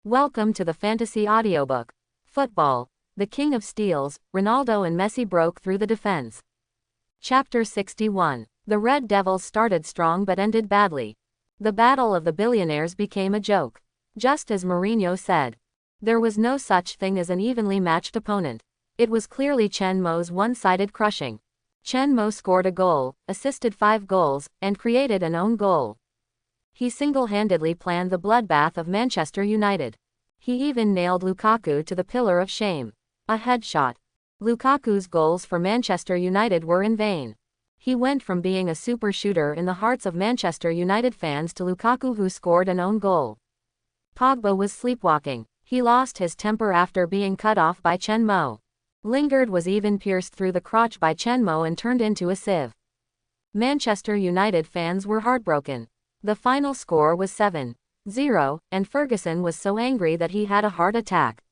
Welcome to the Fantasy Audiobook. Football. The King of Steals, Ronaldo and Messi broke through the defense. Chapter 61. The Red Devils started strong but ended badly. The battle of the billionaires became a joke. Just as Mourinho said, there was no such thing as an evenly matched opponent. It was clearly Chen Mo's one-sided crushing. Chen Mo scored a goal, assisted 5 goals, and created an own goal. He single-handedly planned the bloodbath of Manchester United. He even nailed Lukaku to the pillar of shame. A headshot. Lukaku's goals for Manchester United were in vain. He went from being a super shooter in the hearts of Manchester United fans to Lukaku who scored an own goal. Pogba was sleepwalking. He lost his temper after being cut off by Chen Mo. Lingard was even pierced through the crotch by Chen Mo and turned into a sieve. Manchester United fans were heartbroken. The final score was 7-0, and Ferguson was so angry that he had a heart attack.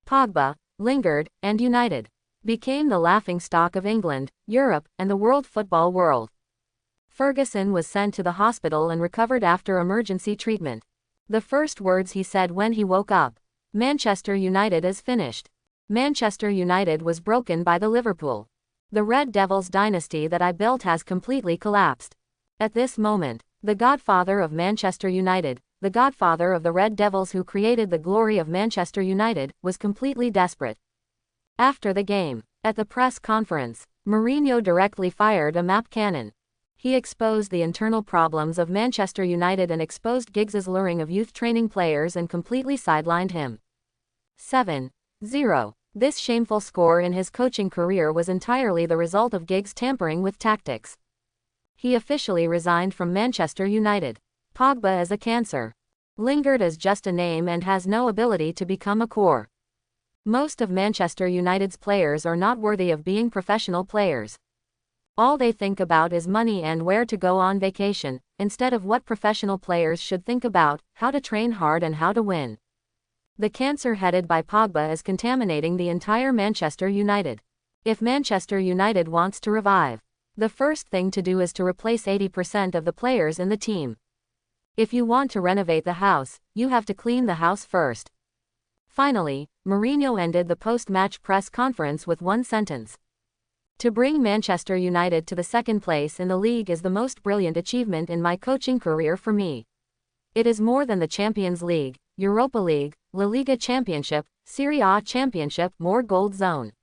Pogba, Lingard, and United became the laughingstock of England, Europe, and the world football world. Ferguson was sent to the hospital and recovered after emergency treatment. The first words he said when he woke up: "Manchester United is finished. Manchester United was broken by the Liverpool. The Red Devils dynasty that I built has completely collapsed." At this moment, the godfather of Manchester United, the godfather of the Red Devils who created the glory of Manchester United, was completely desperate. After the game, at the press conference, Mourinho directly fired a map cannon. He exposed the internal problems of Manchester United and exposed Giggs's luring of youth training players and completely sidelined him. 7-0. This shameful score in his coaching career was entirely the result of Giggs tampering with tactics. He officially resigned from Manchester United. Pogba is a cancer. Lingard is just a name and has no ability to become a core. Most of Manchester United's players are not worthy of being professional players. All they think about is money and where to go on vacation, instead of what professional players should think about: how to train hard and how to win. The cancer headed by Pogba is contaminating the entire Manchester United. If Manchester United wants to revive, the first thing to do is to replace 80% of the players in the team. If you want to renovate the house, you have to clean the house first. Finally, Mourinho ended the post-match press conference with one sentence: "To bring Manchester United to the second place in the league is the most brilliant achievement in my coaching career for me. It is more than the Champions League, Europa League, La Liga Championship, Serie A Championship, more Gold Zone."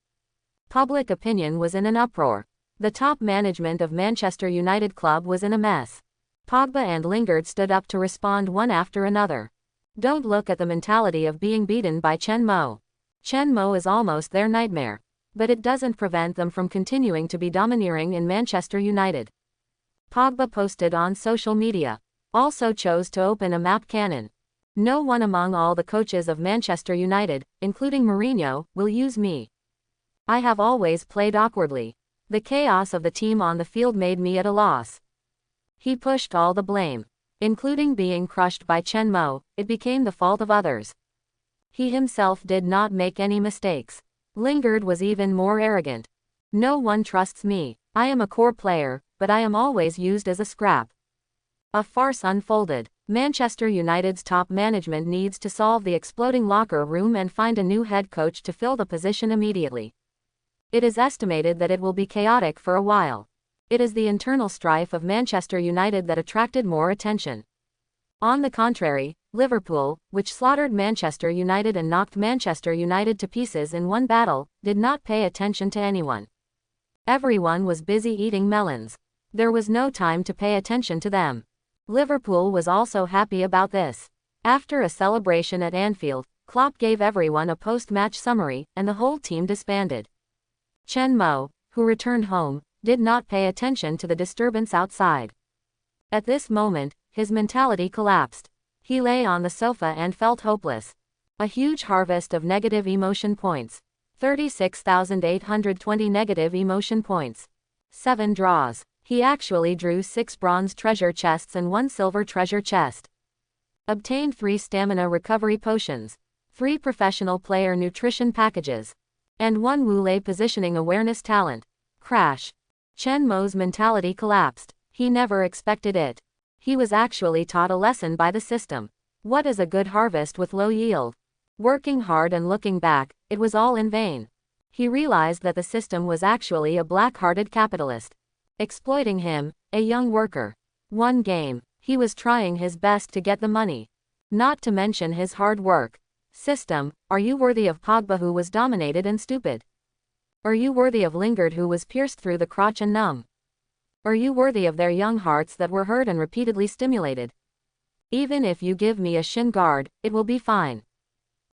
Public opinion was in an uproar. The top management of Manchester United club was in a mess. Pogba and Lingard stood up to respond one after another. Don't look at the mentality of being beaten by Chen Mo. Chen Mo is almost their nightmare. But it doesn't prevent them from continuing to be domineering in Manchester United. Pogba posted on social media. Also chose to open a map cannon. "No one among all the coaches of Manchester United, including Mourinho, will use me. I have always played awkwardly. The chaos of the team on the field made me at a loss." He pushed all the blame, including being crushed by Chen Mo. It became the fault of others. He himself did not make any mistakes. Lingard was even more arrogant. "No one trusts me. I am a core player, but I am always used as a scrap." A farce unfolded. Manchester United's top management needs to solve the exploding locker room and find a new head coach to fill the position immediately. It is estimated that it will be chaotic for a while. It is the internal strife of Manchester United that attracted more attention. On the contrary, Liverpool, which slaughtered Manchester United and knocked Manchester United to pieces in one battle, did not pay attention to anyone. Everyone was busy eating melons. There was no time to pay attention to them. Liverpool was also happy about this. After a celebration at Anfield, Klopp gave everyone a post-match summary, and the whole team disbanded. Chen Mo, who returned home, did not pay attention to the disturbance outside. At this moment, his mentality collapsed. He lay on the sofa and felt hopeless. A huge harvest of negative emotion points. 36,820 negative emotion points. 7 draws. He actually drew 6 bronze treasure chests and 1 silver treasure chest. Obtained 3 stamina recovery potions. 3 professional player nutrition packages. And 1 Wule positioning awareness talent. Crash. Chen Mo's mentality collapsed. He never expected it. He was actually taught a lesson by the system. What is a good harvest with low yield? Working hard and looking back, it was all in vain. He realized that the system was actually a black-hearted capitalist, exploiting him, a young worker. One game, he was trying his best to get the money, not to mention his hard work. System, are you worthy of Pogba, who was dominated and stupid? Are you worthy of Lingard, who was pierced through the crotch and numb? Are you worthy of their young hearts that were hurt and repeatedly stimulated? Even if you give me a shin guard, it will be fine.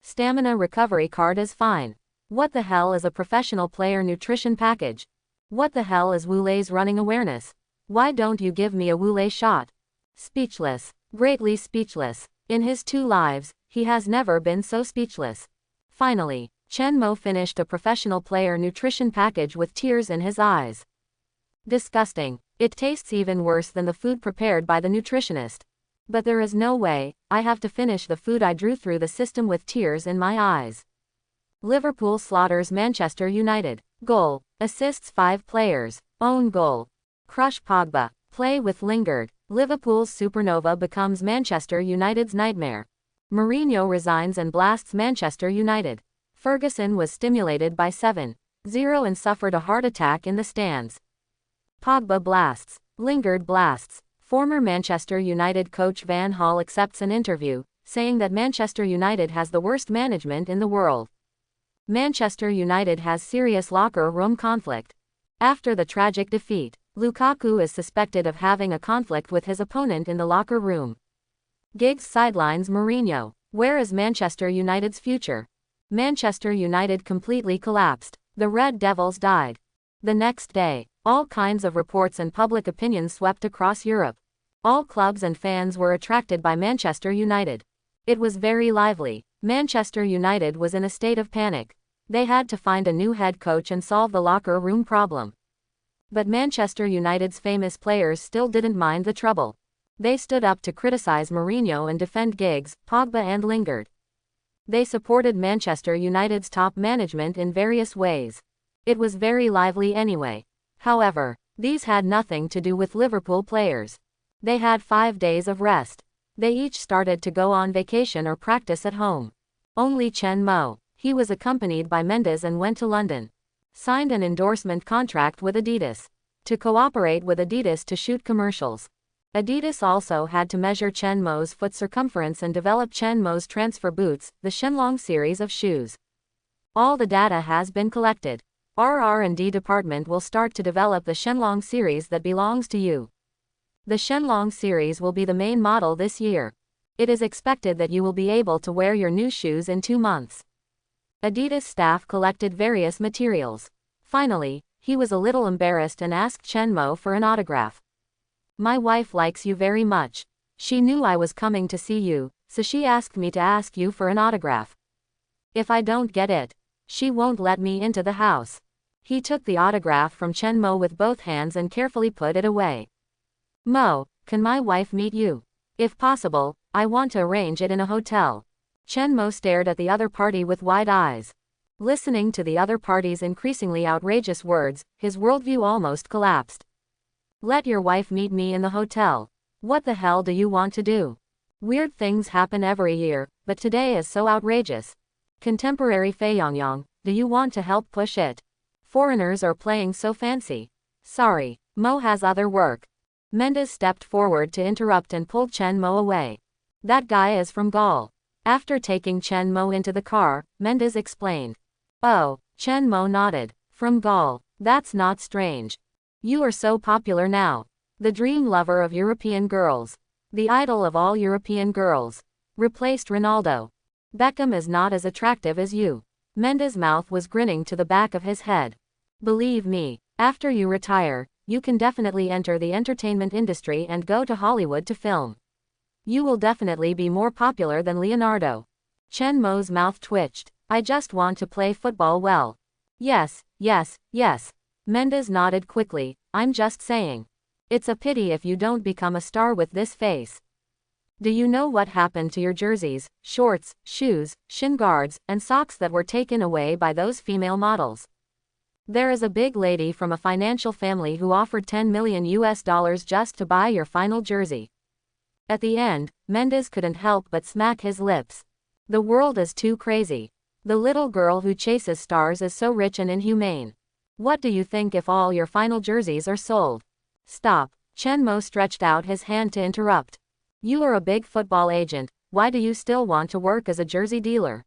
Stamina recovery card is fine. What the hell is a professional player nutrition package? What the hell is Wule's running awareness? Why don't you give me a Wule shot? Speechless. Greatly speechless. In his 2 lives, he has never been so speechless. Finally, Chen Mo finished a professional player nutrition package with tears in his eyes. Disgusting. It tastes even worse than the food prepared by the nutritionist. But there is no way, I have to finish the food I drew through the system with tears in my eyes. Liverpool slaughters Manchester United. Goal. Assists 5 players. Own goal. Crush Pogba. Play with Lingard. Liverpool's supernova becomes Manchester United's nightmare. Mourinho resigns and blasts Manchester United. Ferguson was stimulated by 7-0 and suffered a heart attack in the stands. Pogba blasts. Lingard blasts. Former Manchester United coach Van Gaal accepts an interview, saying that Manchester United has the worst management in the world. Manchester United has serious locker room conflict. After the tragic defeat, Lukaku is suspected of having a conflict with his opponent in the locker room. Giggs sidelines Mourinho. Where is Manchester United's future? Manchester United completely collapsed. The Red Devils died. The next day, all kinds of reports and public opinion swept across Europe. All clubs and fans were attracted by Manchester United. It was very lively. Manchester United was in a state of panic. They had to find a new head coach and solve the locker room problem. But Manchester United's famous players still didn't mind the trouble. They stood up to criticize Mourinho and defend Giggs, Pogba and Lingard. They supported Manchester United's top management in various ways. It was very lively anyway. However, these had nothing to do with Liverpool players. They had 5 days of rest. They each started to go on vacation or practice at home. Only Chen Mo. He was accompanied by Mendes and went to London. Signed an endorsement contract with Adidas. To cooperate with Adidas to shoot commercials. Adidas also had to measure Chen Mo's foot circumference and develop Chen Mo's transfer boots, the Shenlong series of shoes. All the data has been collected. Our R&D department will start to develop the Shenlong series that belongs to you. The Shenlong series will be the main model this year. It is expected that you will be able to wear your new shoes in 2 months. Adidas staff collected various materials. Finally, he was a little embarrassed and asked Chen Mo for an autograph. My wife likes you very much. She knew I was coming to see you, so she asked me to ask you for an autograph. If I don't get it, she won't let me into the house. He took the autograph from Chen Mo with both hands and carefully put it away. Mo, can my wife meet you? If possible, I want to arrange it in a hotel. Chen Mo stared at the other party with wide eyes. Listening to the other party's increasingly outrageous words, his worldview almost collapsed. Let your wife meet me in the hotel. What the hell do you want to do? Weird things happen every year, but today is so outrageous. Contemporary Feiyangyang, do you want to help push it? Foreigners are playing so fancy. Sorry, Mo has other work. Mendes stepped forward to interrupt and pulled Chen Mo away. That guy is from Gaul. After taking Chen Mo into the car, Mendes explained. Oh, Chen Mo nodded. From Gaul, that's not strange. You are so popular now. The dream lover of European girls. The idol of all European girls. Replaced Ronaldo. Beckham is not as attractive as you. Mendes' mouth was grinning to the back of his head. Believe me, after you retire, you can definitely enter the entertainment industry and go to Hollywood to film. You will definitely be more popular than Leonardo. Chen Mo's mouth twitched. I just want to play football well. Yes, yes, yes. Mendes nodded quickly. I'm just saying. It's a pity if you don't become a star with this face. Do you know what happened to your jerseys, shorts, shoes, shin guards, and socks that were taken away by those female models? There is a big lady from a financial family who offered $10 million just to buy your final jersey. At the end, Mendes couldn't help but smack his lips. The world is too crazy. The little girl who chases stars is so rich and inhumane. What do you think if all your final jerseys are sold? Stop. Chen Mo stretched out his hand to interrupt. You are a big football agent, why do you still want to work as a jersey dealer?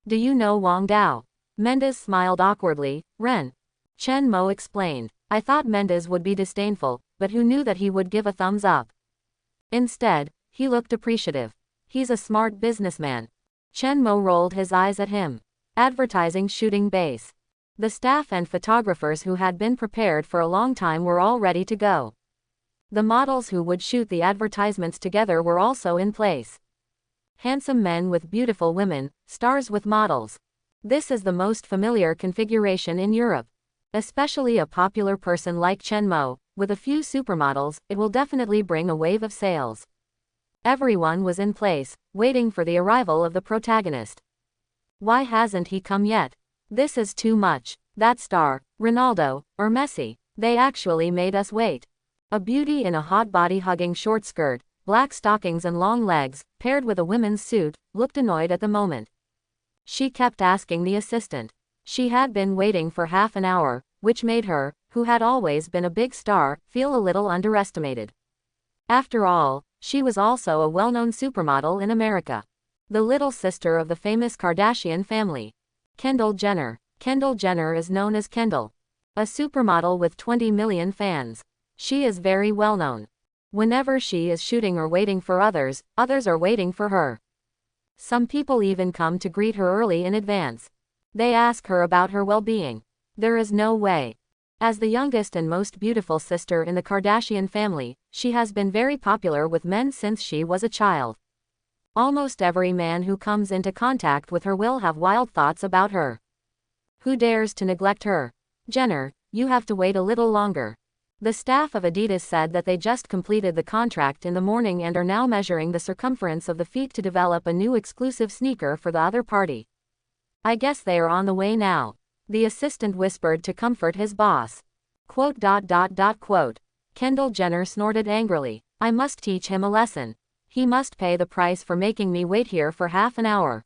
Do you know Wang Dao? Mendes smiled awkwardly. Ren. Chen Mo explained. I thought Mendes would be disdainful, but who knew that he would give a thumbs up? Instead, he looked appreciative. He's a smart businessman. Chen Mo rolled his eyes at him. Advertising shooting base. The staff and photographers who had been prepared for a long time were all ready to go. The models who would shoot the advertisements together were also in place. Handsome men with beautiful women, stars with models. This is the most familiar configuration in Europe. Especially a popular person like Chen Mo, with a few supermodels, it will definitely bring a wave of sales. Everyone was in place, waiting for the arrival of the protagonist. Why hasn't he come yet? This is too much. That star, Ronaldo, or Messi, they actually made us wait. A beauty in a hot body-hugging short skirt, black stockings and long legs, paired with a women's suit, looked annoyed at the moment. She kept asking the assistant. She had been waiting for half an hour, which made her, who had always been a big star, feel a little underestimated. After all, she was also a well-known supermodel in America. The little sister of the famous Kardashian family. Kendall Jenner. Kendall Jenner is known as Kendall. A supermodel with 20 million fans. She is very well known. Whenever she is shooting or waiting for others, others are waiting for her. Some people even come to greet her early in advance. They ask her about her well-being. There is no way. As the youngest and most beautiful sister in the Kardashian family, she has been very popular with men since she was a child. Almost every man who comes into contact with her will have wild thoughts about her. Who dares to neglect her? Jenner, you have to wait a little longer. The staff of Adidas said that they just completed the contract in the morning and are now measuring the circumference of the feet to develop a new exclusive sneaker for the other party. I guess they are on the way now. The assistant whispered to comfort his boss. Quote. Kendall Jenner snorted angrily. I must teach him a lesson. He must pay the price for making me wait here for half an hour.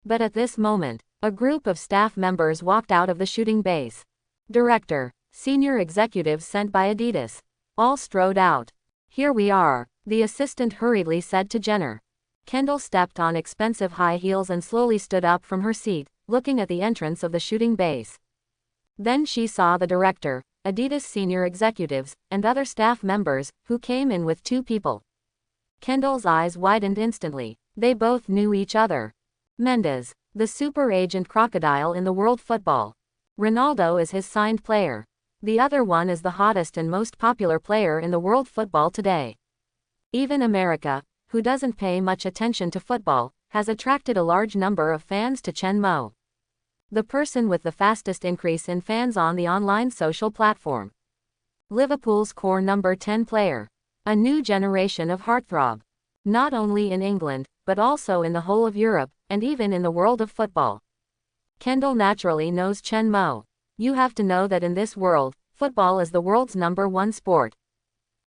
But at this moment, a group of staff members walked out of the shooting base. Director, senior executives sent by Adidas. All strode out. Here we are, the assistant hurriedly said to Jenner. Kendall stepped on expensive high heels and slowly stood up from her seat, looking at the entrance of the shooting base. Then she saw the director, Adidas senior executives, and other staff members, who came in with two people. Kendall's eyes widened instantly. They both knew each other. Mendes, the super agent crocodile in the world football. Ronaldo is his signed player. The other one is the hottest and most popular player in the world football today. Even America, who doesn't pay much attention to football, has attracted a large number of fans to Chen Mo. The person with the fastest increase in fans on the online social platform. Liverpool's core number 10 player. A new generation of heartthrob. Not only in England, but also in the whole of Europe, and even in the world of football. Kendall naturally knows Chen Mo. You have to know that in this world, football is the world's #1 sport.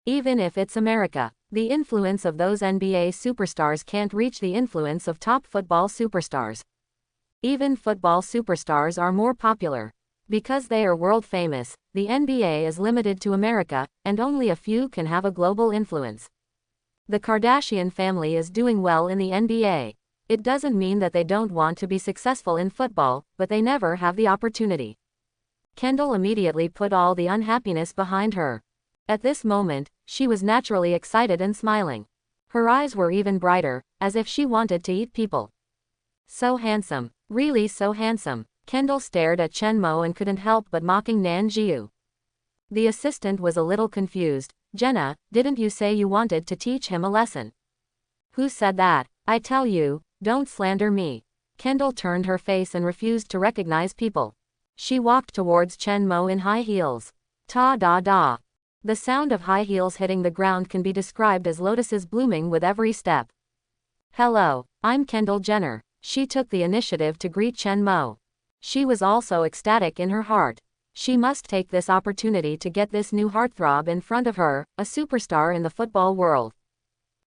Even if it's America, the influence of those NBA superstars can't reach the influence of top football superstars. Even football superstars are more popular. Because they are world famous, the NBA is limited to America, and only a few can have a global influence. The Kardashian family is doing well in the NBA. It doesn't mean that they don't want to be successful in football, but they never have the opportunity. Kendall immediately put all the unhappiness behind her. At this moment, she was naturally excited and smiling. Her eyes were even brighter, as if she wanted to eat people. So handsome, really so handsome. Kendall stared at Chen Mo and couldn't help but mocking Nan Jiu. The assistant was a little confused. Jenna, didn't you say you wanted to teach him a lesson? Who said that? I tell you, don't slander me. Kendall turned her face and refused to recognize people. She walked towards Chen Mo in high heels. Ta-da-da. The sound of high heels hitting the ground can be described as lotuses blooming with every step. Hello, I'm Kendall Jenner. She took the initiative to greet Chen Mo. She was also ecstatic in her heart. She must take this opportunity to get this new heartthrob in front of her, a superstar in the football world.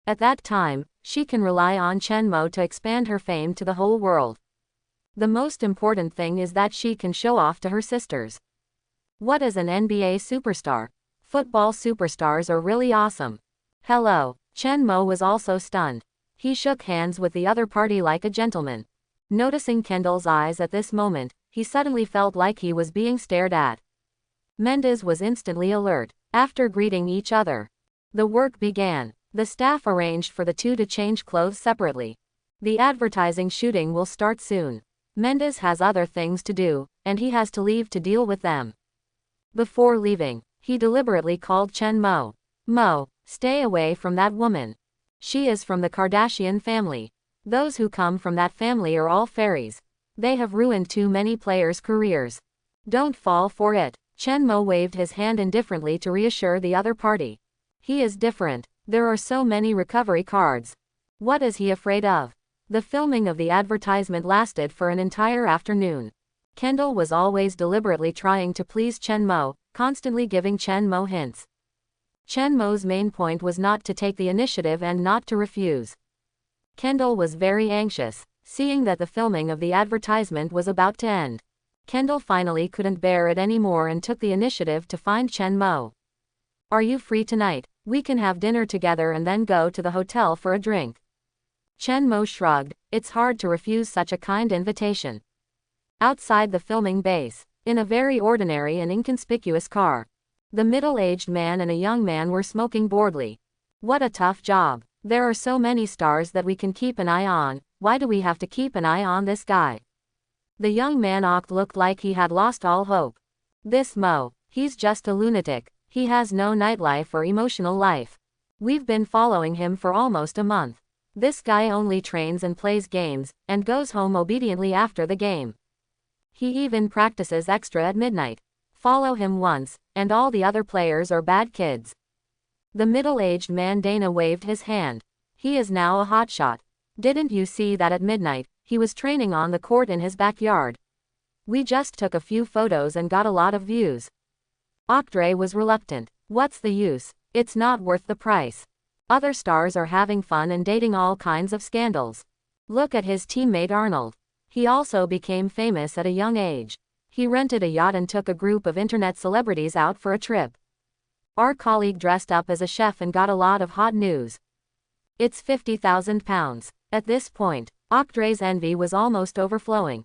At that time, she can rely on Chen Mo to expand her fame to the whole world. The most important thing is that she can show off to her sisters. What is an NBA superstar? Football superstars are really awesome. Hello. Chen Mo was also stunned. He shook hands with the other party like a gentleman. Noticing Kendall's eyes at this moment, he suddenly felt like he was being stared at. Mendez was instantly alert. After greeting each other, the work began. The staff arranged for the two to change clothes separately. The advertising shooting will start soon. Mendez has other things to do, and he has to leave to deal with them. Before leaving, he deliberately called Chen Mo. Mo, stay away from that woman. She is from the Kardashian family. Those who come from that family are all fairies. They have ruined too many players' careers. Don't fall for it. Chen Mo waved his hand indifferently to reassure the other party. He is different. There are so many recovery cards. What is he afraid of? The filming of the advertisement lasted for an entire afternoon. Kendall was always deliberately trying to please Chen Mo, constantly giving Chen Mo hints. Chen Mo's main point was not to take the initiative and not to refuse. Kendall was very anxious, seeing that the filming of the advertisement was about to end. Kendall finally couldn't bear it anymore and took the initiative to find Chen Mo. Are you free tonight? We can have dinner together and then go to the hotel for a drink. Chen Mo shrugged. It's hard to refuse such a kind invitation. Outside the filming base, in a very ordinary and inconspicuous car, the middle-aged man and a young man were smoking boredly. What a tough job. There are so many stars that we can keep an eye on. Why do we have to keep an eye on this guy? The young man looked like he had lost all hope. This Mo, he's just a lunatic. He has no nightlife or emotional life. We've been following him for almost a month. This guy only trains and plays games, and goes home obediently after the game. He even practices extra at midnight. Follow him once, and all the other players are bad kids. The middle-aged man Dana waved his hand. He is now a hotshot. Didn't you see that at midnight, he was training on the court in his backyard? We just took a few photos and got a lot of views. Octree was reluctant. What's the use? It's not worth the price. Other stars are having fun and dating all kinds of scandals. Look at his teammate Arnold. He also became famous at a young age. He rented a yacht and took a group of internet celebrities out for a trip. Our colleague dressed up as a chef and got a lot of hot news. It's £50,000. At this point, Octree's envy was almost overflowing.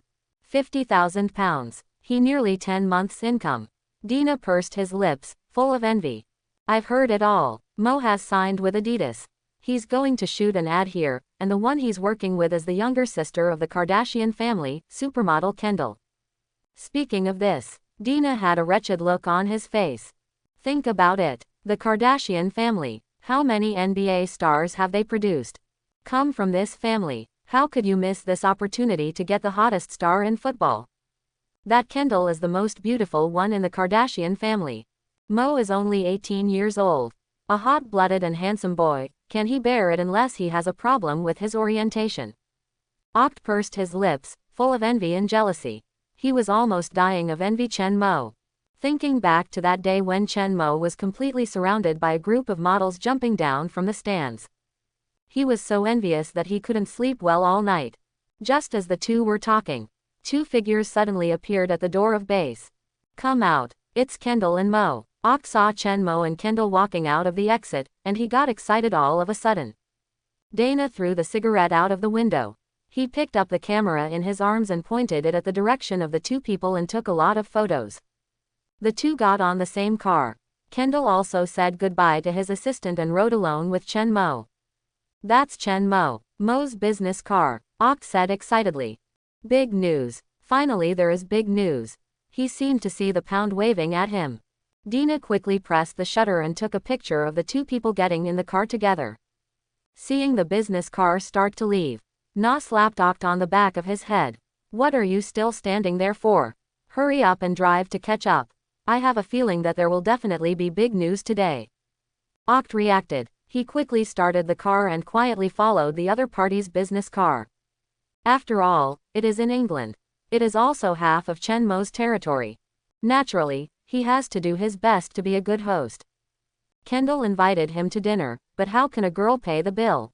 £50,000. He nearly 10 months' income. Dina pursed his lips, full of envy. I've heard it all. Mo has signed with Adidas. He's going to shoot an ad here, and the one he's working with is the younger sister of the Kardashian family, supermodel Kendall. Speaking of this, Dina had a wretched look on his face. Think about it. The Kardashian family. How many NBA stars have they produced? Come from this family. How could you miss this opportunity to get the hottest star in football? That Kendall is the most beautiful one in the Kardashian family. Mo is only 18 years old. A hot-blooded and handsome boy. Can he bear it unless he has a problem with his orientation? Oct pursed his lips, full of envy and jealousy. He was almost dying of envy Chen Mo. Thinking back to that day when Chen Mo was completely surrounded by a group of models jumping down from the stands. He was so envious that he couldn't sleep well all night. Just as the two were talking, two figures suddenly appeared at the door of base. Come out. It's Kendall and Mo. Oct saw Chen Mo and Kendall walking out of the exit, and he got excited all of a sudden. Dana threw the cigarette out of the window. He picked up the camera in his arms and pointed it at the direction of the two people and took a lot of photos. The two got on the same car. Kendall also said goodbye to his assistant and rode alone with Chen Mo. That's Chen Mo. Mo's business car, Oct said excitedly. Big news. Finally there is big news. He seemed to see the pound waving at him. Dina quickly pressed the shutter and took a picture of the two people getting in the car together. Seeing the business car start to leave, Na slapped Oct on the back of his head. What are you still standing there for? Hurry up and drive to catch up. I have a feeling that there will definitely be big news today. Oct reacted. He quickly started the car and quietly followed the other party's business car. After all, it is in England. It is also half of Chen Mo's territory. Naturally, he has to do his best to be a good host. Kendall invited him to dinner, but how can a girl pay the bill?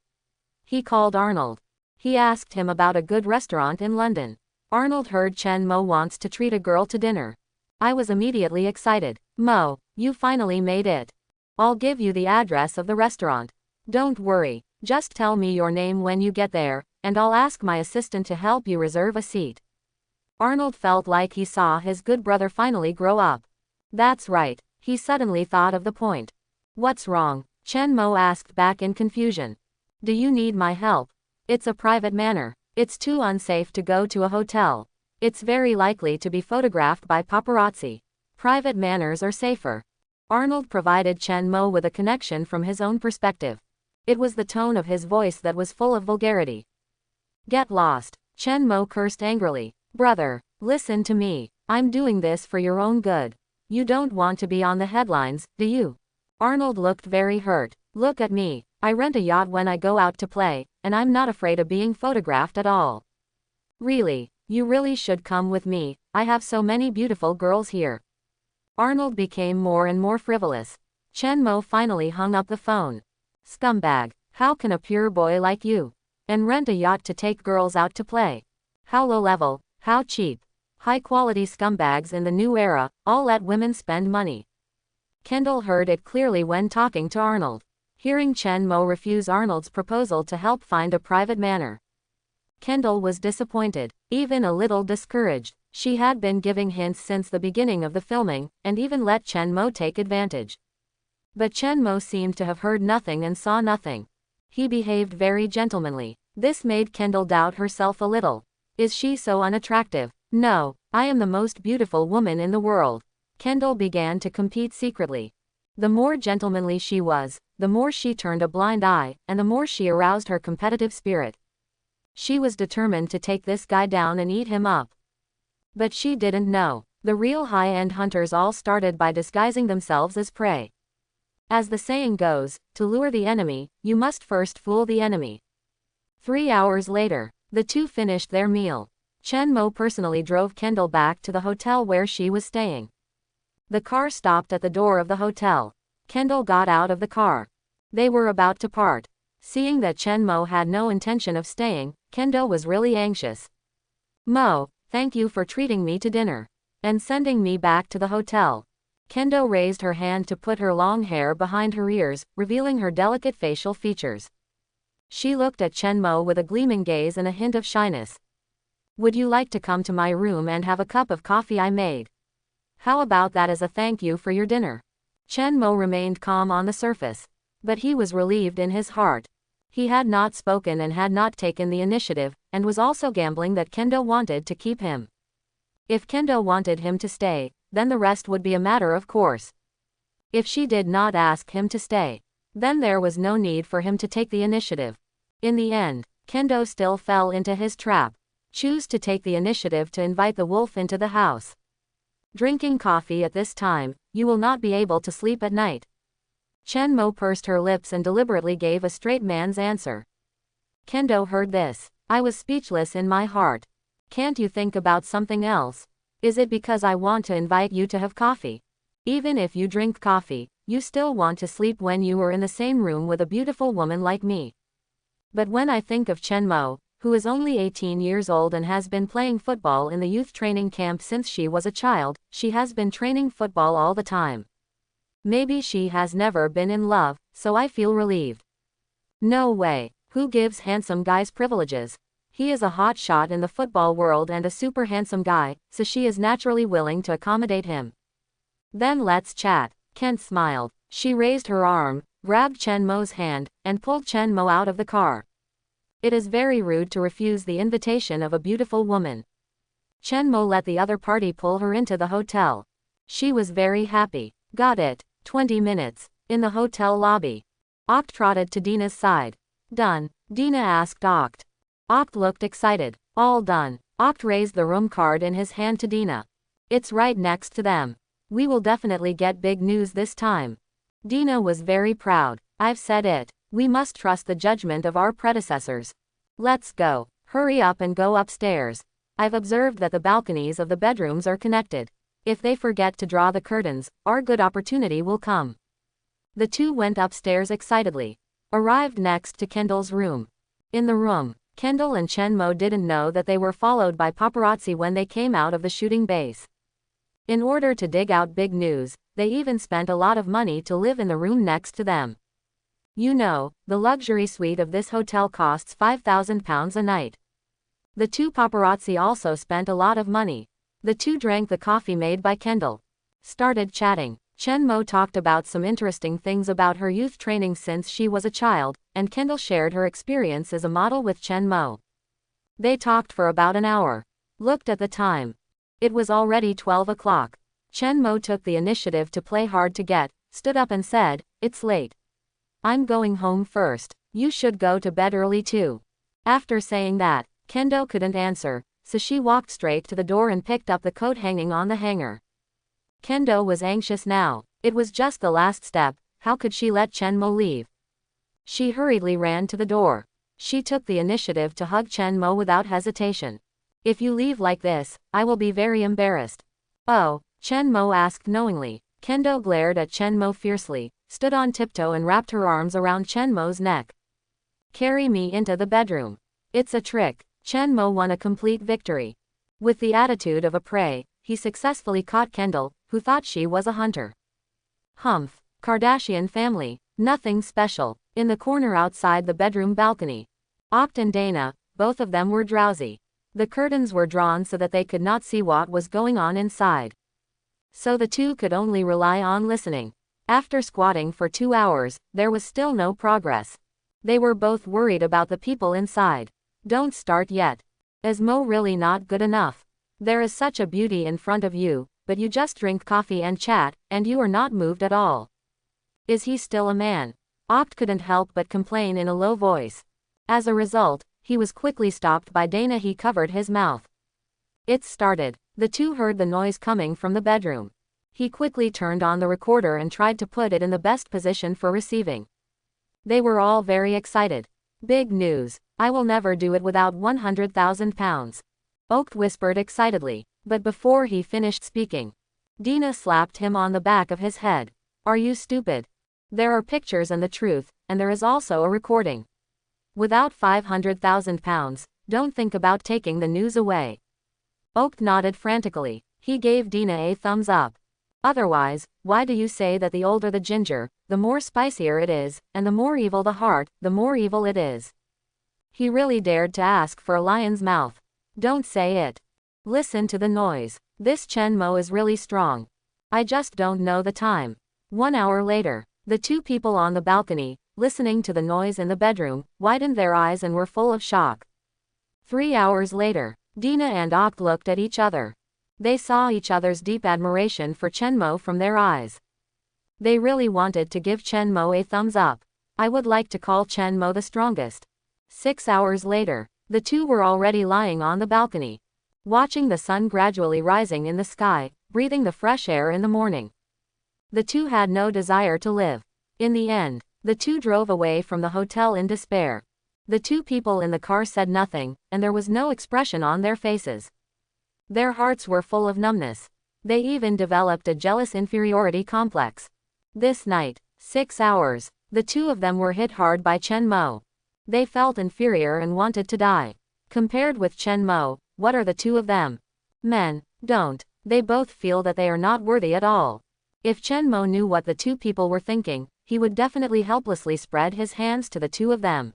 He called Arnold. He asked him about a good restaurant in London. Arnold heard Chen Mo wants to treat a girl to dinner. I was immediately excited. Mo, you finally made it. I'll give you the address of the restaurant. Don't worry, just tell me your name when you get there, and I'll ask my assistant to help you reserve a seat. Arnold felt like he saw his good brother finally grow up. That's right, he suddenly thought of the point. What's wrong? Chen Mo asked back in confusion. Do you need my help? It's a private manor. It's too unsafe to go to a hotel. It's very likely to be photographed by paparazzi. Private manors are safer. Arnold provided Chen Mo with a connection from his own perspective. It was the tone of his voice that was full of vulgarity. Get lost, Chen Mo cursed angrily. Brother, listen to me. I'm doing this for your own good. You don't want to be on the headlines, do you? Arnold looked very hurt. Look at me. I rent a yacht when I go out to play, and I'm not afraid of being photographed at all. Really, you really should come with me. I have so many beautiful girls here. Arnold became more and more frivolous. Chen Mo finally hung up the phone. Scumbag, how can a pure boy like you and rent a yacht to take girls out to play? How low level, how cheap. High quality scumbags in the new era, all let women spend money. Kendall heard it clearly when talking to Arnold. Hearing Chen Mo refuse Arnold's proposal to help find a private manor, Kendall was disappointed, even a little discouraged. She had been giving hints since the beginning of the filming, and even let Chen Mo take advantage. But Chen Mo seemed to have heard nothing and saw nothing. He behaved very gentlemanly. This made Kendall doubt herself a little. Is she so unattractive? No, I am the most beautiful woman in the world. Kendall began to compete secretly. The more gentlemanly she was, the more she turned a blind eye, and the more she aroused her competitive spirit. She was determined to take this guy down and eat him up. But she didn't know. The real high-end hunters all started by disguising themselves as prey. As the saying goes, to lure the enemy, you must first fool the enemy. 3 hours later, the two finished their meal. Chen Mo personally drove Kendall back to the hotel where she was staying. The car stopped at the door of the hotel. Kendall got out of the car. They were about to part. Seeing that Chen Mo had no intention of staying, Kendall was really anxious. Mo, thank you for treating me to dinner and sending me back to the hotel. Kendall raised her hand to put her long hair behind her ears, revealing her delicate facial features. She looked at Chen Mo with a gleaming gaze and a hint of shyness. Would you like to come to my room and have a cup of coffee I made? How about that as a thank you for your dinner? Chen Mo remained calm on the surface, but he was relieved in his heart. He had not spoken and had not taken the initiative, and was also gambling that Kendall wanted to keep him. If Kendall wanted him to stay, then the rest would be a matter of course. If she did not ask him to stay, then there was no need for him to take the initiative. In the end, Kendall still fell into his trap. Choose to take the initiative to invite the wolf into the house. Drinking coffee at this time, you will not be able to sleep at night. Chen Mo pursed her lips and deliberately gave a straight man's answer. Kendo heard this. I was speechless in my heart. Can't you think about something else? Is it because I want to invite you to have coffee? Even if you drink coffee, you still want to sleep when you were in the same room with a beautiful woman like me. But when I think of Chen Mo, who is only 18 years old and has been playing football in the youth training camp since she was a child, she has been training football all the time. Maybe she has never been in love, so I feel relieved. No way. Who gives handsome guys privileges? He is a hot shot in the football world and a super handsome guy, so she is naturally willing to accommodate him. Then let's chat. Kent smiled. She raised her arm, grabbed Chen Mo's hand, and pulled Chen Mo out of the car. It is very rude to refuse the invitation of a beautiful woman. Chen Mo let the other party pull her into the hotel. She was very happy. Got it. 20 minutes. In the hotel lobby. Oct trotted to Dina's side. Done? Dina asked Oct. Oct looked excited. All done. Oct raised the room card in his hand to Dina. It's right next to them. We will definitely get big news this time. Dina was very proud. I've said it. We must trust the judgment of our predecessors. Let's go. Hurry up and go upstairs. I've observed that the balconies of the bedrooms are connected. If they forget to draw the curtains, our good opportunity will come. The two went upstairs excitedly. arrived next to Kendall's room. In the room, Kendall and Chen Mo didn't know that they were followed by paparazzi when they came out of the shooting base. In order to dig out big news, they even spent a lot of money to live in the room next to them. You know, the luxury suite of this hotel costs £5,000 a night. The two paparazzi also spent a lot of money. The two drank the coffee made by Kendall. Started chatting. Chen Mo talked about some interesting things about her youth training since she was a child, and Kendall shared her experience as a model with Chen Mo. They talked for about an hour. Looked at the time. It was already 12 o'clock. Chen Mo took the initiative to play hard to get, stood up and said, "It's late. I'm going home first. You should go to bed early too." After saying that, Kendall couldn't answer, so she walked straight to the door and picked up the coat hanging on the hanger. Kendall was anxious now. It was just the last step. How could she let Chen Mo leave? She hurriedly ran to the door. She took the initiative to hug Chen Mo without hesitation. "If you leave like this, I will be very embarrassed." "Oh?" Chen Mo asked knowingly. Kendall glared at Chen Mo fiercely, stood on tiptoe and wrapped her arms around Chen Mo's neck. "Carry me into the bedroom." It's a trick. Chen Mo won a complete victory. With the attitude of a prey, he successfully caught Kendall, who thought she was a hunter. Humph. Kardashian family. Nothing special. In the corner outside the bedroom balcony. Oct and Dana, both of them were drowsy. The curtains were drawn so that they could not see what was going on inside. So the two could only rely on listening. After squatting for 2 hours, there was still no progress. They were both worried about the people inside. Don't start yet. Is Mo really not good enough? There is such a beauty in front of you, but you just drink coffee and chat, and you are not moved at all. Is he still a man? Oct couldn't help but complain in a low voice. As a result, he was quickly stopped by Dana. He covered his mouth. It started. The two heard the noise coming from the bedroom. He quickly turned on the recorder and tried to put it in the best position for receiving. They were all very excited. "Big news. I will never do it without £100,000. Oct whispered excitedly. But before he finished speaking, Dina slapped him on the back of his head. "Are you stupid? There are pictures and the truth, and there is also a recording. Without £500,000, don't think about taking the news away." Oct nodded frantically. He gave Dina a thumbs up. "Otherwise, why do you say that the older the ginger, the more spicier it is, and the more evil the heart, the more evil it is?" He really dared to ask for a lion's mouth. "Don't say it. Listen to the noise. This Chen Mo is really strong. I just don't know the time." 1 hour later, the two people on the balcony, listening to the noise in the bedroom, widened their eyes and were full of shock. 3 hours later, Dina and Oct looked at each other. They saw each other's deep admiration for Chen Mo from their eyes. They really wanted to give Chen Mo a thumbs up. "I would like to call Chen Mo the strongest." 6 hours later, the two were already lying on the balcony, watching the sun gradually rising in the sky, breathing the fresh air in the morning. The two had no desire to live. In the end, the two drove away from the hotel in despair. The two people in the car said nothing, and there was no expression on their faces. Their hearts were full of numbness. They even developed a jealous inferiority complex. This night, 6 hours, the two of them were hit hard by Chen Mo. They felt inferior and wanted to die. Compared with Chen Mo, what are the two of them? Men, don't. They both feel that they are not worthy at all. If Chen Mo knew what the two people were thinking, he would definitely helplessly spread his hands to the two of them.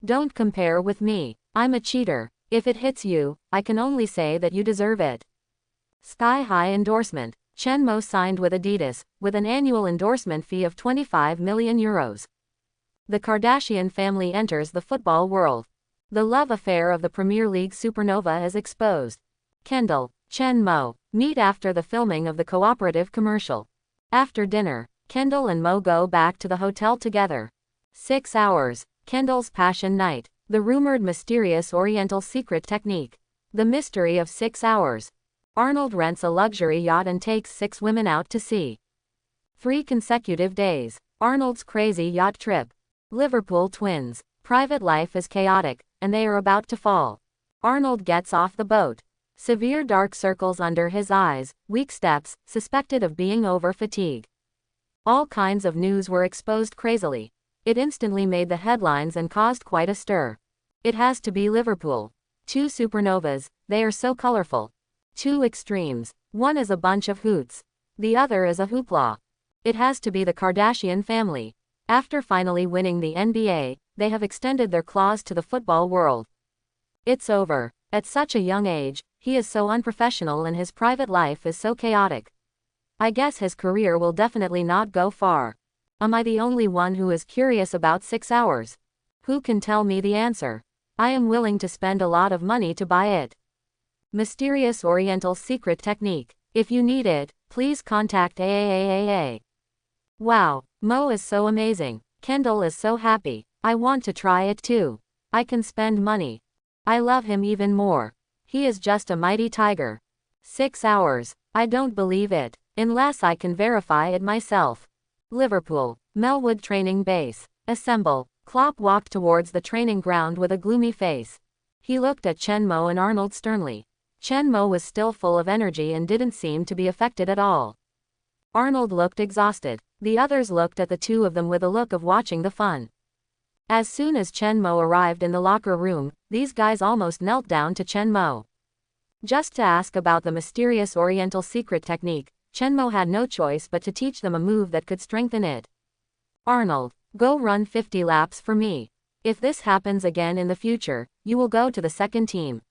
"Don't compare with me. I'm a cheater. If it hits you, I can only say that you deserve it." Sky-high endorsement. Chen Mo signed with Adidas, with an annual endorsement fee of €25 million. The Kardashian family enters the football world. The love affair of the Premier League supernova is exposed. Kendall, Chen Mo, meet after the filming of the cooperative commercial. After dinner, Kendall and Mo go back to the hotel together. 6 hours. Kendall's passion night. The rumored mysterious Oriental secret technique. The mystery of 6 hours. Arnold rents a luxury yacht and takes 6 women out to sea. 3 consecutive days. Arnold's crazy yacht trip. Liverpool twins. Private life is chaotic, and they are about to fall. Arnold gets off the boat. Severe dark circles under his eyes, weak steps, suspected of being over fatigue. All kinds of news were exposed crazily. It instantly made the headlines and caused quite a stir. It has to be Liverpool. Two supernovas, they are so colorful. Two extremes. One is a bunch of hoots. The other is a hoopla. It has to be the Kardashian family. After finally winning the NBA, they have extended their claws to the football world. It's over. At such a young age, he is so unprofessional and his private life is so chaotic. I guess his career will definitely not go far. Am I the only one who is curious about 6 hours? Who can tell me the answer? I am willing to spend a lot of money to buy it. Mysterious Oriental Secret Technique. If you need it, please contact AAAAA. Wow, Mo is so amazing. Kendall is so happy. I want to try it too. I can spend money. I love him even more. He is just a mighty tiger. 6 hours. I don't believe it, unless I can verify it myself. Liverpool, Melwood Training Base. Assemble. Klopp walked towards the training ground with a gloomy face. He looked at Chen Mo and Arnold sternly. Chen Mo was still full of energy and didn't seem to be affected at all. Arnold looked exhausted. The others looked at the two of them with a look of watching the fun. As soon as Chen Mo arrived in the locker room, these guys almost knelt down to Chen Mo. Just to ask about the mysterious Oriental secret technique, Chen Mo had no choice but to teach them a move that could strengthen it. Arnold, go run 50 laps for me. If this happens again in the future, you will go to the second team.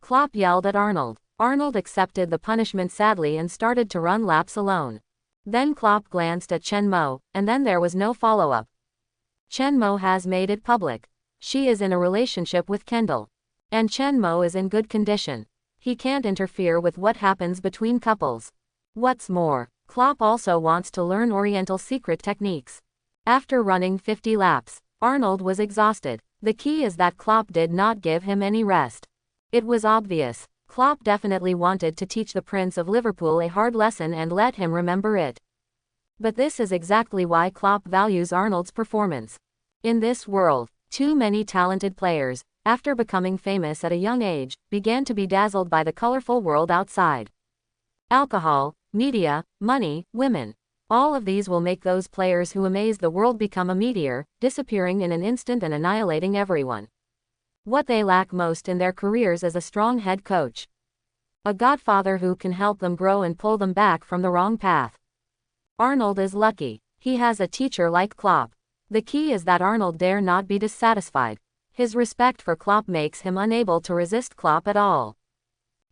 Klopp yelled at Arnold. Arnold accepted the punishment sadly and started to run laps alone. Then Klopp glanced at Chen Mo, and then there was no follow-up. Chen Mo has made it public. She is in a relationship with Kendall. And Chen Mo is in good condition. He can't interfere with what happens between couples. What's more, Klopp also wants to learn Oriental secret techniques. After running 50 laps, Arnold was exhausted. The key is that Klopp did not give him any rest. It was obvious. Klopp definitely wanted to teach the Prince of Liverpool a hard lesson and let him remember it. But this is exactly why Klopp values Arnold's performance. In this world, too many talented players, after becoming famous at a young age, began to be dazzled by the colorful world outside. Alcohol, media, money, women. All of these will make those players who amaze the world become a meteor, disappearing in an instant and annihilating everyone. What they lack most in their careers is a strong head coach. A godfather who can help them grow and pull them back from the wrong path. Arnold is lucky. He has a teacher like Klopp. The key is that Arnold dare not be dissatisfied. His respect for Klopp makes him unable to resist Klopp at all.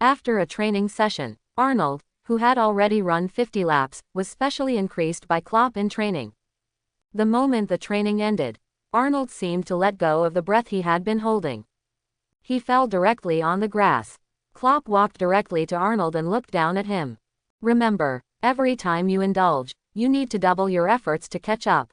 After a training session, Arnold, who had already run 50 laps, was specially increased by Klopp in training. The moment the training ended, Arnold seemed to let go of the breath he had been holding. He fell directly on the grass. Klopp walked directly to Arnold and looked down at him. Remember, every time you indulge, you need to double your efforts to catch up.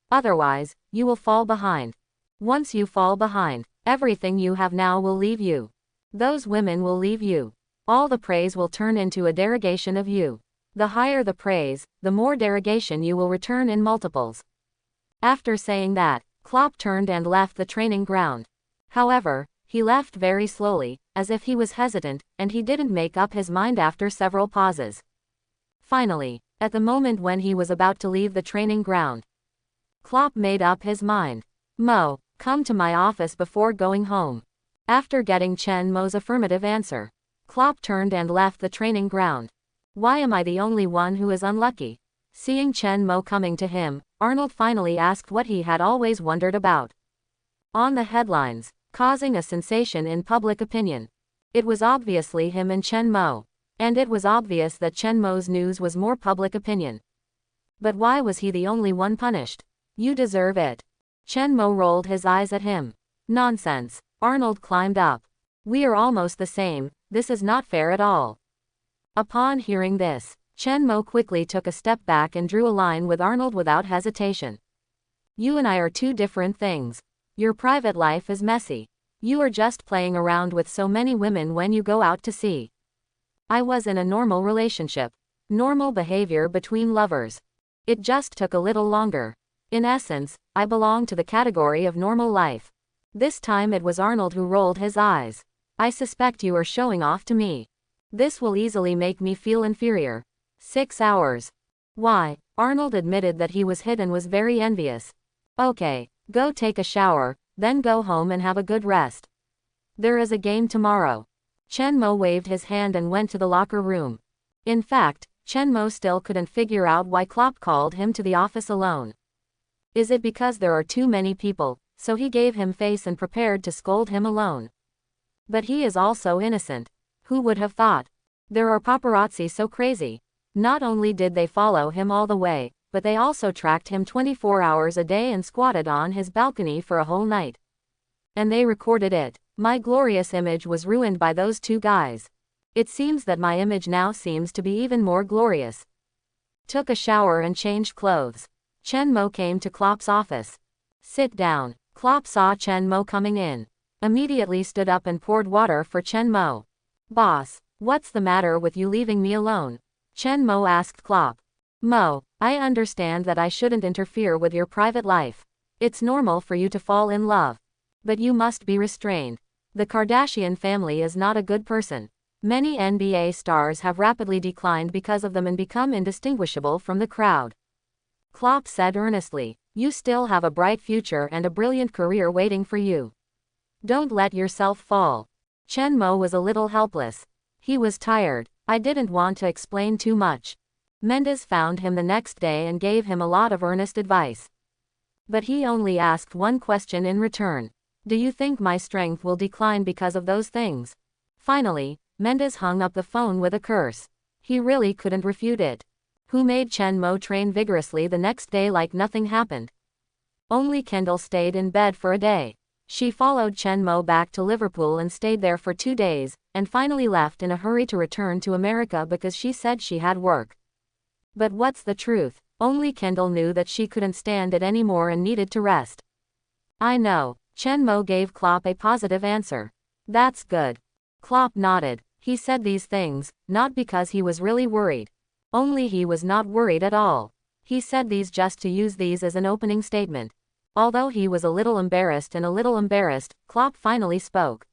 Otherwise, you will fall behind. Once you fall behind, everything you have now will leave you. Those women will leave you. All the praise will turn into a derogation of you. The higher the praise, the more derogation you will return in multiples. After saying that, Klopp turned and left the training ground. However, he left very slowly, as if he was hesitant, and he didn't make up his mind after several pauses. Finally, at the moment when he was about to leave the training ground, Klopp made up his mind. Mo, come to my office before going home. After getting Chen Mo's affirmative answer, Klopp turned and left the training ground. Why am I the only one who is unlucky? Seeing Chen Mo coming to him, Arnold finally asked what he had always wondered about. On the headlines, causing a sensation in public opinion. It was obviously him and Chen Mo. And it was obvious that Chen Mo's news was more public opinion. But why was he the only one punished? You deserve it. Chen Mo rolled his eyes at him. Nonsense. Arnold climbed up. We are almost the same, this is not fair at all. Upon hearing this, Chen Mo quickly took a step back and drew a line with Arnold without hesitation. You and I are two different things. Your private life is messy. You are just playing around with so many women when you go out to sea. I was in a normal relationship. Normal behavior between lovers. It just took a little longer. In essence, I belong to the category of normal life. This time it was Arnold who rolled his eyes. I suspect you are showing off to me. This will easily make me feel inferior. 6 hours. Why? Arnold admitted that he was hit and was very envious. Okay, go take a shower, then go home and have a good rest. There is a game tomorrow. Chen Mo waved his hand and went to the locker room. In fact, Chen Mo still couldn't figure out why Klopp called him to the office alone. Is it because there are too many people, so he gave him face and prepared to scold him alone? But he is also innocent. Who would have thought? There are paparazzi so crazy. Not only did they follow him all the way, but they also tracked him 24 hours a day and squatted on his balcony for a whole night. And they recorded it. My glorious image was ruined by those two guys. It seems that my image now seems to be even more glorious. Took a shower and changed clothes. Chen Mo came to Klopp's office. Sit down. Klopp saw Chen Mo coming in. Immediately stood up and poured water for Chen Mo. Boss, what's the matter with you leaving me alone? Chen Mo asked Klopp. Mo, I understand that I shouldn't interfere with your private life. It's normal for you to fall in love. But you must be restrained. The Kardashian family is not a good person. Many NBA stars have rapidly declined because of them and become indistinguishable from the crowd. Klopp said earnestly, you still have a bright future and a brilliant career waiting for you. Don't let yourself fall. Chen Mo was a little helpless. He was tired. I didn't want to explain too much. Mendes found him the next day and gave him a lot of earnest advice. But he only asked one question in return. Do you think my strength will decline because of those things? Finally, Mendes hung up the phone with a curse. He really couldn't refute it. Who made Chen Mo train vigorously the next day like nothing happened? Only Kendall stayed in bed for a day. She followed Chen Mo back to Liverpool and stayed there for 2 days, and finally left in a hurry to return to America because she said she had work. But what's the truth? Only Kendall knew that she couldn't stand it anymore and needed to rest. I know. Chen Mo gave Klopp a positive answer. That's good. Klopp nodded. He said these things, not because he was really worried. Only he was not worried at all. He said these just to use these as an opening statement. Although he was a little embarrassed, Klopp finally spoke.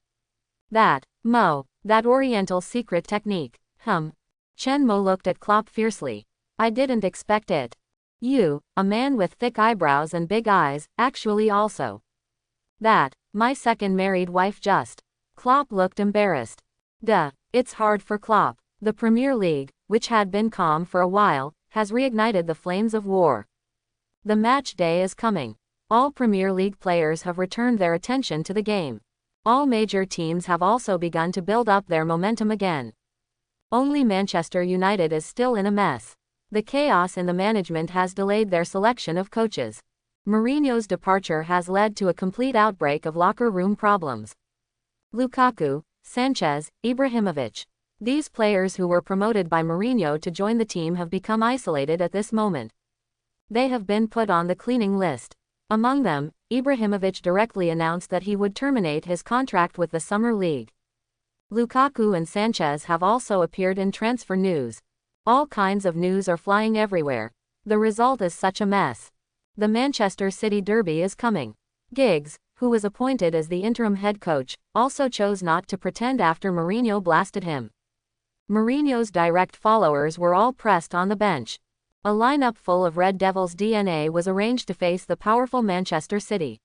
Mo, that Oriental secret technique. Chen Mo looked at Klopp fiercely. I didn't expect it. You, a man with thick eyebrows and big eyes, actually also. My second married wife just. Klopp looked embarrassed. It's hard for Klopp. The Premier League, which had been calm for a while, has reignited the flames of war. The match day is coming. All Premier League players have returned their attention to the game. All major teams have also begun to build up their momentum again. Only Manchester United is still in a mess. The chaos in the management has delayed their selection of coaches. Mourinho's departure has led to a complete outbreak of locker room problems. Lukaku, Sanchez, Ibrahimovic. These players who were promoted by Mourinho to join the team have become isolated at this moment. They have been put on the cleaning list. Among them, Ibrahimovic directly announced that he would terminate his contract with the Summer League. Lukaku and Sanchez have also appeared in transfer news. All kinds of news are flying everywhere. The result is such a mess. The Manchester City derby is coming. Giggs, who was appointed as the interim head coach, also chose not to pretend after Mourinho blasted him. Mourinho's direct followers were all pressed on the bench. A lineup full of Red Devils DNA was arranged to face the powerful Manchester City.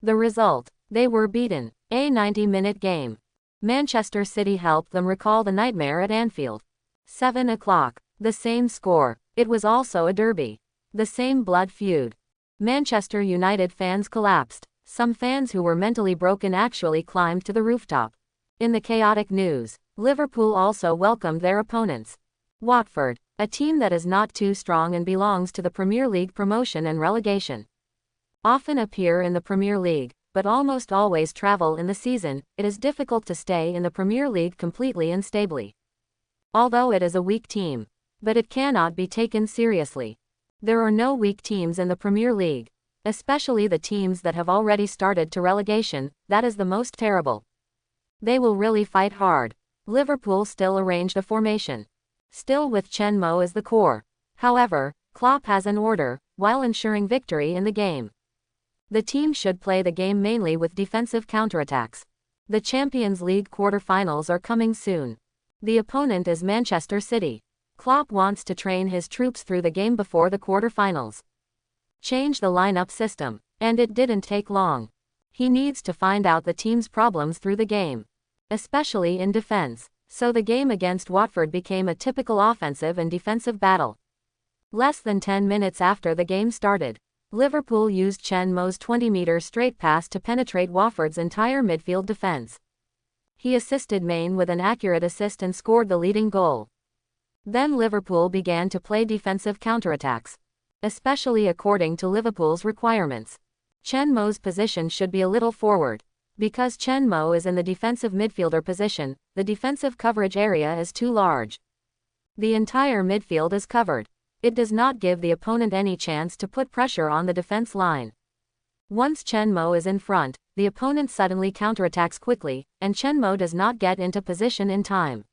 The result: they were beaten. A 90-minute game. Manchester City helped them recall the nightmare at Anfield. 7 o'clock. The same score. It was also a derby. The same blood feud. Manchester United fans collapsed. Some fans who were mentally broken actually climbed to the rooftop. In the chaotic news, Liverpool also welcomed their opponents. Watford, a team that is not too strong and belongs to the Premier League promotion and relegation. Often appear in the Premier League, but almost always travel in the season. It is difficult to stay in the Premier League completely and stably. Although it is a weak team, but it cannot be taken seriously. There are no weak teams in the Premier League, especially the teams that have already started to relegation. That is the most terrible. They will really fight hard. Liverpool still arranged a formation. Still with Chen Mo as the core. However, Klopp has an order, while ensuring victory in the game. The team should play the game mainly with defensive counterattacks. The Champions League quarter-finals are coming soon. The opponent is Manchester City. Klopp wants to train his troops through the game before the quarter-finals. Change the lineup system. And it didn't take long. He needs to find out the team's problems through the game, especially in defense. So the game against Watford became a typical offensive and defensive battle. Less than 10 minutes after the game started, Liverpool used Chen Mo's 20-meter straight pass to penetrate Watford's entire midfield defense. He assisted Maine with an accurate assist and scored the leading goal. Then Liverpool began to play defensive counterattacks, especially according to Liverpool's requirements. Chen Mo's position should be a little forward. Because Chen Mo is in the defensive midfielder position, the defensive coverage area is too large. The entire midfield is covered. It does not give the opponent any chance to put pressure on the defense line. Once Chen Mo is in front, the opponent suddenly counterattacks quickly, and Chen Mo does not get into position in time.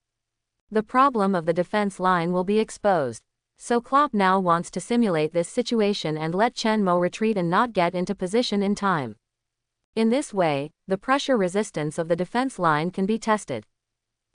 The problem of the defense line will be exposed. So Klopp now wants to simulate this situation and let Chen Mo retreat and not get into position in time. In this way, the pressure resistance of the defense line can be tested.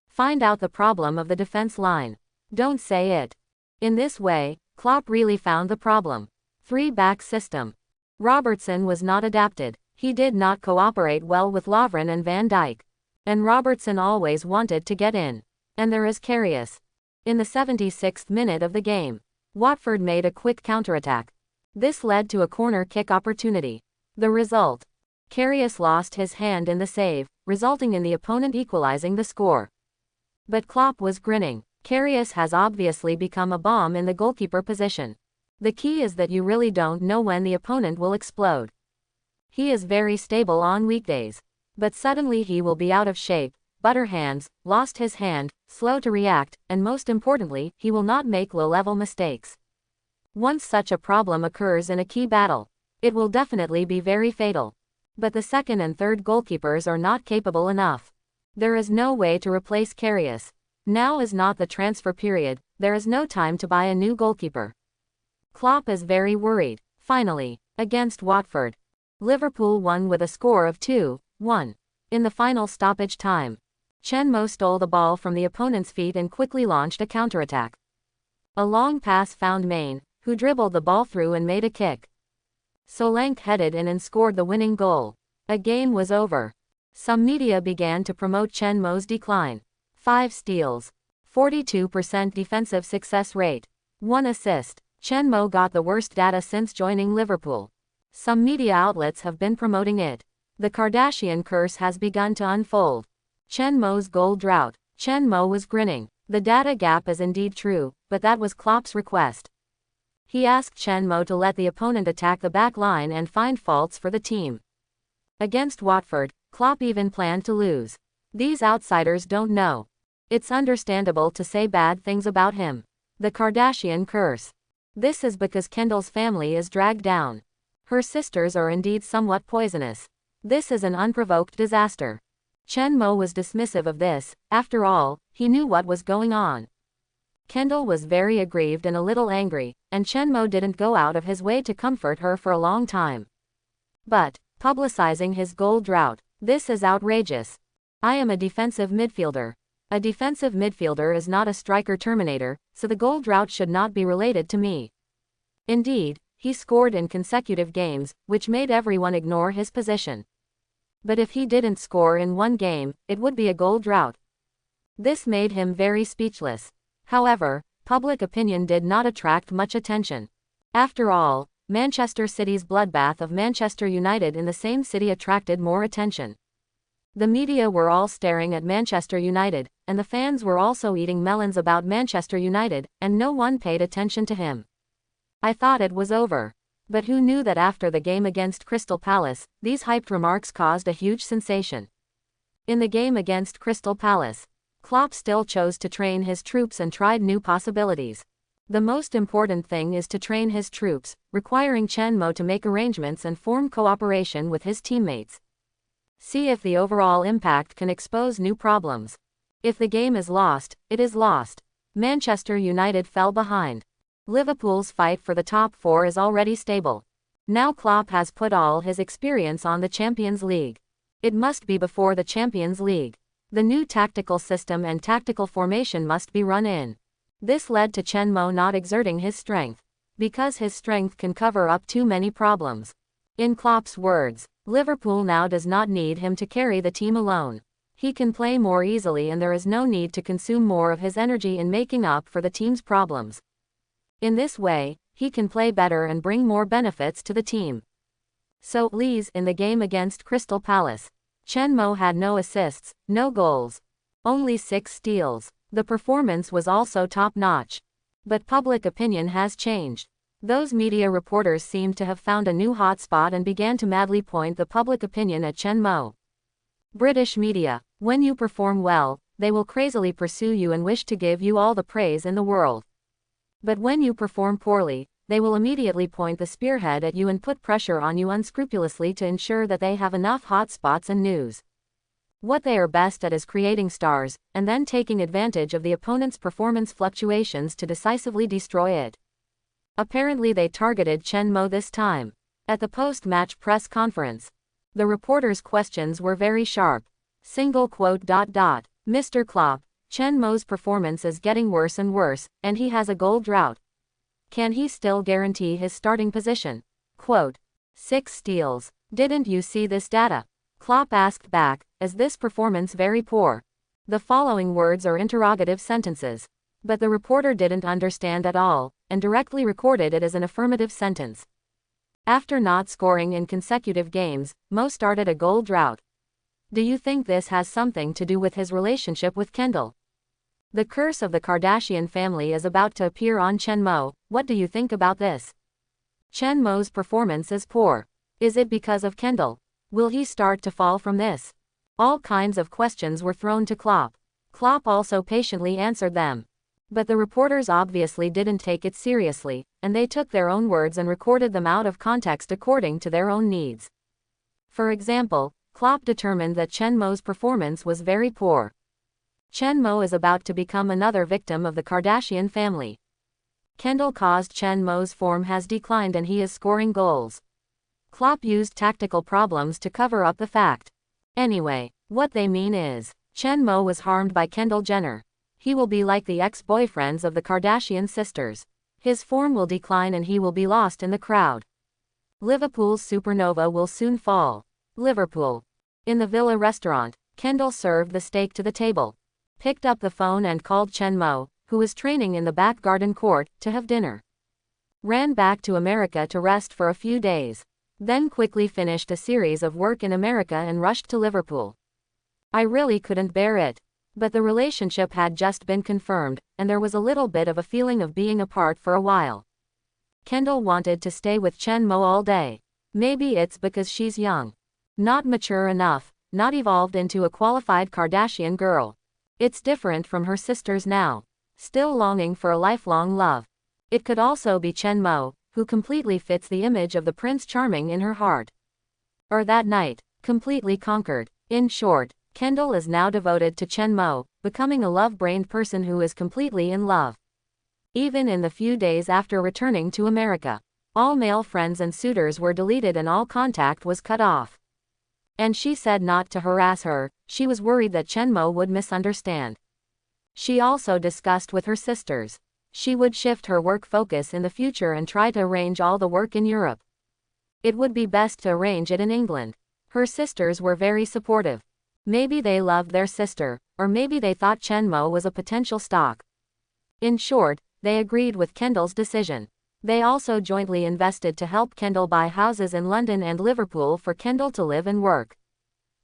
Find out the problem of the defense line. Don't say it. In this way, Klopp really found the problem. 3-back system. Robertson was not adapted. He did not cooperate well with Lovren and Van Dijk. And Robertson always wanted to get in. And there is Karius. In the 76th minute of the game, Watford made a quick counterattack. This led to a corner kick opportunity. The result: Karius lost his hand in the save, resulting in the opponent equalizing the score. But Klopp was grinning. Karius has obviously become a bomb in the goalkeeper position. The key is that you really don't know when the opponent will explode. He is very stable on weekdays. But suddenly he will be out of shape, butter hands, lost his hand, slow to react, and most importantly, he will not make low-level mistakes. Once such a problem occurs in a key battle, it will definitely be very fatal. But the second and third goalkeepers are not capable enough. There is no way to replace Karius. Now is not the transfer period, there is no time to buy a new goalkeeper. Klopp is very worried. Finally, against Watford, Liverpool won with a score of 2-1. In the final stoppage time, Chen Mo stole the ball from the opponent's feet and quickly launched a counterattack. A long pass found Maine, who dribbled the ball through and made a kick. Solanke headed in and scored the winning goal. A game was over. Some media began to promote Chen Mo's decline. 5 steals, 42% defensive success rate, 1 assist. Chen Mo got the worst data since joining Liverpool. Some media outlets have been promoting it. The Kardashian curse has begun to unfold. Chen Mo's goal drought. Chen Mo was grinning. The data gap is indeed true, but that was Klopp's request. He asked Chen Mo to let the opponent attack the back line and find faults for the team. Against Watford, Klopp even planned to lose. These outsiders don't know. It's understandable to say bad things about him. The Kardashian curse. This is because Kendall's family is dragged down. Her sisters are indeed somewhat poisonous. This is an unprovoked disaster. Chen Mo was dismissive of this. After all, he knew what was going on. Kendall was very aggrieved and a little angry, and Chen Mo didn't go out of his way to comfort her for a long time. But, publicizing his goal drought, this is outrageous. I am a defensive midfielder. A defensive midfielder is not a striker terminator, so the goal drought should not be related to me. Indeed, he scored in consecutive games, which made everyone ignore his position. But if he didn't score in one game, it would be a goal drought. This made him very speechless. However, public opinion did not attract much attention. After all, Manchester City's bloodbath of Manchester United in the same city attracted more attention. The media were all staring at Manchester United, and the fans were also eating melons about Manchester United, and no one paid attention to him. I thought it was over. But who knew that after the game against Crystal Palace, these hyped remarks caused a huge sensation. In the game against Crystal Palace, Klopp still chose to train his troops and tried new possibilities. The most important thing is to train his troops, requiring Chen Mo to make arrangements and form cooperation with his teammates. See if the overall impact can expose new problems. If the game is lost, it is lost. Manchester United fell behind. Liverpool's fight for the top 4 is already stable. Now Klopp has put all his experience on the Champions League. It must be before the Champions League. The new tactical system and tactical formation must be run in. This led to Chen Mo not exerting his strength. because his strength can cover up too many problems. In Klopp's words, Liverpool now does not need him to carry the team alone. He can play more easily and there is no need to consume more of his energy in making up for the team's problems. In this way, he can play better and bring more benefits to the team. So, Leeds in the game against Crystal Palace. Chen Mo had no assists, no goals. Only 6 steals. The performance was also top-notch. But public opinion has changed. Those media reporters seemed to have found a new hotspot and began to madly point the public opinion at Chen Mo. British media. When you perform well, they will crazily pursue you and wish to give you all the praise in the world. But when you perform poorly, they will immediately point the spearhead at you and put pressure on you unscrupulously to ensure that they have enough hotspots and news. What they are best at is creating stars, and then taking advantage of the opponent's performance fluctuations to decisively destroy it. Apparently they targeted Chen Mo this time. At the post-match press conference, the reporters' questions were very sharp. Mr. Klopp, Chen Mo's performance is getting worse and worse, and he has a goal drought. Can he still guarantee his starting position? 6 steals. Didn't you see this data? Klopp asked back, is this performance very poor? The following words are interrogative sentences. But the reporter didn't understand at all, and directly recorded it as an affirmative sentence. After not scoring in consecutive games, Mo started a goal drought. Do you think this has something to do with his relationship with Kendall? The curse of the Kardashian family is about to appear on Chen Mo. What do you think about this? Chen Mo's performance is poor. Is it because of Kendall? Will he start to fall from this? All kinds of questions were thrown to Klopp. Klopp also patiently answered them. But the reporters obviously didn't take it seriously, and they took their own words and recorded them out of context according to their own needs. For example, Klopp determined that Chen Mo's performance was very poor. Chen Mo is about to become another victim of the Kardashian family. Kendall caused Chen Mo's form has declined and he is scoring goals. Klopp used tactical problems to cover up the fact. Anyway, what they mean is, Chen Mo was harmed by Kendall Jenner. He will be like the ex-boyfriends of the Kardashian sisters. His form will decline and he will be lost in the crowd. Liverpool's supernova will soon fall. Liverpool. In the Villa restaurant, Kendall served the steak to the table, picked up the phone and called Chen Mo, who was training in the back garden court, to have dinner. Ran back to America to rest for a few days. Then quickly finished a series of work in America and rushed to Liverpool. I really couldn't bear it. But the relationship had just been confirmed, and there was a little bit of a feeling of being apart for a while. Kendall wanted to stay with Chen Mo all day. Maybe it's because she's young. Not mature enough, not evolved into a qualified Kardashian girl. It's different from her sisters now. Still longing for a lifelong love. It could also be Chen Mo, who completely fits the image of the Prince Charming in her heart. Or that night, completely conquered. In short, Kendall is now devoted to Chen Mo, becoming a love-brained person who is completely in love. Even in the few days after returning to America, all male friends and suitors were deleted and all contact was cut off. And she said not to harass her, she was worried that Chen Mo would misunderstand. She also discussed with her sisters. She would shift her work focus in the future and try to arrange all the work in Europe. It would be best to arrange it in England. Her sisters were very supportive. Maybe they loved their sister, or maybe they thought Chen Mo was a potential stock. In short, they agreed with Kendall's decision. They also jointly invested to help Kendall buy houses in London and Liverpool for Kendall to live and work.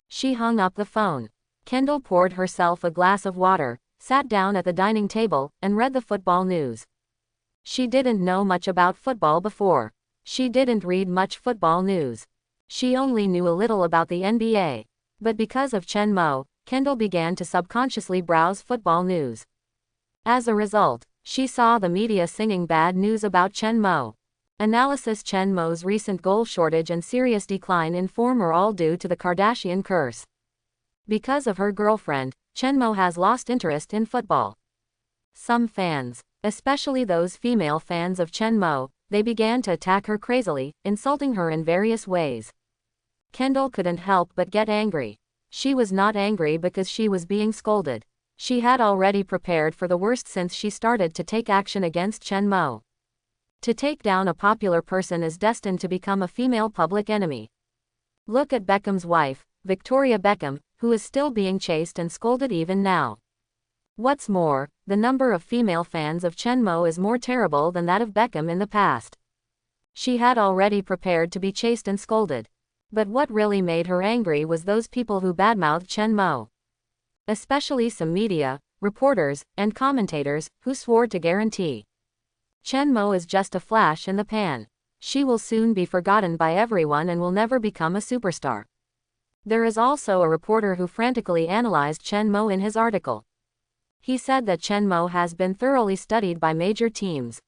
She hung up the phone. Kendall poured herself a glass of water, sat down at the dining table, and read the football news. She didn't know much about football before. She didn't read much football news. She only knew a little about the NBA. But because of Chen Mo, Kendall began to subconsciously browse football news. As a result, she saw the media singing bad news about Chen Mo. Analysis: Chen Mo's recent goal shortage and serious decline in form are all due to the Kardashian curse. Because of her girlfriend, Chen Mo has lost interest in football. Some fans, especially those female fans of Chen Mo, they began to attack her crazily, insulting her in various ways. Kendall couldn't help but get angry. She was not angry because she was being scolded. She had already prepared for the worst since she started to take action against Chen Mo. To take down a popular person is destined to become a female public enemy. Look at Beckham's wife, Victoria Beckham, who is still being chased and scolded even now. What's more, the number of female fans of Chen Mo is more terrible than that of Beckham in the past. She had already prepared to be chased and scolded. But what really made her angry was those people who badmouthed Chen Mo. Especially some media, reporters, and commentators, who swore to guarantee Chen Mo is just a flash in the pan. She will soon be forgotten by everyone and will never become a superstar. There is also a reporter who frantically analyzed Chen Mo in his article. He said that Chen Mo has been thoroughly studied by major teams.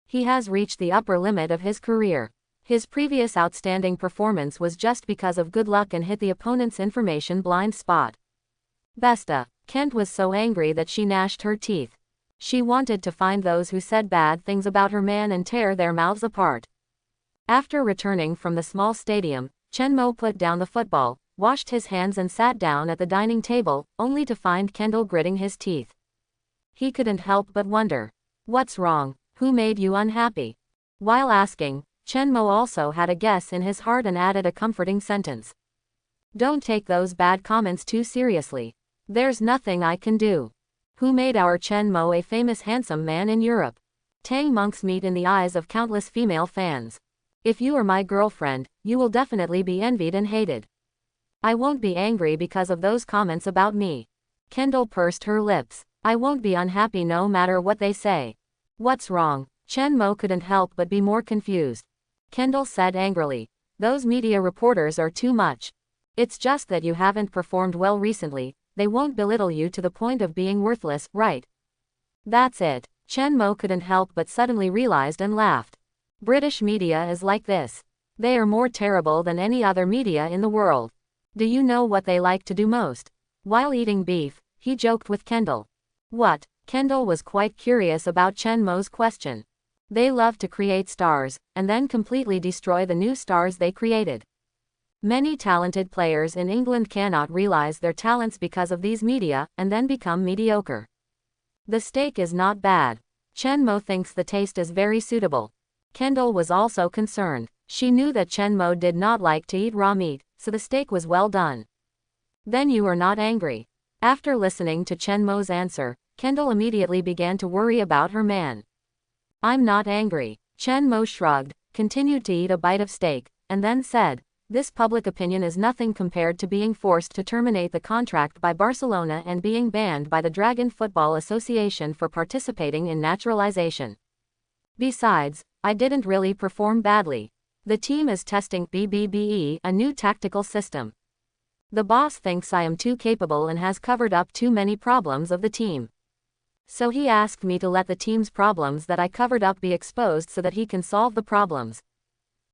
He has reached the upper limit of his career. His previous outstanding performance was just because of good luck and hit the opponent's information blind spot. Besta. Kent was so angry that she gnashed her teeth. She wanted to find those who said bad things about her man and tear their mouths apart. After returning from the small stadium, Chen Mo put down the football, washed his hands and sat down at the dining table, only to find Kendall gritting his teeth. He couldn't help but wonder. What's wrong? Who made you unhappy? While asking, Chen Mo also had a guess in his heart and added a comforting sentence. Don't take those bad comments too seriously. There's nothing I can do. Who made our Chen Mo a famous handsome man in Europe? Tang monks meet in the eyes of countless female fans. If you are my girlfriend, you will definitely be envied and hated. I won't be angry because of those comments about me. Kendall pursed her lips. I won't be unhappy no matter what they say. What's wrong? Chen Mo couldn't help but be more confused. Kendall said angrily. Those media reporters are too much. It's just that you haven't performed well recently. They won't belittle you to the point of being worthless, right? That's it. Chen Mo couldn't help but suddenly realized and laughed. British media is like this. They are more terrible than any other media in the world. Do you know what they like to do most? While eating beef, he joked with Kendall. What? Kendall was quite curious about Chen Mo's question. They love to create stars, and then completely destroy the new stars they created. Many talented players in England cannot realize their talents because of these media, and then become mediocre. The steak is not bad. Chen Mo thinks the taste is very suitable. Kendall was also concerned. She knew that Chen Mo did not like to eat raw meat, so the steak was well done. Then you are not angry. After listening to Chen Mo's answer, Kendall immediately began to worry about her man. I'm not angry. Chen Mo shrugged, continued to eat a bite of steak, and then said, this public opinion is nothing compared to being forced to terminate the contract by Barcelona and being banned by the Dragon Football Association for participating in naturalization. Besides, I didn't really perform badly. The team is testing BBBE, a new tactical system. The boss thinks I am too capable and has covered up too many problems of the team. So he asked me to let the team's problems that I covered up be exposed so that he can solve the problems.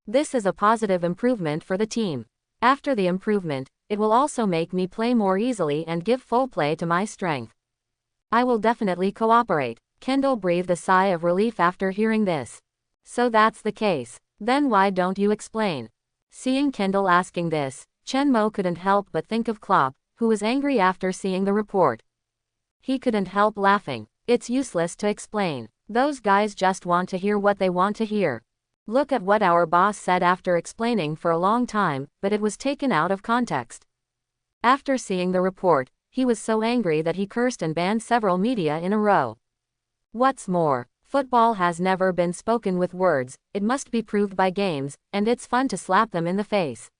This is a positive improvement for the team. After the improvement, it will also make me play more easily and give full play to my strength. I will definitely cooperate. Kendall breathed a sigh of relief after hearing this. So that's the case. Then why don't you explain? Seeing Kendall asking this, Chen Mo couldn't help but think of Klopp, who was angry after seeing the report. He couldn't help laughing. It's useless to explain. Those guys just want to hear what they want to hear. Look at what our boss said after explaining for a long time, but it was taken out of context. After seeing the report, he was so angry that he cursed and banned several media in a row. What's more, football has never been spoken with words, it must be proved by games, and it's fun to slap them in the face.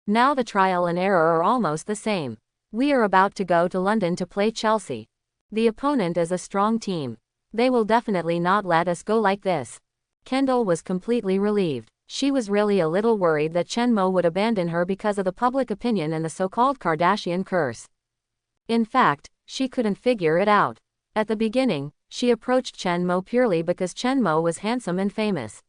Now the trial and error are almost the same. We are about to go to London to play Chelsea. The opponent is a strong team. They will definitely not let us go like this. Kendall was completely relieved. She was really a little worried that Chen Mo would abandon her because of the public opinion and the so-called Kardashian curse. In fact, she couldn't figure it out. At the beginning, she approached Chen Mo purely because Chen Mo was handsome and famous.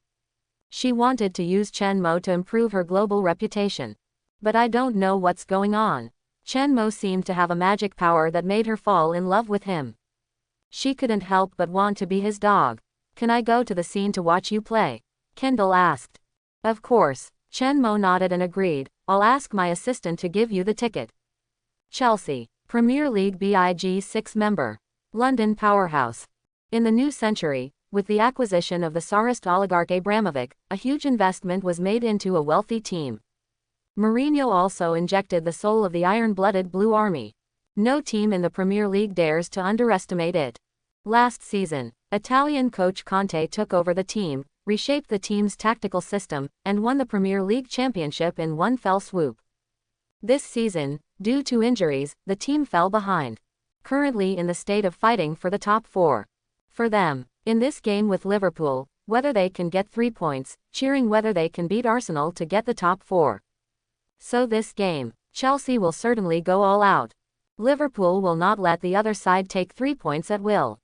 She wanted to use Chen Mo to improve her global reputation. But I don't know what's going on. Chen Mo seemed to have a magic power that made her fall in love with him. She couldn't help but want to be his dog. Can I go to the scene to watch you play? Kendall asked. Of course. Chen Mo nodded and agreed. I'll ask my assistant to give you the ticket. Chelsea, Premier League Big 6 member. London powerhouse. In the new century, With the acquisition of the Tsarist oligarch Abramovich, a huge investment was made into a wealthy team. Mourinho also injected the soul of the iron-blooded Blue Army. No team in the Premier League dares to underestimate it. Last season, Italian coach Conte took over the team, reshaped the team's tactical system, and won the Premier League championship in one fell swoop. This season, due to injuries, the team fell behind. Currently in the state of fighting for the top 4. For them, in this game with Liverpool, whether they can get 3 points, cheering whether they can beat Arsenal to get the top 4. So this game, Chelsea will certainly go all out. Liverpool will not let the other side take 3 points at will.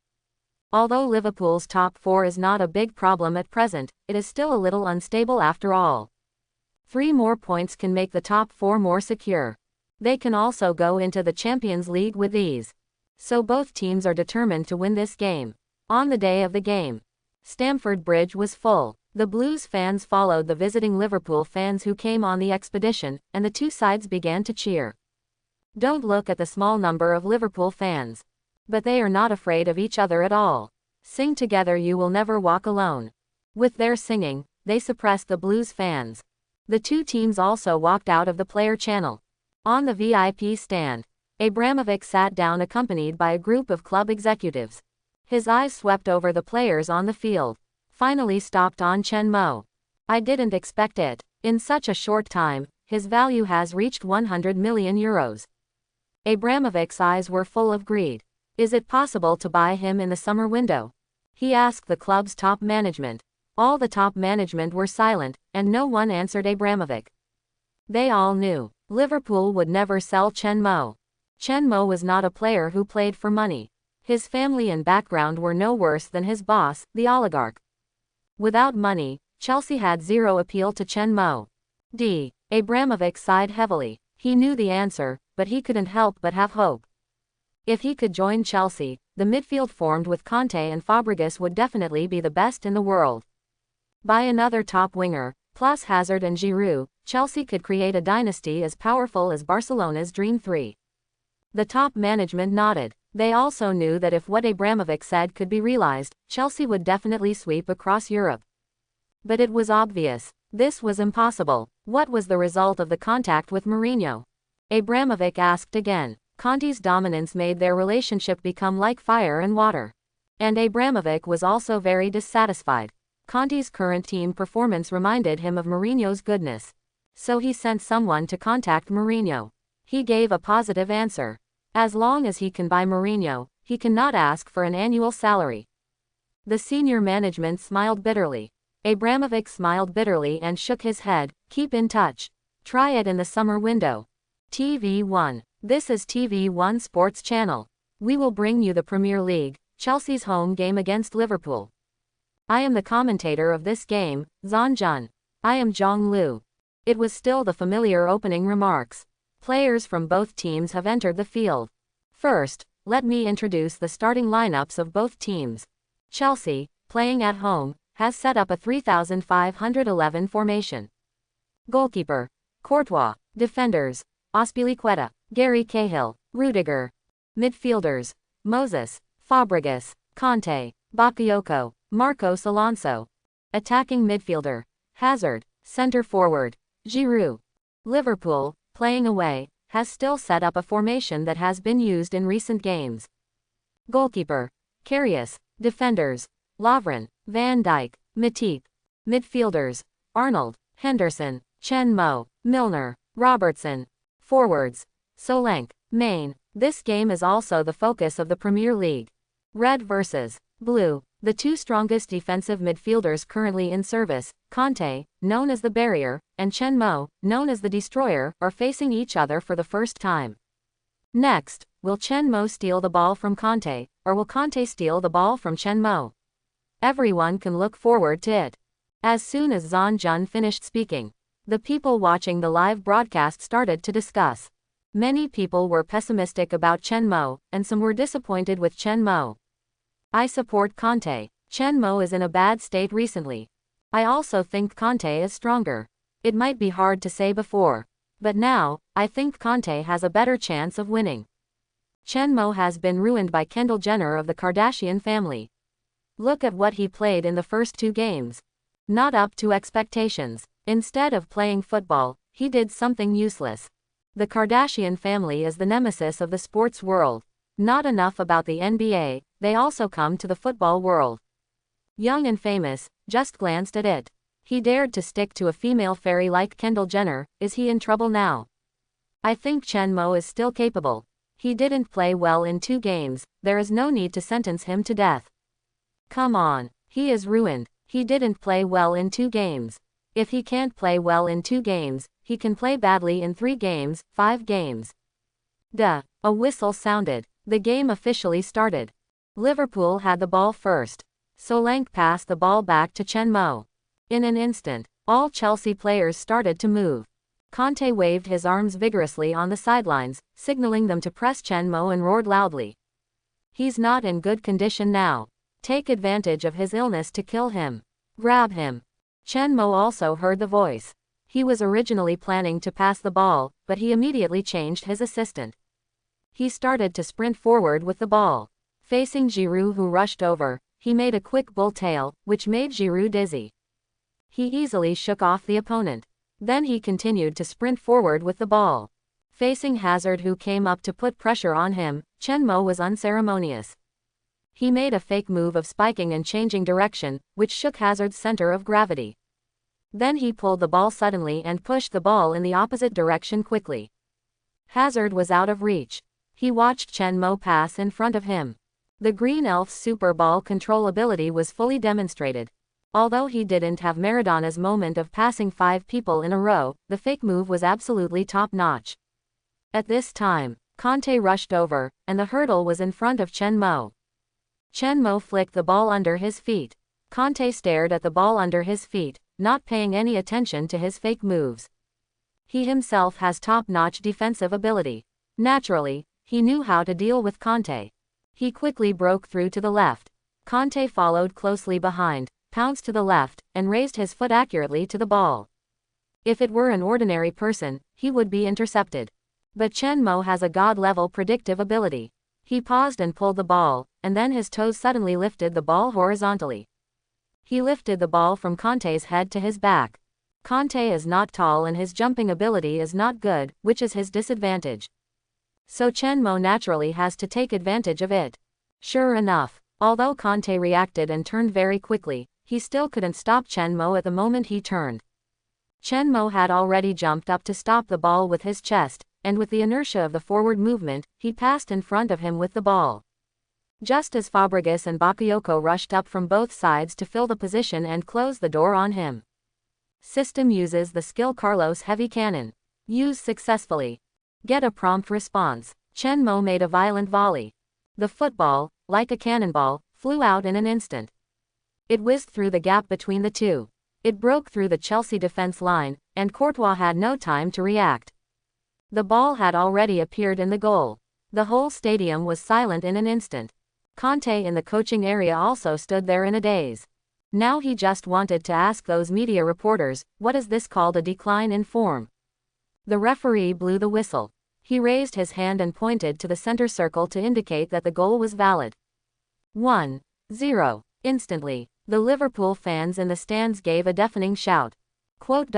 Although Liverpool's top 4 is not a big problem at present, it is still a little unstable after all. 3 more points can make the top 4 more secure. They can also go into the Champions League with ease. So both teams are determined to win this game. On the day of the game, Stamford Bridge was full. The Blues fans followed the visiting Liverpool fans who came on the expedition, and the two sides began to cheer. Don't look at the small number of Liverpool fans. But they are not afraid of each other at all. Sing together you will never walk alone. With their singing, they suppressed the Blues fans. The two teams also walked out of the player channel. On the VIP stand, Abramovich sat down accompanied by a group of club executives. His eyes swept over the players on the field. Finally stopped on Chen Mo. I didn't expect it. In such a short time, his value has reached 100 million euros. Abramovich's eyes were full of greed. Is it possible to buy him in the summer window? He asked the club's top management. All the top management were silent, and no one answered Abramovich. They all knew Liverpool would never sell Chen Mo. Chen Mo was not a player who played for money. His family and background were no worse than his boss, the oligarch. Without money, Chelsea had zero appeal to Chen Mo. Abramovich sighed heavily. He knew the answer, but he couldn't help but have hope. If he could join Chelsea, the midfield formed with Conte and Fabregas would definitely be the best in the world. Buy another top winger, plus Hazard and Giroud, Chelsea could create a dynasty as powerful as Barcelona's Dream 3. The top management nodded. They also knew that if what Abramovich said could be realized, Chelsea would definitely sweep across Europe. But it was obvious. This was impossible. What was the result of the contact with Mourinho? Abramovich asked again. Conte's dominance made their relationship become like fire and water. And Abramovich was also very dissatisfied. Conte's current team performance reminded him of Mourinho's goodness. So he sent someone to contact Mourinho. He gave a positive answer. As long as he can buy Mourinho, he cannot ask for an annual salary. The senior management smiled bitterly. Abramovich smiled bitterly and shook his head. Keep in touch. Try it in the summer window. TV1. This is TV1 Sports Channel. We will bring you the Premier League, Chelsea's home game against Liverpool. I am the commentator of this game, Zhan Jun. I am Zhang Lu. It was still the familiar opening remarks. Players from both teams have entered the field. First, let me introduce the starting lineups of both teams. Chelsea, playing at home, has set up a 3,511 formation. Goalkeeper, Courtois. Defenders, Azpilicueta, Gary Cahill, Rudiger. Midfielders, Moses, Fabregas, Conte, Bakayoko, Marcos Alonso. Attacking midfielder, Hazard. Center forward, Giroud. Liverpool, playing away, has still set up a formation that has been used in recent games. Goalkeeper, Karius. Defenders, Lovren, Van Dijk, Matip. Midfielders, Arnold, Henderson, Chen Mo, Milner, Robertson. Forwards, Solanke, Maine. This game is also the focus of the Premier League. Red versus Blue. The two strongest defensive midfielders currently in service, Conte, known as the Barrier, and Chen Mo, known as the Destroyer, are facing each other for the first time. Next, will Chen Mo steal the ball from Conte, or will Conte steal the ball from Chen Mo? Everyone can look forward to it. As soon as Zhan Jun finished speaking, the people watching the live broadcast started to discuss. Many people were pessimistic about Chen Mo, and some were disappointed with Chen Mo. I support Conte. Chen Mo is in a bad state recently. I also think Conte is stronger. It might be hard to say before, but now, I think Conte has a better chance of winning. Chen Mo has been ruined by Kendall Jenner of the Kardashian family. Look at what he played in the first 2 games. Not up to expectations. Instead of playing football, he did something useless. The Kardashian family is the nemesis of the sports world. Not enough about the NBA, they also come to the football world. Young and famous, just glanced at it. He dared to stick to a female fairy like Kendall Jenner. Is he in trouble now? I think Chen Mo is still capable. He didn't play well in 2 games, there is no need to sentence him to death. Come on, he is ruined. He didn't play well in 2 games. If he can't play well in 2 games, he can play badly in 3 games, 5 games. Duh. A whistle sounded. The game officially started. Liverpool had the ball first. Solanke passed the ball back to Chen Mo. In an instant, all Chelsea players started to move. Conte waved his arms vigorously on the sidelines, signaling them to press Chen Mo and roared loudly. He's not in good condition now. Take advantage of his illness to kill him. Grab him. Chen Mo also heard the voice. He was originally planning to pass the ball, but he immediately changed his assistant. He started to sprint forward with the ball. Facing Giroud, who rushed over, he made a quick bull tail, which made Giroud dizzy. He easily shook off the opponent. Then he continued to sprint forward with the ball. Facing Hazard, who came up to put pressure on him, Chen Mo was unceremonious. He made a fake move of spiking and changing direction, which shook Hazard's center of gravity. Then he pulled the ball suddenly and pushed the ball in the opposite direction quickly. Hazard was out of reach. He watched Chen Mo pass in front of him. The Green Elf's super ball control ability was fully demonstrated. Although he didn't have Maradona's moment of passing 5 people in a row, the fake move was absolutely top-notch. At this time, Conte rushed over, and the hurdle was in front of Chen Mo. Chen Mo flicked the ball under his feet. Conte stared at the ball under his feet, not paying any attention to his fake moves. He himself has top-notch defensive ability. Naturally, he knew how to deal with Conte. He quickly broke through to the left. Conte followed closely behind, pounced to the left, and raised his foot accurately to the ball. If it were an ordinary person, he would be intercepted. But Chen Mo has a god-level predictive ability. He paused and pulled the ball, and then his toes suddenly lifted the ball horizontally. He lifted the ball from Conte's head to his back. Conte is not tall and his jumping ability is not good, which is his disadvantage. So Chen Mo naturally has to take advantage of it. Sure enough, although Conte reacted and turned very quickly, he still couldn't stop Chen Mo at the moment he turned. Chen Mo had already jumped up to stop the ball with his chest, and with the inertia of the forward movement, he passed in front of him with the ball. Just as Fabregas and Bakayoko rushed up from both sides to fill the position and close the door on him. System uses the skill Carlos Heavy Cannon. Use successfully. Get a prompt response. Chen Mo made a violent volley. The football, like a cannonball, flew out in an instant. It whizzed through the gap between the two. It broke through the Chelsea defense line, and Courtois had no time to react. The ball had already appeared in the goal. The whole stadium was silent in an instant. Conte in the coaching area also stood there in a daze. Now he just wanted to ask those media reporters, what is this called a decline in form? The referee blew the whistle. He raised his hand and pointed to the center circle to indicate that the goal was valid. 1-0. Instantly, the Liverpool fans in the stands gave a deafening shout. Quote.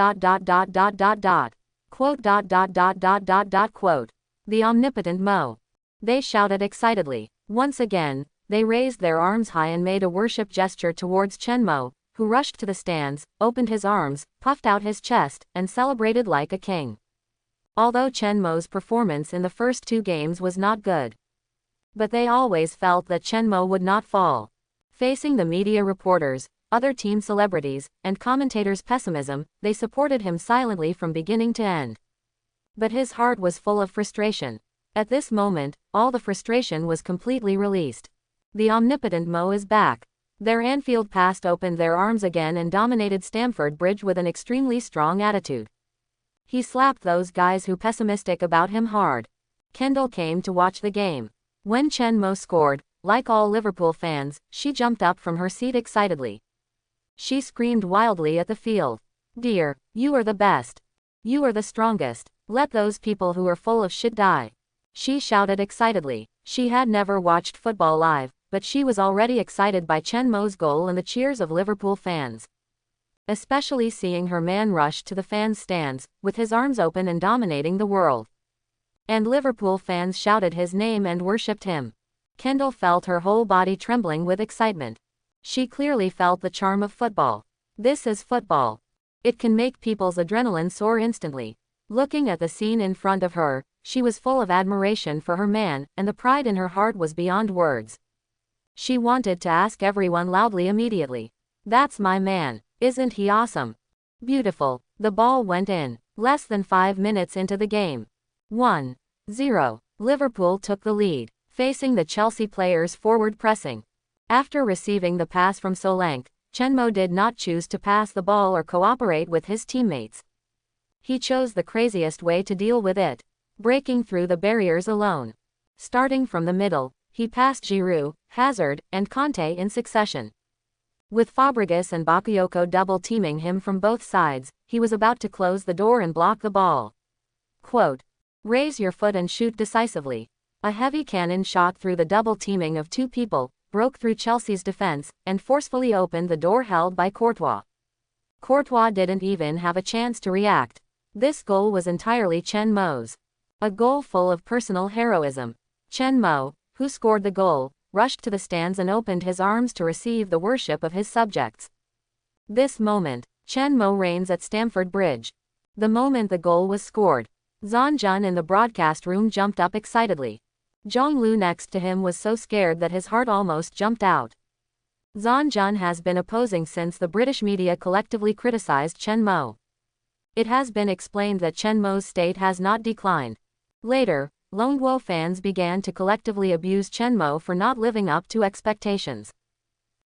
Quote. The omnipotent Mo. They shouted excitedly. Once again, they raised their arms high and made a worship gesture towards Chen Mo, who rushed to the stands, opened his arms, puffed out his chest, and celebrated like a king. Although Chen Mo's performance in the first 2 games was not good. But they always felt that Chen Mo would not fall. Facing the media reporters, other team celebrities, and commentators' pessimism, they supported him silently from beginning to end. But his heart was full of frustration. At this moment, all the frustration was completely released. The omnipotent Mo is back. Their Anfield past opened their arms again and dominated Stamford Bridge with an extremely strong attitude. He slapped those guys who pessimistic about him hard. Kendall came to watch the game. When Chen Mo scored, like all Liverpool fans, she jumped up from her seat excitedly. She screamed wildly at the field. Dear, you are the best. You are the strongest. Let those people who are full of shit die. She shouted excitedly. She had never watched football live, but she was already excited by Chen Mo's goal and the cheers of Liverpool fans. Especially seeing her man rush to the fans' stands, with his arms open and dominating the world. And Liverpool fans shouted his name and worshipped him. Kendall felt her whole body trembling with excitement. She clearly felt the charm of football. This is football. It can make people's adrenaline soar instantly. Looking at the scene in front of her, she was full of admiration for her man, and the pride in her heart was beyond words. She wanted to ask everyone loudly immediately, "That's my man. Isn't he awesome? Beautiful." The ball went in. Less than 5 minutes into the game. 1-0. Liverpool took the lead, facing the Chelsea players' forward pressing. After receiving the pass from Solanke, Chen Mo did not choose to pass the ball or cooperate with his teammates. He chose the craziest way to deal with it, breaking through the barriers alone. Starting from the middle, he passed Giroud, Hazard, and Kanté in succession. With Fabregas and Bakayoko double-teaming him from both sides, he was about to close the door and block the ball. Quote, "Raise your foot and shoot decisively." A heavy cannon shot through the double-teaming of two people, broke through Chelsea's defense, and forcefully opened the door held by Courtois. Courtois didn't even have a chance to react. This goal was entirely Chen Mo's. A goal full of personal heroism. Chen Mo, who scored the goal, rushed to the stands and opened his arms to receive the worship of his subjects. This moment, Chen Mo reigns at Stamford Bridge. The moment the goal was scored, Zhang Jun in the broadcast room jumped up excitedly. Zhong Lu next to him was so scared that his heart almost jumped out. Zhang Jun has been opposing since the British media collectively criticized Chen Mo. It has been explained that Chen Mo's state has not declined. Later, Longguo fans began to collectively abuse Chen Mo for not living up to expectations.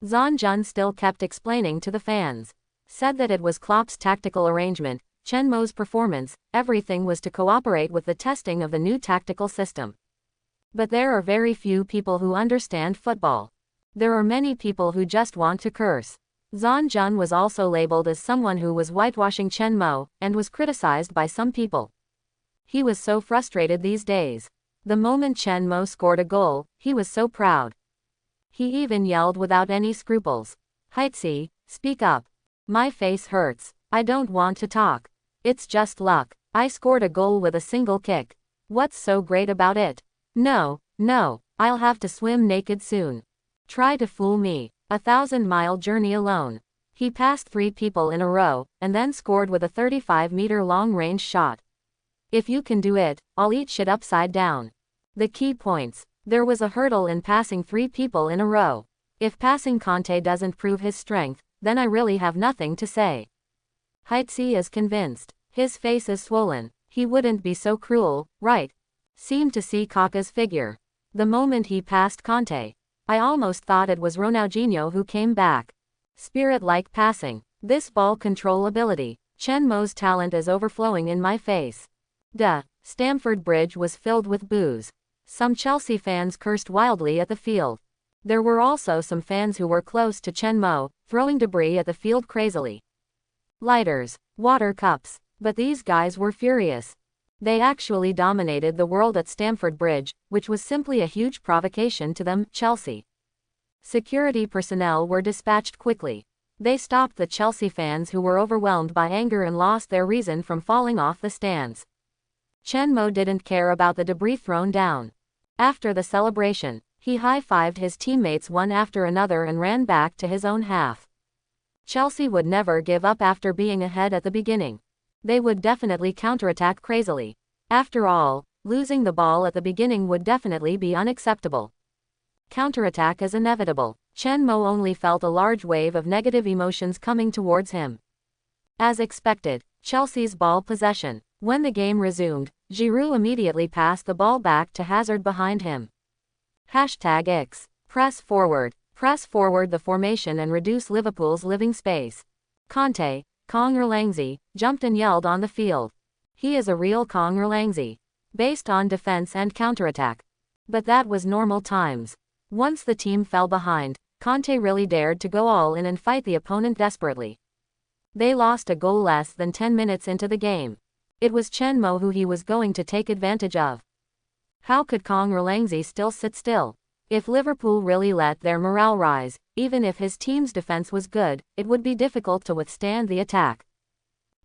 Zhang Jun still kept explaining to the fans. Said that it was Klopp's tactical arrangement, Chen Mo's performance, everything was to cooperate with the testing of the new tactical system. But there are very few people who understand football. There are many people who just want to curse. Zhang Jun was also labeled as someone who was whitewashing Chen Mo, and was criticized by some people. He was so frustrated these days. The moment Chen Mo scored a goal, he was so proud. He even yelled without any scruples, "Heitzi, speak up. My face hurts. I don't want to talk. It's just luck. I scored a goal with a single kick. What's so great about it? No, I'll have to swim naked soon. Try to fool me. 1,000-mile journey alone." He passed 3 people in a row, and then scored with a 35-meter long-range shot. If you can do it, I'll eat shit upside down. The key points. There was a hurdle in passing 3 people in a row. If passing Kanté doesn't prove his strength, then I really have nothing to say. Heitzi is convinced. His face is swollen. He wouldn't be so cruel, right? Seemed to see Kaká's figure. The moment he passed Kanté, I almost thought it was Ronaldinho who came back. Spirit-like passing. This ball control ability. Chen Mo's talent is overflowing in my face. Stamford Bridge was filled with boos. Some Chelsea fans cursed wildly at the field. There were also some fans who were close to Chen Mo, throwing debris at the field crazily. Lighters, water cups. But these guys were furious. They actually dominated the world at Stamford Bridge, which was simply a huge provocation to them, Chelsea. Security personnel were dispatched quickly. They stopped the Chelsea fans who were overwhelmed by anger and lost their reason from falling off the stands. Chen Mo didn't care about the debris thrown down. After the celebration, he high-fived his teammates one after another and ran back to his own half. Chelsea would never give up after being ahead at the beginning. They would definitely counterattack crazily. After all, losing the ball at the beginning would definitely be unacceptable. Counterattack is inevitable. Chen Mo only felt a large wave of negative emotions coming towards him. As expected, Chelsea's ball possession. When the game resumed, Giroud immediately passed the ball back to Hazard behind him. #X. Press forward the formation and reduce Liverpool's living space. Kanté, Kong Erlangzi, jumped and yelled on the field. He is a real Kong Erlangzi. Based on defense and counterattack. But that was normal times. Once the team fell behind, Kanté really dared to go all in and fight the opponent desperately. They lost a goal less than 10 minutes into the game. It was Chen Mo who he was going to take advantage of. How could Kong Erlangzi still sit still? If Liverpool really let their morale rise, even if his team's defense was good, it would be difficult to withstand the attack.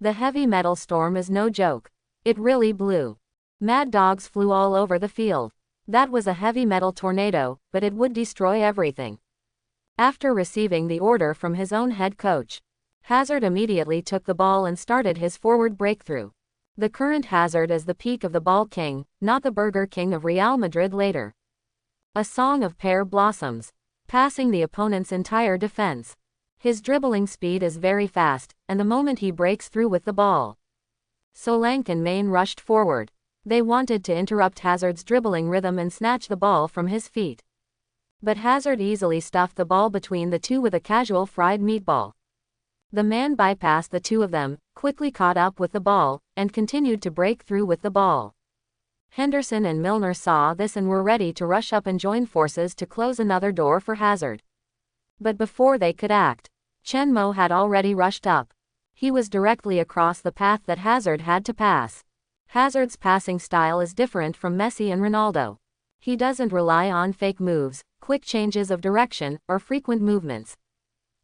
The heavy metal storm is no joke. It really blew. Mad dogs flew all over the field. That was a heavy metal tornado, but it would destroy everything. After receiving the order from his own head coach, Hazard immediately took the ball and started his forward breakthrough. The current Hazard is the peak of the ball king, not the Burger King of Real Madrid later. A song of pear blossoms, passing the opponent's entire defense. His dribbling speed is very fast, and the moment he breaks through with the ball, Solanke and Maine rushed forward. They wanted to interrupt Hazard's dribbling rhythm and snatch the ball from his feet. But Hazard easily stuffed the ball between the two with a casual fried meatball. The man bypassed the two of them, quickly caught up with the ball, and continued to break through with the ball. Henderson and Milner saw this and were ready to rush up and join forces to close another door for Hazard. But before they could act, Chenmo had already rushed up. He was directly across the path that Hazard had to pass. Hazard's passing style is different from Messi and Ronaldo. He doesn't rely on fake moves, quick changes of direction, or frequent movements.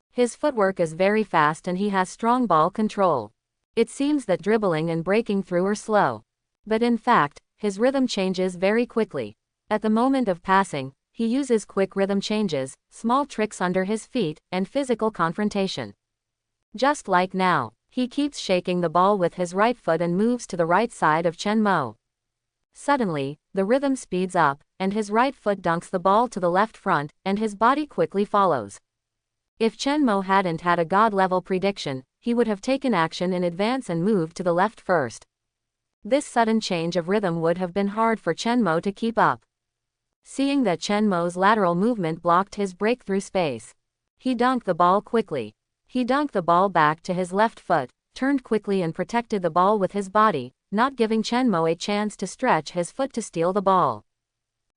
His footwork is very fast and he has strong ball control. It seems that dribbling and breaking through are slow. But in fact, his rhythm changes very quickly. At the moment of passing, he uses quick rhythm changes, small tricks under his feet, and physical confrontation. Just like now, he keeps shaking the ball with his right foot and moves to the right side of Chenmo. Suddenly, the rhythm speeds up, and his right foot dunks the ball to the left front, and his body quickly follows. If Chenmo hadn't had a god-level prediction, he would have taken action in advance and moved to the left first. This sudden change of rhythm would have been hard for Chenmo to keep up. Seeing that Chenmo's lateral movement blocked his breakthrough space, he dunked the ball quickly. He dunked the ball back to his left foot, turned quickly and protected the ball with his body, not giving Chenmo a chance to stretch his foot to steal the ball.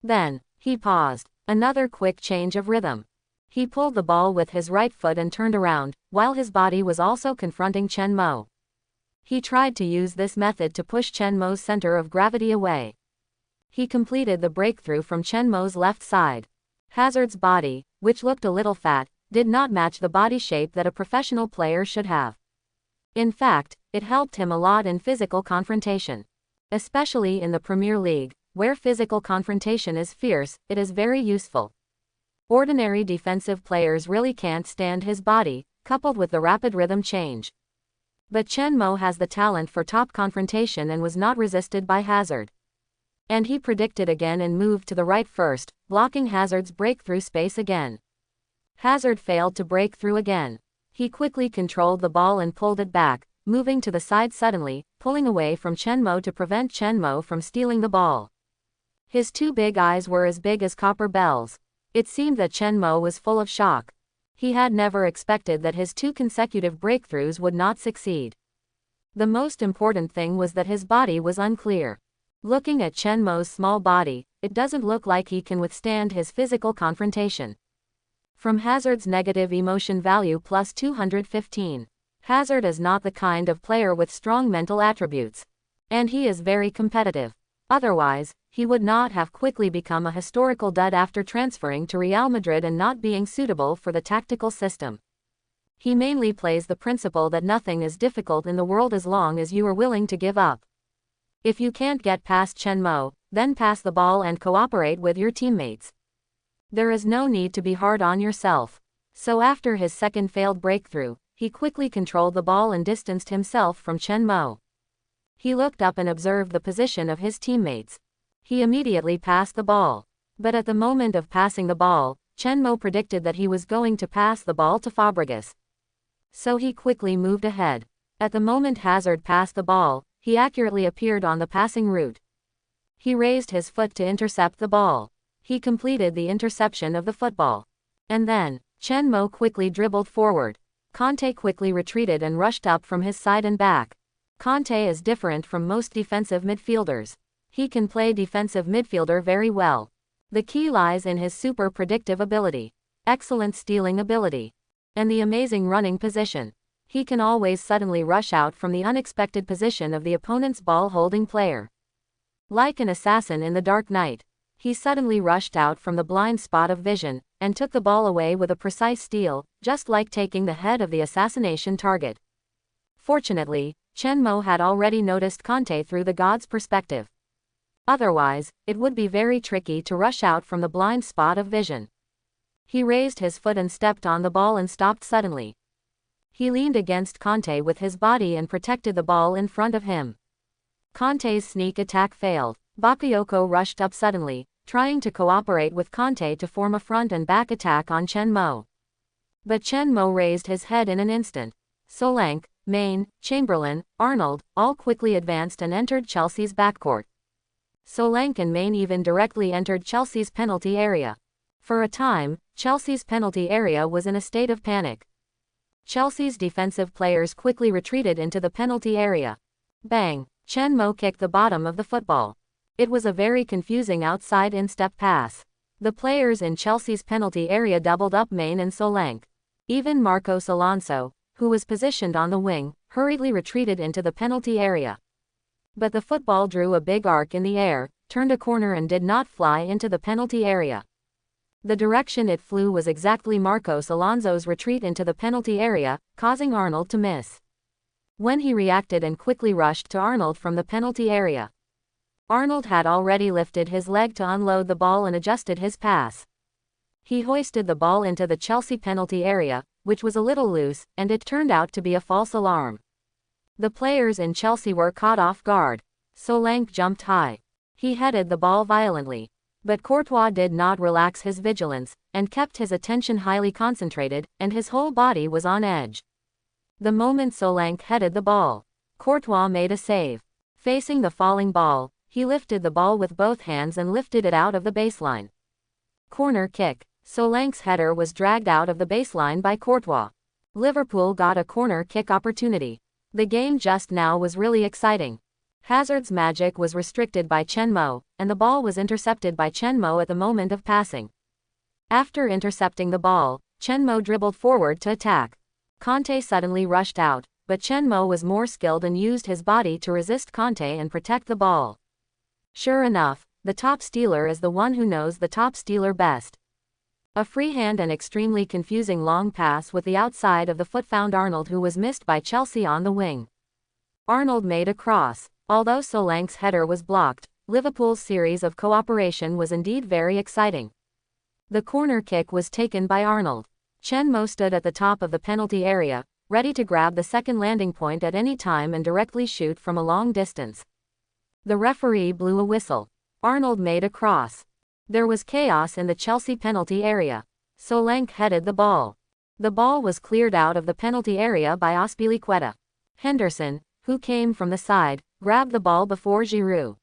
Then, he paused. Another quick change of rhythm. He pulled the ball with his right foot and turned around, while his body was also confronting Chenmo. He tried to use this method to push Chenmo's center of gravity away. He completed the breakthrough from Chenmo's left side. Hazard's body, which looked a little fat, did not match the body shape that a professional player should have. In fact, it helped him a lot in physical confrontation. Especially in the Premier League, where physical confrontation is fierce, it is very useful. Ordinary defensive players really can't stand his body, coupled with the rapid rhythm change. But Chenmo has the talent for top confrontation and was not resisted by Hazard. And he predicted again and moved to the right first, blocking Hazard's breakthrough space again. Hazard failed to break through again. He quickly controlled the ball and pulled it back, moving to the side suddenly, pulling away from Chenmo to prevent Chenmo from stealing the ball. His two big eyes were as big as copper bells. It seemed that Chenmo was full of shock. He had never expected that his two consecutive breakthroughs would not succeed. The most important thing was that his body was unclear. Looking at Chenmo's small body, it doesn't look like he can withstand his physical confrontation. From Hazard's negative emotion value plus 215. Hazard is not the kind of player with strong mental attributes. And he is very competitive. Otherwise, he would not have quickly become a historical dud after transferring to Real Madrid and not being suitable for the tactical system. He mainly plays the principle that nothing is difficult in the world as long as you are willing to give up. If you can't get past Chenmo, then pass the ball and cooperate with your teammates. There is no need to be hard on yourself. So after his second failed breakthrough, he quickly controlled the ball and distanced himself from Chenmo. He looked up and observed the position of his teammates. He immediately passed the ball. But at the moment of passing the ball, Chenmo predicted that he was going to pass the ball to Fabregas. So he quickly moved ahead. At the moment Hazard passed the ball, he accurately appeared on the passing route. He raised his foot to intercept the ball. He completed the interception of the football. And then, Chenmo quickly dribbled forward. Kanté quickly retreated and rushed up from his side and back. Kanté is different from most defensive midfielders. He can play defensive midfielder very well. The key lies in his super predictive ability, excellent stealing ability, and the amazing running position. He can always suddenly rush out from the unexpected position of the opponent's ball-holding player. Like an assassin in the dark night. He suddenly rushed out from the blind spot of vision, and took the ball away with a precise steal, just like taking the head of the assassination target. Fortunately, Chen Mo had already noticed Conte through the god's perspective. Otherwise, it would be very tricky to rush out from the blind spot of vision. He raised his foot and stepped on the ball and stopped suddenly. He leaned against Conte with his body and protected the ball in front of him. Conte's sneak attack failed. Bakayoko rushed up suddenly, trying to cooperate with Conte to form a front and back attack on Chen Mo. But Chen Mo raised his head in an instant. Solanke, Maine, Chamberlain, Arnold, all quickly advanced and entered Chelsea's backcourt. Solanke and Maine even directly entered Chelsea's penalty area. For a time, Chelsea's penalty area was in a state of panic. Chelsea's defensive players quickly retreated into the penalty area. Bang! Chen Mo kicked the bottom of the football. It was a very confusing outside instep pass. The players in Chelsea's penalty area doubled up Maine and Solanke. Even Marcos Alonso, who was positioned on the wing, hurriedly retreated into the penalty area. But the football drew a big arc in the air, turned a corner and did not fly into the penalty area. The direction it flew was exactly Marcos Alonso's retreat into the penalty area, causing Arnold to miss. When he reacted and quickly rushed to Arnold from the penalty area, Arnold had already lifted his leg to unload the ball and adjusted his pass. He hoisted the ball into the Chelsea penalty area, which was a little loose, and it turned out to be a false alarm. The players in Chelsea were caught off guard. Solanke jumped high. He headed the ball violently. But Courtois did not relax his vigilance, and kept his attention highly concentrated, and his whole body was on edge. The moment Solanke headed the ball, Courtois made a save. Facing the falling ball, he lifted the ball with both hands and lifted it out of the baseline. Corner kick. Solanke's header was dragged out of the baseline by Courtois. Liverpool got a corner kick opportunity. The game just now was really exciting. Hazard's magic was restricted by Chen Mo, and the ball was intercepted by Chen Mo at the moment of passing. After intercepting the ball, Chen Mo dribbled forward to attack. Conte suddenly rushed out, but Chen Mo was more skilled and used his body to resist Conte and protect the ball. Sure enough, the top stealer is the one who knows the top stealer best. A freehand and extremely confusing long pass with the outside of the foot found Arnold, who was missed by Chelsea on the wing. Arnold made a cross. Although Solanke's header was blocked, Liverpool's series of cooperation was indeed very exciting. The corner kick was taken by Arnold. Chen Mo stood at the top of the penalty area, ready to grab the second landing point at any time and directly shoot from a long distance. The referee blew a whistle. Arnold made a cross. There was chaos in the Chelsea penalty area. Solanke headed the ball. The ball was cleared out of the penalty area by Azpilicueta. Henderson, who came from the side, grabbed the ball before Giroud.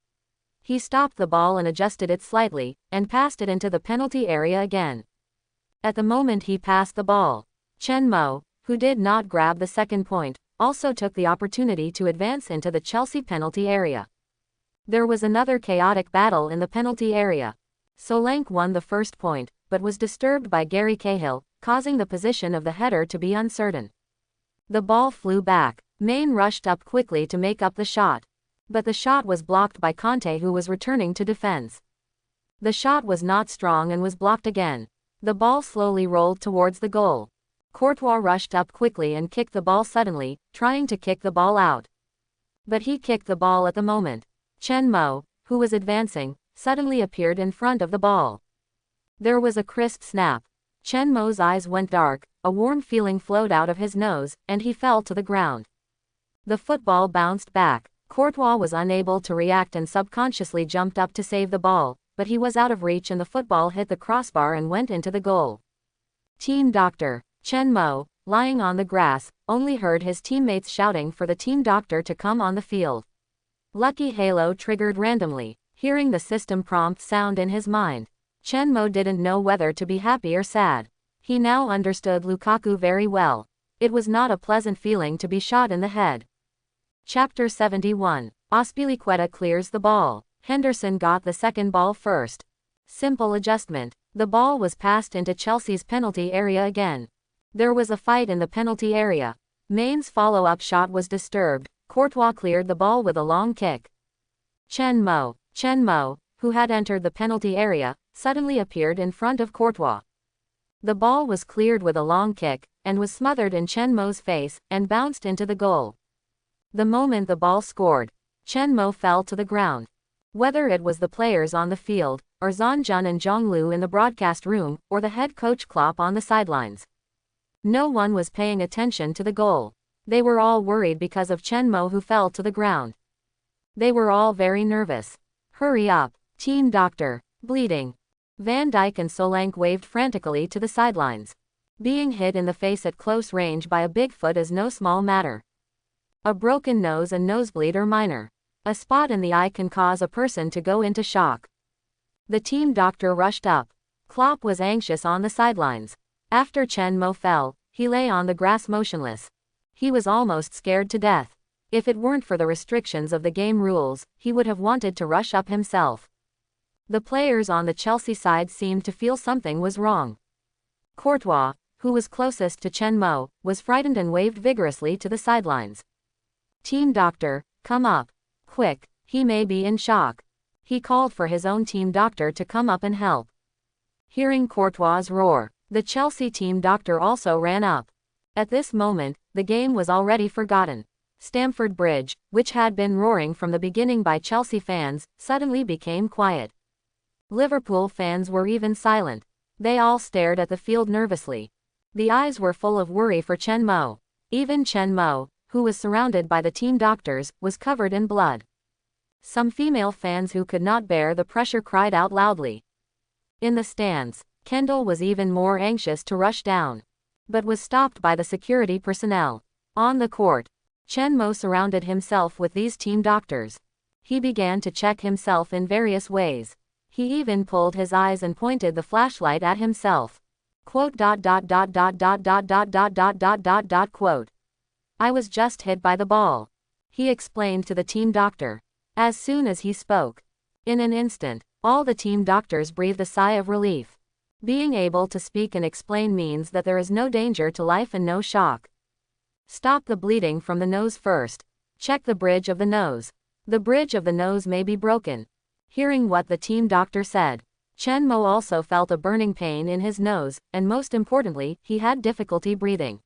He stopped the ball and adjusted it slightly, and passed it into the penalty area again. At the moment he passed the ball, Chen Mo, who did not grab the second point, also took the opportunity to advance into the Chelsea penalty area. There was another chaotic battle in the penalty area. Solanke won the first point, but was disturbed by Gary Cahill, causing the position of the header to be uncertain. The ball flew back. Maine rushed up quickly to make up the shot. But the shot was blocked by Conte, who was returning to defense. The shot was not strong and was blocked again. The ball slowly rolled towards the goal. Courtois rushed up quickly and kicked the ball suddenly, trying to kick the ball out. But he kicked the ball at the moment. Chen Mo, who was advancing, suddenly appeared in front of the ball. There was a crisp snap. Chen Mo's eyes went dark, a warm feeling flowed out of his nose, and he fell to the ground. The football bounced back. Courtois was unable to react and subconsciously jumped up to save the ball, but he was out of reach and the football hit the crossbar and went into the goal. Team doctor. Chen Mo, lying on the grass, only heard his teammates shouting for the team doctor to come on the field. Lucky Halo triggered randomly, hearing the system prompt sound in his mind. Chen Mo didn't know whether to be happy or sad. He now understood Lukaku very well. It was not a pleasant feeling to be shot in the head. Chapter 71. Azpilicueta clears the ball. Henderson got the second ball first. Simple adjustment. The ball was passed into Chelsea's penalty area again. There was a fight in the penalty area. Maine's follow-up shot was disturbed. Courtois cleared the ball with a long kick. Chen Mo, who had entered the penalty area, suddenly appeared in front of Courtois. The ball was cleared with a long kick, and was smothered in Chen Mo's face, and bounced into the goal. The moment the ball scored, Chen Mo fell to the ground. Whether it was the players on the field, or Zhang Jun and Zhang Lu in the broadcast room, or the head coach Klopp on the sidelines, no one was paying attention to the goal. They were all worried because of Chen Mo, who fell to the ground. They were all very nervous. "Hurry up, team doctor, bleeding." Van Dijk and Solanke waved frantically to the sidelines. Being hit in the face at close range by a big foot is no small matter. A broken nose and nosebleed are minor. A spot in the eye can cause a person to go into shock. The team doctor rushed up. Klopp was anxious on the sidelines. After Chen Mo fell, he lay on the grass motionless. He was almost scared to death. If it weren't for the restrictions of the game rules, he would have wanted to rush up himself. The players on the Chelsea side seemed to feel something was wrong. Courtois, who was closest to Chen Mo, was frightened and waved vigorously to the sidelines. "Team doctor, come up. Quick, he may be in shock." He called for his own team doctor to come up and help. Hearing Courtois' roar, the Chelsea team doctor also ran up. At this moment, the game was already forgotten. Stamford Bridge, which had been roaring from the beginning by Chelsea fans, suddenly became quiet. Liverpool fans were even silent. They all stared at the field nervously. The eyes were full of worry for Chen Mo. Even Chen Mo, who was surrounded by the team doctors, was covered in blood. Some female fans who could not bear the pressure cried out loudly. In the stands, Kendall was even more anxious to rush down, but was stopped by the security personnel. On the court, Chen Mo surrounded himself with these team doctors. He began to check himself in various ways. He even pulled his eyes and pointed the flashlight at himself. Quote. Quote. "I was just hit by the ball," he explained to the team doctor. As soon as he spoke, in an instant, all the team doctors breathed a sigh of relief. Being able to speak and explain means that there is no danger to life and no shock. Stop the bleeding from the nose first. Check the bridge of the nose. The bridge of the nose may be broken. Hearing what the team doctor said, Chen Mo also felt a burning pain in his nose, and most importantly, he had difficulty breathing.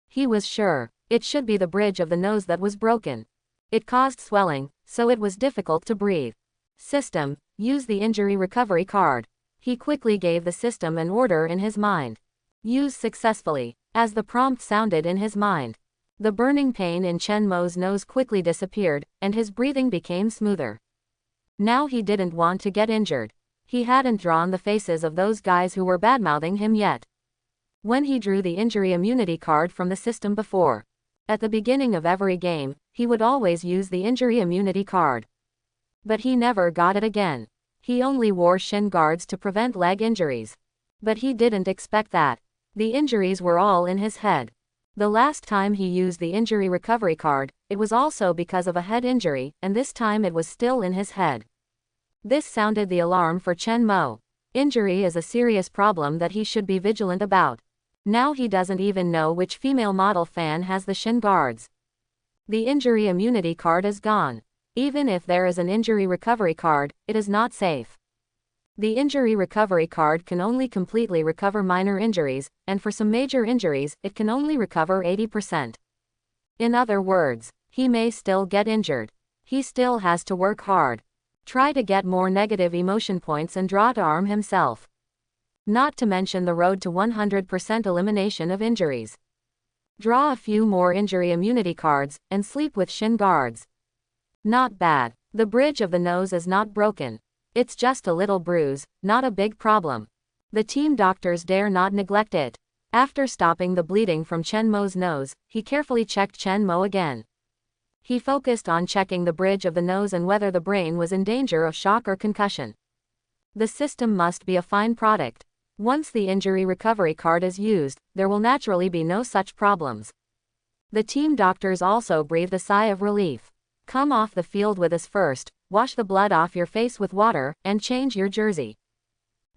He was sure it should be the bridge of the nose that was broken. It caused swelling, so it was difficult to breathe. System, use the injury recovery card. He quickly gave the system an order in his mind. Use successfully. As the prompt sounded in his mind, the burning pain in Chen Mo's nose quickly disappeared, and his breathing became smoother. Now he didn't want to get injured. He hadn't drawn the faces of those guys who were badmouthing him yet. When he drew the injury immunity card from the system before, at the beginning of every game, he would always use the injury immunity card. But he never got it again. He only wore shin guards to prevent leg injuries. But he didn't expect that. The injuries were all in his head. The last time he used the injury recovery card, it was also because of a head injury, and this time it was still in his head. This sounded the alarm for Chen Mo. Injury is a serious problem that he should be vigilant about. Now he doesn't even know which female model fan has the shin guards. The injury immunity card is gone. Even if there is an injury recovery card, it is not safe. The injury recovery card can only completely recover minor injuries, and for some major injuries, it can only recover 80%. In other words, he may still get injured. He still has to work hard. Try to get more negative emotion points and draw to arm himself. Not to mention the road to 100% elimination of injuries. Draw a few more injury immunity cards, and sleep with shin guards. Not bad. The bridge of the nose is not broken. It's just a little bruise, not a big problem. The team doctors dare not neglect it. After stopping the bleeding from Chen Mo's nose, he carefully checked Chen Mo again. He focused on checking the bridge of the nose and whether the brain was in danger of shock or concussion. The system must be a fine product. Once the injury recovery card is used, there will naturally be no such problems. The team doctors also breathed a sigh of relief. Come off the field with us first, wash the blood off your face with water, and change your jersey.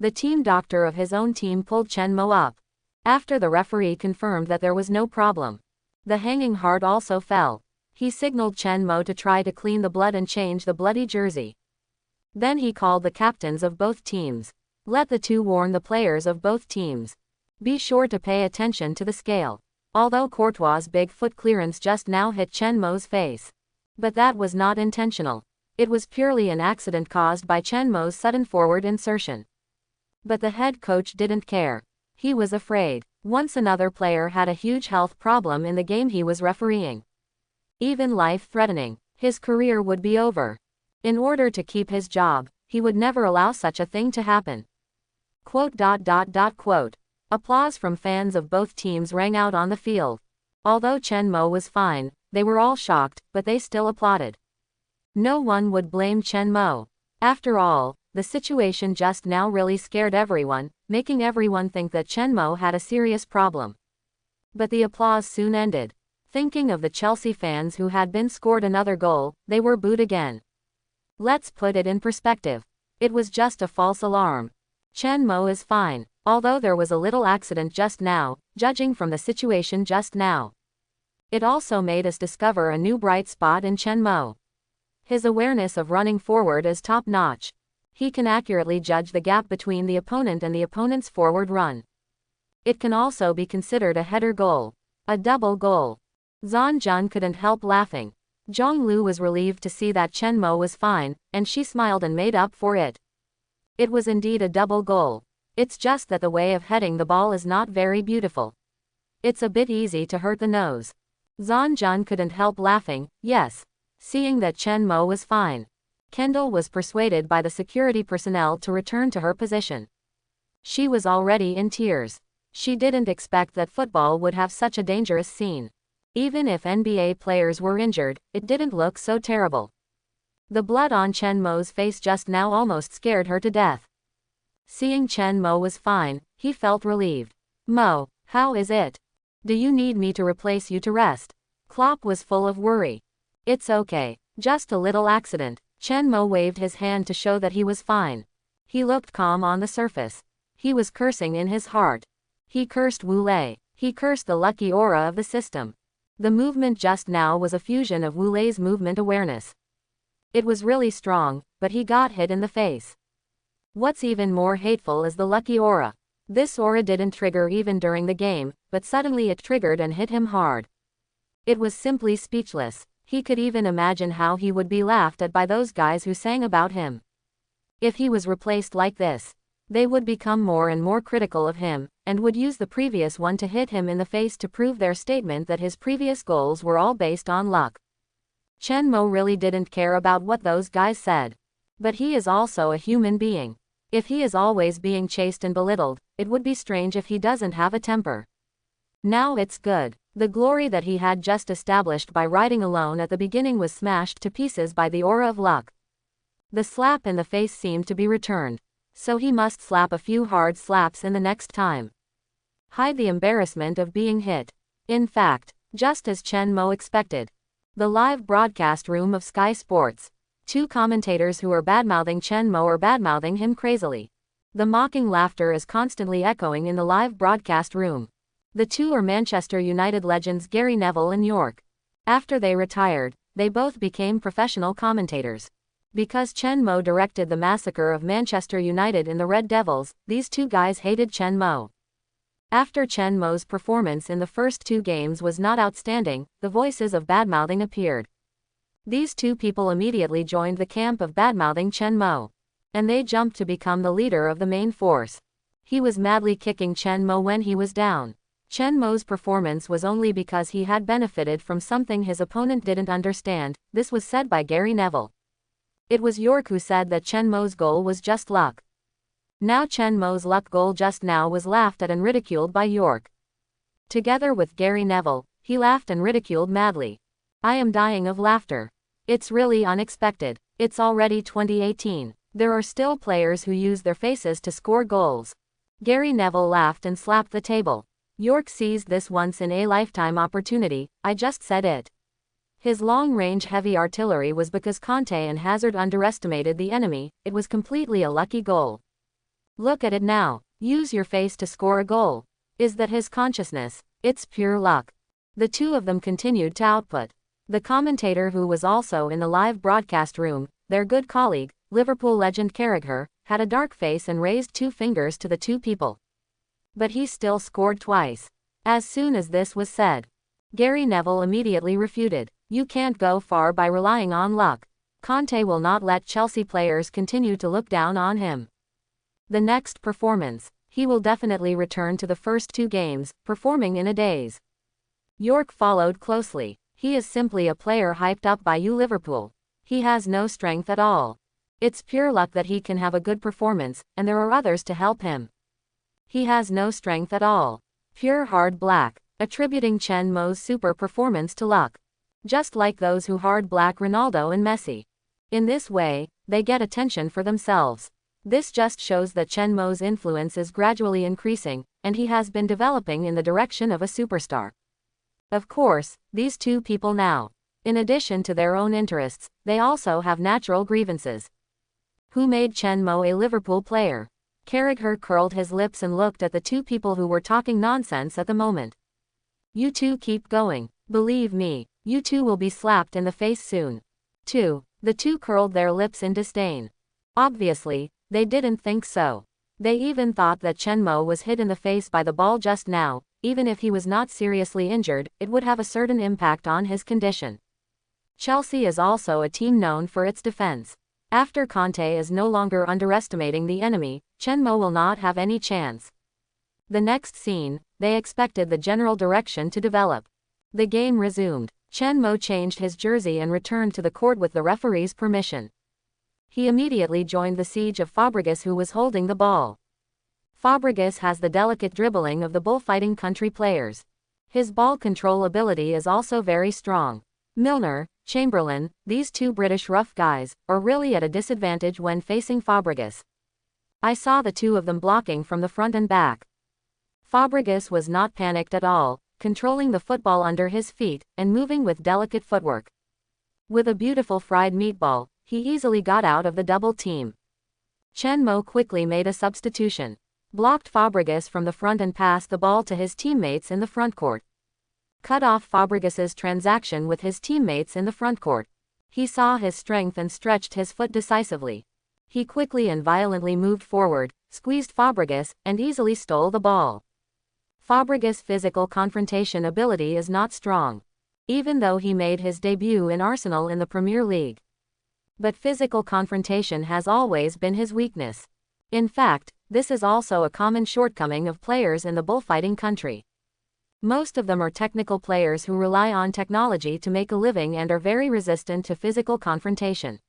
The team doctor of his own team pulled Chen Mo up. After the referee confirmed that there was no problem, the hanging heart also fell. He signaled Chen Mo to try to clean the blood and change the bloody jersey. Then he called the captains of both teams. Let the two warn the players of both teams. Be sure to pay attention to the scale. Although Courtois' big foot clearance just now hit Chen Mo's face. But that was not intentional. It was purely an accident caused by Chen Mo's sudden forward insertion. But the head coach didn't care. He was afraid. Once another player had a huge health problem in the game he was refereeing. Even life-threatening. His career would be over. In order to keep his job, he would never allow such a thing to happen. Quote. Applause from fans of both teams rang out on the field. Although Chen Mo was fine, they were all shocked, but they still applauded. No one would blame Chen Mo. After all, the situation just now really scared everyone, making everyone think that Chen Mo had a serious problem. But the applause soon ended. Thinking of the Chelsea fans who had been scored another goal, they were booed again. Let's put it in perspective. It was just a false alarm. Chen Mo is fine, although there was a little accident just now, judging from the situation just now. It also made us discover a new bright spot in Chen Mo. His awareness of running forward is top-notch. He can accurately judge the gap between the opponent and the opponent's forward run. It can also be considered a header goal. A double goal. Zhan Jun couldn't help laughing. Zhonglu was relieved to see that Chen Mo was fine, and she smiled and made up for it. It was indeed a double goal. It's just that the way of heading the ball is not very beautiful. It's a bit easy to hurt the nose. Zhan Jun couldn't help laughing, yes. Seeing that Chen Mo was fine. Kendall was persuaded by the security personnel to return to her position. She was already in tears. She didn't expect that football would have such a dangerous scene. Even if NBA players were injured, it didn't look so terrible. The blood on Chen Mo's face just now almost scared her to death. Seeing Chen Mo was fine, he felt relieved. Mo, how is it? Do you need me to replace you to rest? Klopp was full of worry. It's okay, just a little accident. Chen Mo waved his hand to show that he was fine. He looked calm on the surface. He was cursing in his heart. He cursed Wu Lei. He cursed the lucky aura of the system. The movement just now was a fusion of Wu Lei's movement awareness. It was really strong, but he got hit in the face. What's even more hateful is the lucky aura. This aura didn't trigger even during the game, but suddenly it triggered and hit him hard. It was simply speechless. He could even imagine how he would be laughed at by those guys who sang about him. If he was replaced like this, they would become more and more critical of him, and would use the previous one to hit him in the face to prove their statement that his previous goals were all based on luck. Chen Mo really didn't care about what those guys said. But he is also a human being. If he is always being chased and belittled, it would be strange if he doesn't have a temper. Now it's good. The glory that he had just established by riding alone at the beginning was smashed to pieces by the aura of luck. The slap in the face seemed to be returned. So he must slap a few hard slaps in the next time. Hide the embarrassment of being hit. In fact, just as Chen Mo expected. The live broadcast room of Sky Sports. Two commentators who are badmouthing Chen Mo are badmouthing him crazily. The mocking laughter is constantly echoing in the live broadcast room. The two are Manchester United legends Gary Neville and York. After they retired, they both became professional commentators. Because Chen Mo directed the massacre of Manchester United in the Red Devils, these two guys hated Chen Mo. After Chen Mo's performance in the first two games was not outstanding, the voices of badmouthing appeared. These two people immediately joined the camp of badmouthing Chen Mo. And they jumped to become the leader of the main force. He was madly kicking Chen Mo when he was down. Chen Mo's performance was only because he had benefited from something his opponent didn't understand. This was said by Gary Neville. It was York who said that Chen Mo's goal was just luck. Now Chen Mo's luck goal just now was laughed at and ridiculed by York. Together with Gary Neville, he laughed and ridiculed madly. I am dying of laughter. It's really unexpected. It's already 2018. There are still players who use their faces to score goals. Gary Neville laughed and slapped the table. York seized this once-in-a-lifetime opportunity. I just said it. His long-range heavy artillery was because Conte and Hazard underestimated the enemy. It was completely a lucky goal. Look at it now. Use your face to score a goal. Is that his consciousness? It's pure luck. The two of them continued to output. The commentator who was also in the live broadcast room, their good colleague, Liverpool legend Carragher, had a dark face and raised 2 fingers to the 2 people. But he still scored twice. As soon as this was said, Gary Neville immediately refuted. You can't go far by relying on luck. Conte will not let Chelsea players continue to look down on him. The next performance, he will definitely return to the first 2 games, performing in a daze. York followed closely. He is simply a player hyped up by you Liverpool. He has no strength at all. It's pure luck that he can have a good performance, and there are others to help him. He has no strength at all. Pure hard black, attributing Chen Mo's super performance to luck. Just like those who hard black Ronaldo and Messi. In this way, they get attention for themselves. This just shows that Chen Mo's influence is gradually increasing, and he has been developing in the direction of a superstar. Of course, these 2 people now, in addition to their own interests, they also have natural grievances. Who made Chen Mo a Liverpool player? Carragher curled his lips and looked at the 2 people who were talking nonsense at the moment. You 2 keep going. Believe me, you 2 will be slapped in the face soon. 2. The 2 curled their lips in disdain. Obviously, they didn't think so. They even thought that Chen Mo was hit in the face by the ball just now. Even if he was not seriously injured, it would have a certain impact on his condition. Chelsea is also a team known for its defense. After Conte is no longer underestimating the enemy, Chen Mo will not have any chance. The next scene, they expected the general direction to develop. The game resumed. Chen Mo changed his jersey and returned to the court with the referee's permission. He immediately joined the siege of Fabregas, who was holding the ball. Fabregas has the delicate dribbling of the bullfighting country players. His ball control ability is also very strong. Milner, Chamberlain, these 2 British rough guys, are really at a disadvantage when facing Fabregas. I saw the 2 of them blocking from the front and back. Fabregas was not panicked at all, controlling the football under his feet, and moving with delicate footwork. With a beautiful fried meatball, he easily got out of the double team. Chen Mo quickly made a substitution, blocked Fabregas from the front and passed the ball to his teammates in the front court. Cut off Fabregas's transaction with his teammates in the front court. He saw his strength and stretched his foot decisively. He quickly and violently moved forward, squeezed Fabregas, and easily stole the ball. Fabregas' physical confrontation ability is not strong, even though he made his debut in Arsenal in the Premier League. But physical confrontation has always been his weakness. In fact, this is also a common shortcoming of players in the bullfighting country. Most of them are technical players who rely on technology to make a living and are very resistant to physical confrontation.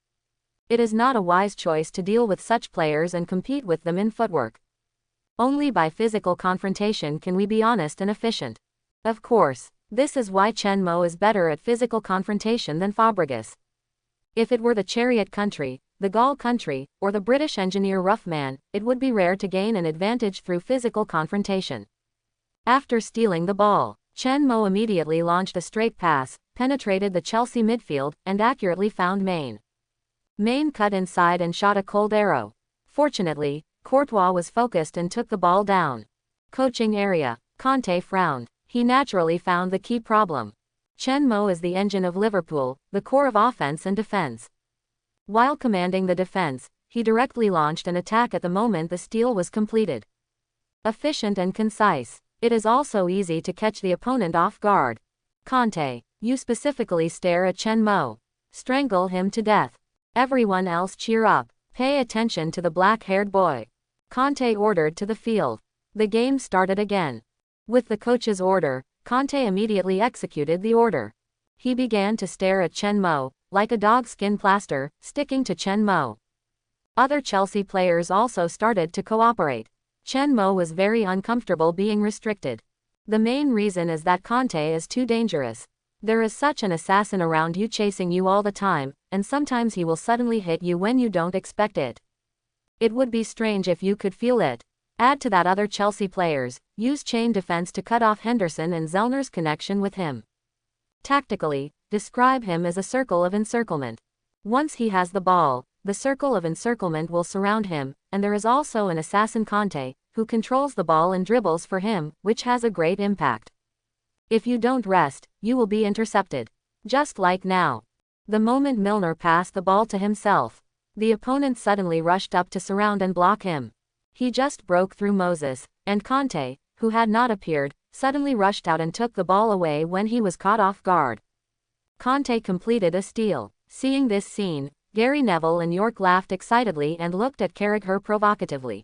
It is not a wise choice to deal with such players and compete with them in footwork. Only by physical confrontation can we be honest and efficient. Of course, this is why Chen Mo is better at physical confrontation than Fabregas. If it were the chariot country, the Gaul country, or the British engineer rough man, it would be rare to gain an advantage through physical confrontation. After stealing the ball, Chen Mo immediately launched a straight pass, penetrated the Chelsea midfield, and accurately found Maine. Maine cut inside and shot a cold arrow. Fortunately, Courtois was focused and took the ball down. Coaching area. Conte frowned. He naturally found the key problem. Chen Mo is the engine of Liverpool, the core of offense and defense. While commanding the defense, he directly launched an attack at the moment the steal was completed. Efficient and concise. It is also easy to catch the opponent off guard. Conte, you specifically stare at Chen Mo. Strangle him to death. Everyone else cheer up. Pay attention to the black-haired boy. Conte ordered to the field. The game started again. With the coach's order, Conte immediately executed the order. He began to stare at Chen Mo, like a dog skin plaster, sticking to Chen Mo. Other Chelsea players also started to cooperate. Chen Mo was very uncomfortable being restricted. The main reason is that Conte is too dangerous. There is such an assassin around you chasing you all the time, and sometimes he will suddenly hit you when you don't expect it. It would be strange if you could feel it. Add to that other Chelsea players use chain defense to cut off Henderson and Zellner's connection with him. Tactically, describe him as a circle of encirclement. Once he has the ball, the circle of encirclement will surround him, and there is also an assassin Conte, who controls the ball and dribbles for him, which has a great impact. If you don't rest, you will be intercepted. Just like now. The moment Milner passed the ball to himself, The opponent suddenly rushed up to surround and block him. He just broke through Moses, and Conte, who had not appeared, suddenly rushed out and took the ball away when he was caught off guard. Conte completed a steal. Seeing this scene, Gary Neville and York laughed excitedly and looked at Carragher provocatively.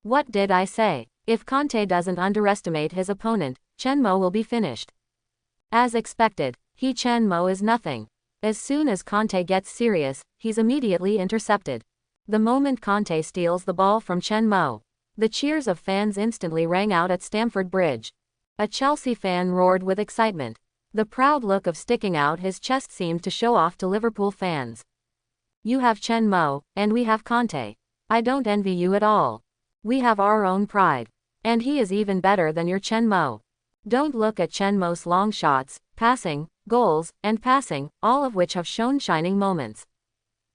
What did I say? If Conte doesn't underestimate his opponent, Chen Mo will be finished. As expected, Chen Mo is nothing. As soon as Conte gets serious, he's immediately intercepted. The moment Conte steals the ball from Chen Mo, the cheers of fans instantly rang out at Stamford Bridge. A Chelsea fan roared with excitement. The proud look of sticking out his chest seemed to show off to Liverpool fans. You have Chen Mo, and we have Conte. I don't envy you at all. We have our own pride. And he is even better than your Chen Mo. Don't look at Chen Mo's long shots, passing, goals, and passing, all of which have shown shining moments.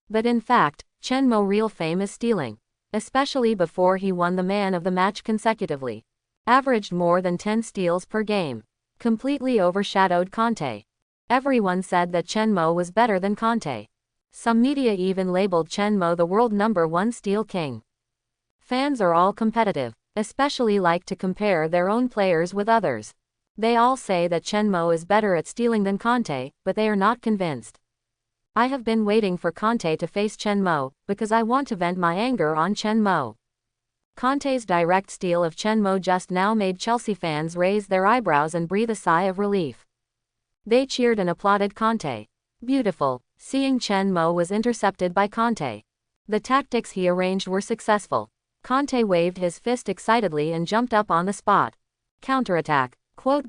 But in fact, Chen Mo's real fame is stealing. Especially before he won the man of the match consecutively. Averaged more than 10 steals per game. Completely overshadowed Conte. Everyone said that Chen Mo was better than Conte. Some media even labeled Chen Mo the world #1 steal king. Fans are all competitive, especially like to compare their own players with others. They all say that Chen Mo is better at stealing than Conte, but they are not convinced. I have been waiting for Conte to face Chen Mo, because I want to vent my anger on Chen Mo. Conte's direct steal of Chen Mo just now made Chelsea fans raise their eyebrows and breathe a sigh of relief. They cheered and applauded Conte. Beautiful, seeing Chen Mo was intercepted by Conte. The tactics he arranged were successful. Conte waved his fist excitedly and jumped up on the spot. Counterattack, quote.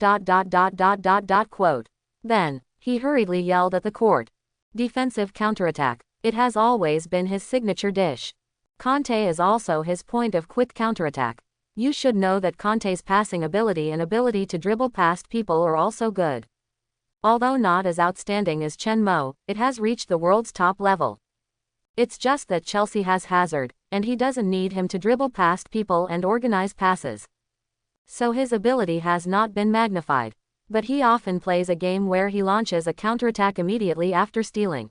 Then, he hurriedly yelled at the court. Defensive counterattack. It has always been his signature dish. Conte is also his point of quick counterattack. You should know that Conte's passing ability and ability to dribble past people are also good. Although not as outstanding as Chen Mo, it has reached the world's top level. It's just that Chelsea has Hazard, and he doesn't need him to dribble past people and organize passes. So his ability has not been magnified. But he often plays a game where he launches a counterattack immediately after stealing.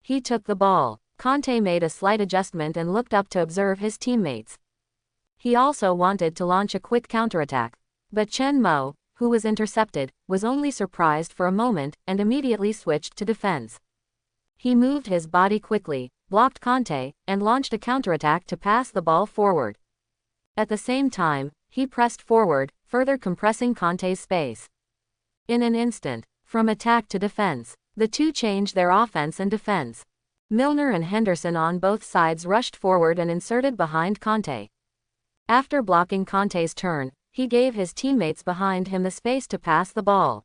He took the ball. Conte made a slight adjustment and looked up to observe his teammates. He also wanted to launch a quick counterattack. But Chen Mo, who was intercepted, was only surprised for a moment and immediately switched to defense. He moved his body quickly, blocked Conte, and launched a counterattack to pass the ball forward. At the same time, he pressed forward, further compressing Conte's space. In an instant, from attack to defense, the two changed their offense and defense. Milner and Henderson on both sides rushed forward and inserted behind Conte. After blocking Conte's turn, he gave his teammates behind him the space to pass the ball.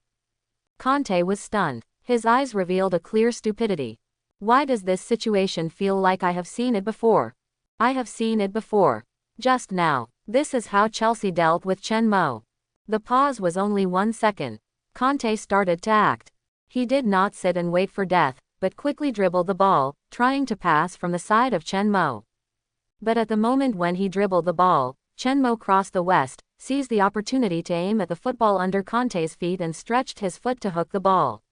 Conte was stunned. His eyes revealed a clear stupidity. Why does this situation feel like I have seen it before? I have seen it before. Just now. This is how Chelsea dealt with Chen Mo. The pause was only 1 second. Conte started to act. He did not sit and wait for death, but quickly dribbled the ball, trying to pass from the side of Chen Mo. But at the moment when he dribbled the ball, Chen Mo crossed the west, seized the opportunity to aim at the football under Conte's feet and stretched his foot to hook the ball.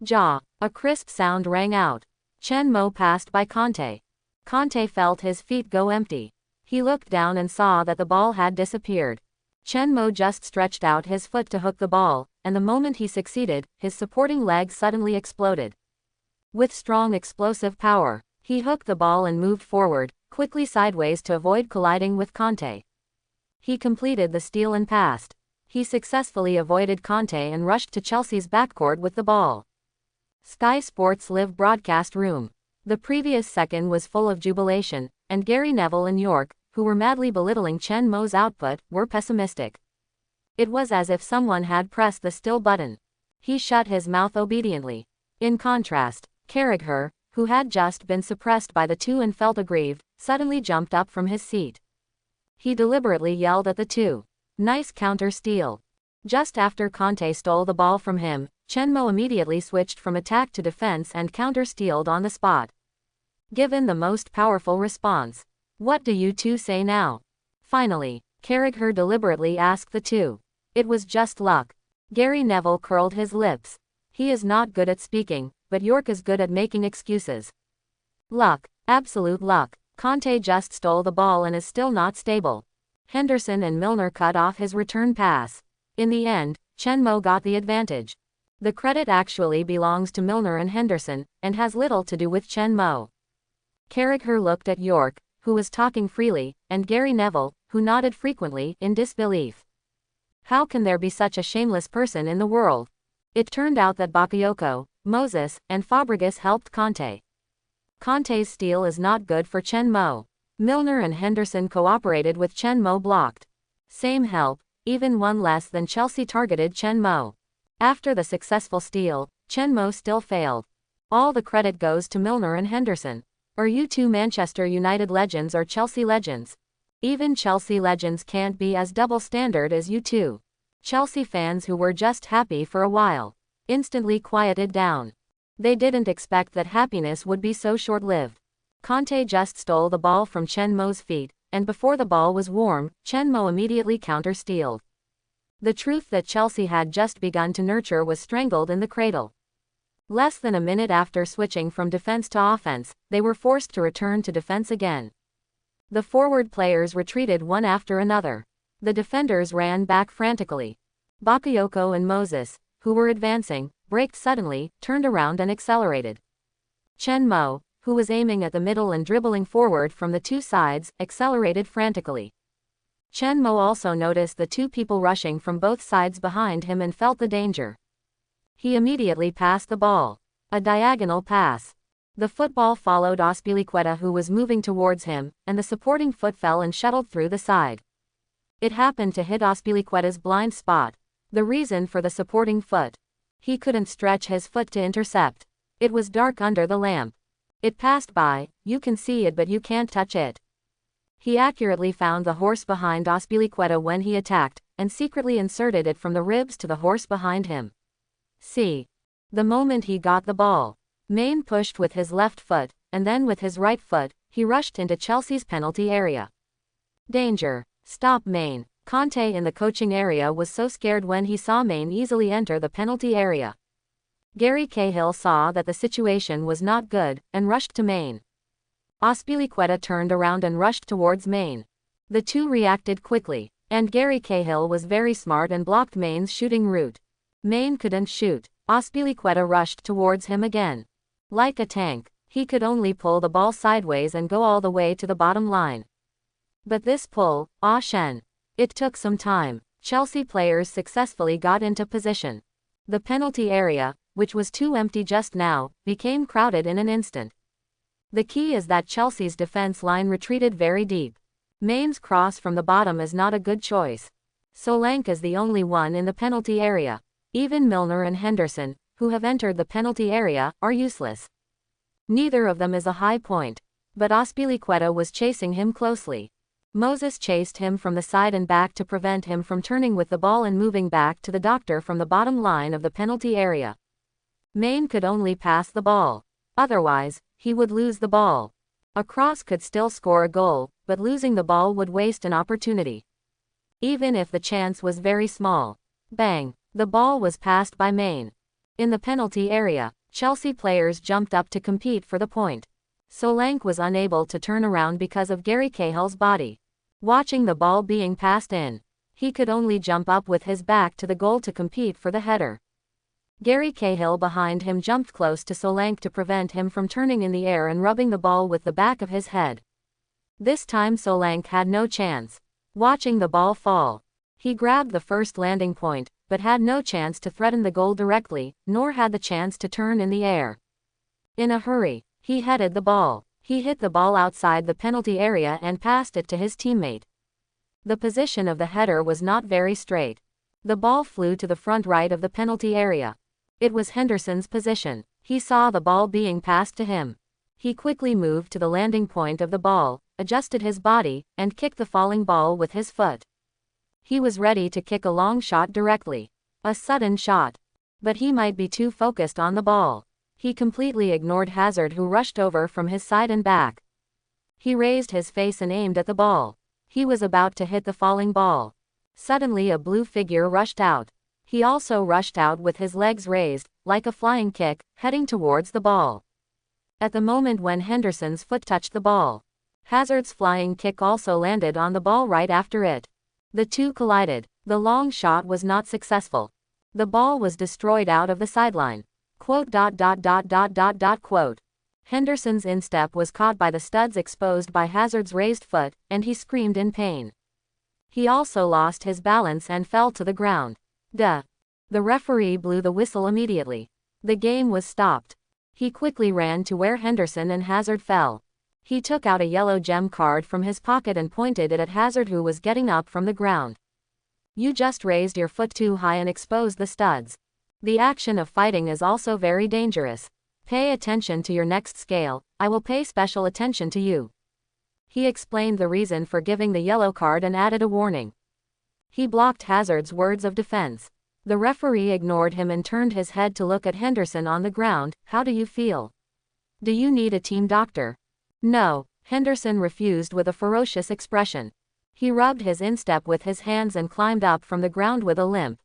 Jaw. A crisp sound rang out. Chen Mo passed by Conte. Conte felt his feet go empty. He looked down and saw that the ball had disappeared. Chen Mo just stretched out his foot to hook the ball, and the moment he succeeded, his supporting leg suddenly exploded. With strong explosive power, he hooked the ball and moved forward, quickly sideways to avoid colliding with Conte. He completed the steal and passed. He successfully avoided Conte and rushed to Chelsea's backcourt with the ball. Sky Sports Live broadcast room. The previous second was full of jubilation, and Gary Neville and York, who were madly belittling Chen Mo's output, were pessimistic. It was as if someone had pressed the still button. He shut his mouth obediently. In contrast, Carragher, who had just been suppressed by the two and felt aggrieved, suddenly jumped up from his seat. He deliberately yelled at the two. Nice counter steal. Just after Conte stole the ball from him, Chen Mo immediately switched from attack to defense and counter-stealed on the spot. Given the most powerful response. What do you two say now? Finally, Carragher deliberately asked the two. It was just luck. Gary Neville curled his lips. He is not good at speaking, but York is good at making excuses. Luck. Absolute luck. Conte just stole the ball and is still not stable. Henderson and Milner cut off his return pass. In the end, Chenmo got the advantage. The credit actually belongs to Milner and Henderson, and has little to do with Chenmo. Carragher looked at York, who was talking freely, and Gary Neville, who nodded frequently, in disbelief. How can there be such a shameless person in the world? It turned out that Bakayoko, Moses, and Fabregas helped Conte. Conte's steal is not good for Chenmo. Milner and Henderson cooperated with Chenmo blocked. Same help, even one less than Chelsea targeted Chenmo. After the successful steal, Chenmo still failed. All the credit goes to Milner and Henderson. Are you two Manchester United legends or Chelsea legends? Even Chelsea legends can't be as double standard as you two. Chelsea fans who were just happy for a while instantly quieted down. They didn't expect that happiness would be so short-lived. Conte just stole the ball from Chenmo's feet, and before the ball was warm, Chenmo immediately counter-stealed. The truth that Chelsea had just begun to nurture was strangled in the cradle. Less than a minute after switching from defense to offense, they were forced to return to defense again. The forward players retreated one after another. The defenders ran back frantically. Bakayoko and Moses, who were advancing, braked suddenly, turned around and accelerated. Chenmo, who was aiming at the middle and dribbling forward from the two sides, accelerated frantically. Chenmo also noticed the two people rushing from both sides behind him and felt the danger. He immediately passed the ball. A diagonal pass. The football followed Azpilicueta, who was moving towards him, and the supporting foot fell and shuttled through the side. It happened to hit Azpilicueta's blind spot. The reason for the supporting foot. He couldn't stretch his foot to intercept. It was dark under the lamp. It passed by, you can see it but you can't touch it. He accurately found the horse behind Azpilicueta when he attacked, and secretly inserted it from the ribs to the horse behind him. See. The moment he got the ball, Main pushed with his left foot, and then with his right foot, he rushed into Chelsea's penalty area. Danger. Stop Main. Conte in the coaching area was so scared when he saw Main easily enter the penalty area. Gary Cahill saw that the situation was not good, and rushed to Main. Azpilicueta turned around and rushed towards Main. The two reacted quickly, and Gary Cahill was very smart and blocked Main's shooting route. Main couldn't shoot. Azpilicueta rushed towards him again. Like a tank, he could only pull the ball sideways and go all the way to the bottom line. But this pull, it took some time. Chelsea players successfully got into position. The penalty area, which was too empty just now, became crowded in an instant. The key is that Chelsea's defense line retreated very deep. Main's cross from the bottom is not a good choice. Solanke is the only one in the penalty area. Even Milner and Henderson, who have entered the penalty area, are useless. Neither of them is a high point. But Azpilicueta was chasing him closely. Moses chased him from the side and back to prevent him from turning with the ball and moving back to the doctor from the bottom line of the penalty area. Main could only pass the ball. Otherwise, he would lose the ball. A cross could still score a goal, but losing the ball would waste an opportunity. Even if the chance was very small. Bang! The ball was passed by Main. In the penalty area, Chelsea players jumped up to compete for the point. Solanke was unable to turn around because of Gary Cahill's body. Watching the ball being passed in, he could only jump up with his back to the goal to compete for the header. Gary Cahill behind him jumped close to Solanke to prevent him from turning in the air and rubbing the ball with the back of his head. This time Solanke had no chance. Watching the ball fall, he grabbed the first landing point, but had no chance to threaten the goal directly, nor had the chance to turn in the air. In a hurry, he headed the ball. He hit the ball outside the penalty area and passed it to his teammate. The position of the header was not very straight. The ball flew to the front right of the penalty area. It was Henderson's position. He saw the ball being passed to him. He quickly moved to the landing point of the ball, adjusted his body, and kicked the falling ball with his foot. He was ready to kick a long shot directly. A sudden shot. But he might be too focused on the ball. He completely ignored Hazard, who rushed over from his side and back. He raised his face and aimed at the ball. He was about to hit the falling ball. Suddenly a blue figure rushed out. He also rushed out with his legs raised, like a flying kick, heading towards the ball. at the moment when Henderson's foot touched the ball. Hazard's flying kick also landed on the ball right after it. The two collided. The long shot was not successful. The ball was destroyed out of the sideline. Quote. Henderson's instep was caught by the studs exposed by Hazard's raised foot, and he screamed in pain. He also lost his balance and fell to the ground. The referee blew the whistle immediately. The game was stopped. He quickly ran to where Henderson and Hazard fell. He took out a yellow gem card from his pocket and pointed it at Hazard, who was getting up from the ground. You just raised your foot too high and exposed the studs. The action of fighting is also very dangerous. Pay attention to your next scale, I will pay special attention to you. He explained the reason for giving the yellow card and added a warning. He blocked Hazard's words of defense. The referee ignored him and turned his head to look at Henderson on the ground. How do you feel? Do you need a team doctor? No, Henderson refused with a ferocious expression. He rubbed his instep with his hands and climbed up from the ground with a limp.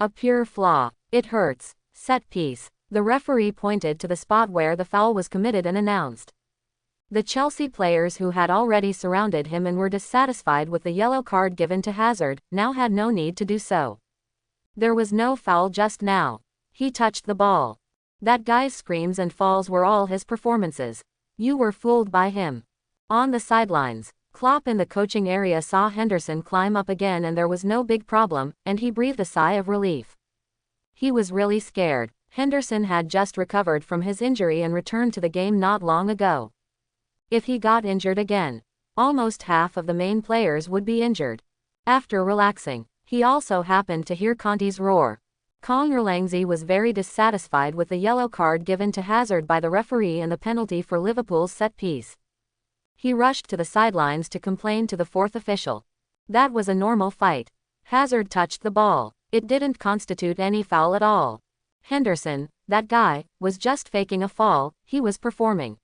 A pure flaw. It hurts. Set piece. The referee pointed to the spot where the foul was committed and announced. The Chelsea players, who had already surrounded him and were dissatisfied with the yellow card given to Hazard, now had no need to do so. There was no foul just now. He touched the ball. That guy's screams and falls were all his performances. You were fooled by him. On the sidelines, Klopp in the coaching area saw Henderson climb up again, and there was no big problem, and he breathed a sigh of relief. He was really scared. Henderson had just recovered from his injury and returned to the game not long ago. If he got injured again, almost half of the main players would be injured. After relaxing, he also happened to hear Conte's roar. Ronaldo was very dissatisfied with the yellow card given to Hazard by the referee and the penalty for Liverpool's set piece. He rushed to the sidelines to complain to the fourth official. That was a normal fight. Hazard touched the ball. It didn't constitute any foul at all. Henderson, that guy, was just faking a fall. He was performing.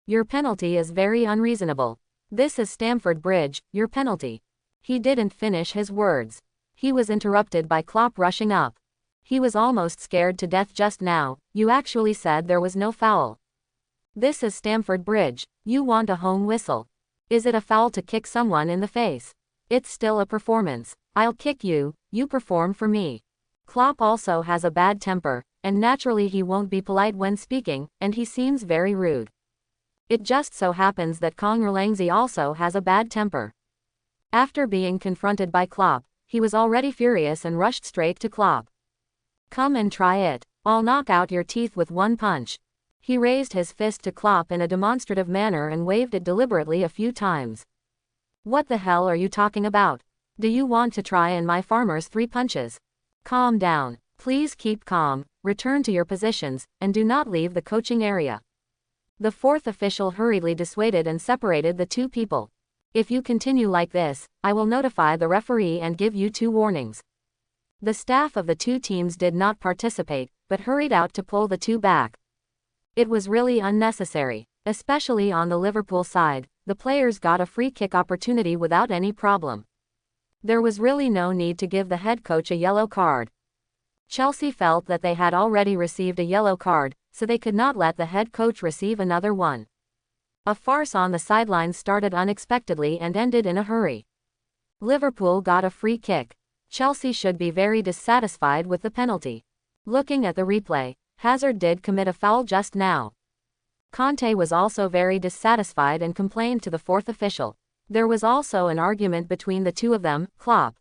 Your penalty is very unreasonable. This is Stamford Bridge, your penalty. He didn't finish his words. He was interrupted by Klopp rushing up. He was almost scared to death just now. You actually said there was no foul. This is Stamford Bridge. You want a home whistle. Is it a foul to kick someone in the face? It's still a performance. I'll kick you, you perform for me. Klopp also has a bad temper, and naturally he won't be polite when speaking, and he seems very rude. It just so happens that Ronaldo also has a bad temper. After being confronted by Klopp, he was already furious and rushed straight to Klopp. Come and try it. I'll knock out your teeth with one punch. He raised his fist to Klopp in a demonstrative manner and waved it deliberately a few times. What the hell are you talking about? Do you want to try and my farmer's 3 punches? Calm down. Please keep calm, return to your positions, and do not leave the coaching area. The fourth official hurriedly dissuaded and separated the two people. If you continue like this, I will notify the referee and give you 2 warnings. The staff of the 2 teams did not participate, but hurried out to pull the 2 back. It was really unnecessary, especially on the Liverpool side. The players got a free kick opportunity without any problem. There was really no need to give the head coach a yellow card. Chelsea felt that they had already received a yellow card, so they could not let the head coach receive another one. A farce on the sidelines started unexpectedly and ended in a hurry. Liverpool got a free kick. Chelsea should be very dissatisfied with the penalty. Looking at the replay, Hazard did commit a foul just now. Conte was also very dissatisfied and complained to the fourth official. There was also an argument between the two of them. Klopp.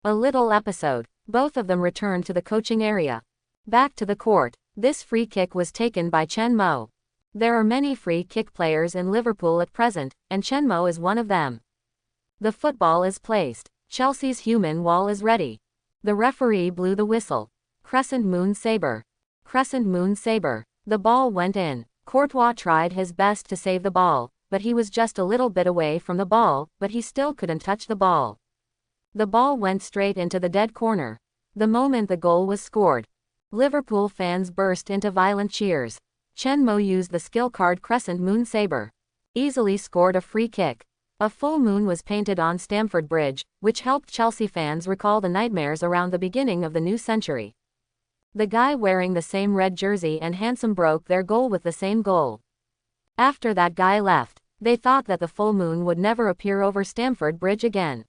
A little episode. Both of them returned to the coaching area. Back to the court. This free kick was taken by Chen Mo. There are many free kick players in Liverpool at present, and Chen Mo is one of them. The football is placed. Chelsea's human wall is ready. The referee blew the whistle. Crescent moon saber. Crescent moon saber. The ball went in. Courtois tried his best to save the ball, but he was just a little bit away from the ball, but he still couldn't touch the ball. The ball went straight into the dead corner. The moment the goal was scored, Liverpool fans burst into violent cheers. Chen Mo used the skill card Crescent Moon Saber. Easily scored a free kick. A full moon was painted on Stamford Bridge, which helped Chelsea fans recall the nightmares around the beginning of the new century. The guy wearing the same red jersey and handsome broke their goal with the same goal. After that guy left, they thought that the full moon would never appear over Stamford Bridge again.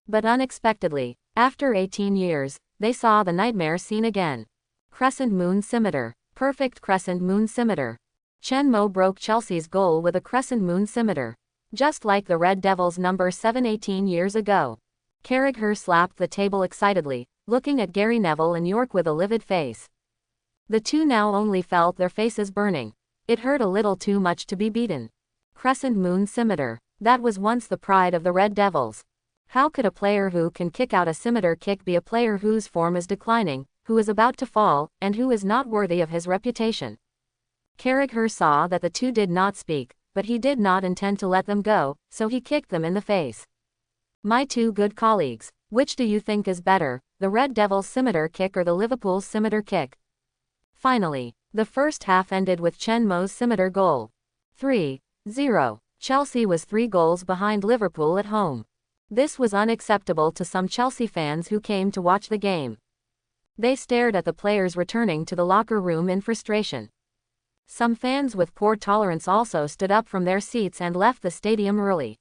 But unexpectedly, after 18 years, they saw the nightmare scene again. Crescent moon scimitar. Perfect crescent moon scimitar. Chen Mo broke Chelsea's goal with a crescent moon scimitar. Just like the Red Devils number 7 18 years ago. Carragher slapped the table excitedly, looking at Gary Neville and York with a livid face. The two now only felt their faces burning. It hurt a little too much to be beaten. Crescent moon scimitar. That was once the pride of the Red Devils. How could a player who can kick out a scimitar kick be a player whose form is declining, who is about to fall, and who is not worthy of his reputation? Carragher saw that the two did not speak, but he did not intend to let them go, so he kicked them in the face. My two good colleagues, which do you think is better, the Red Devils' scimitar kick or the Liverpool's scimitar kick? Finally, the first half ended with Chen Mo's scimitar goal. 3-0. Chelsea was 3 goals behind Liverpool at home. This was unacceptable to some Chelsea fans who came to watch the game. They stared at the players returning to the locker room in frustration. Some fans with poor tolerance also stood up from their seats and left the stadium early.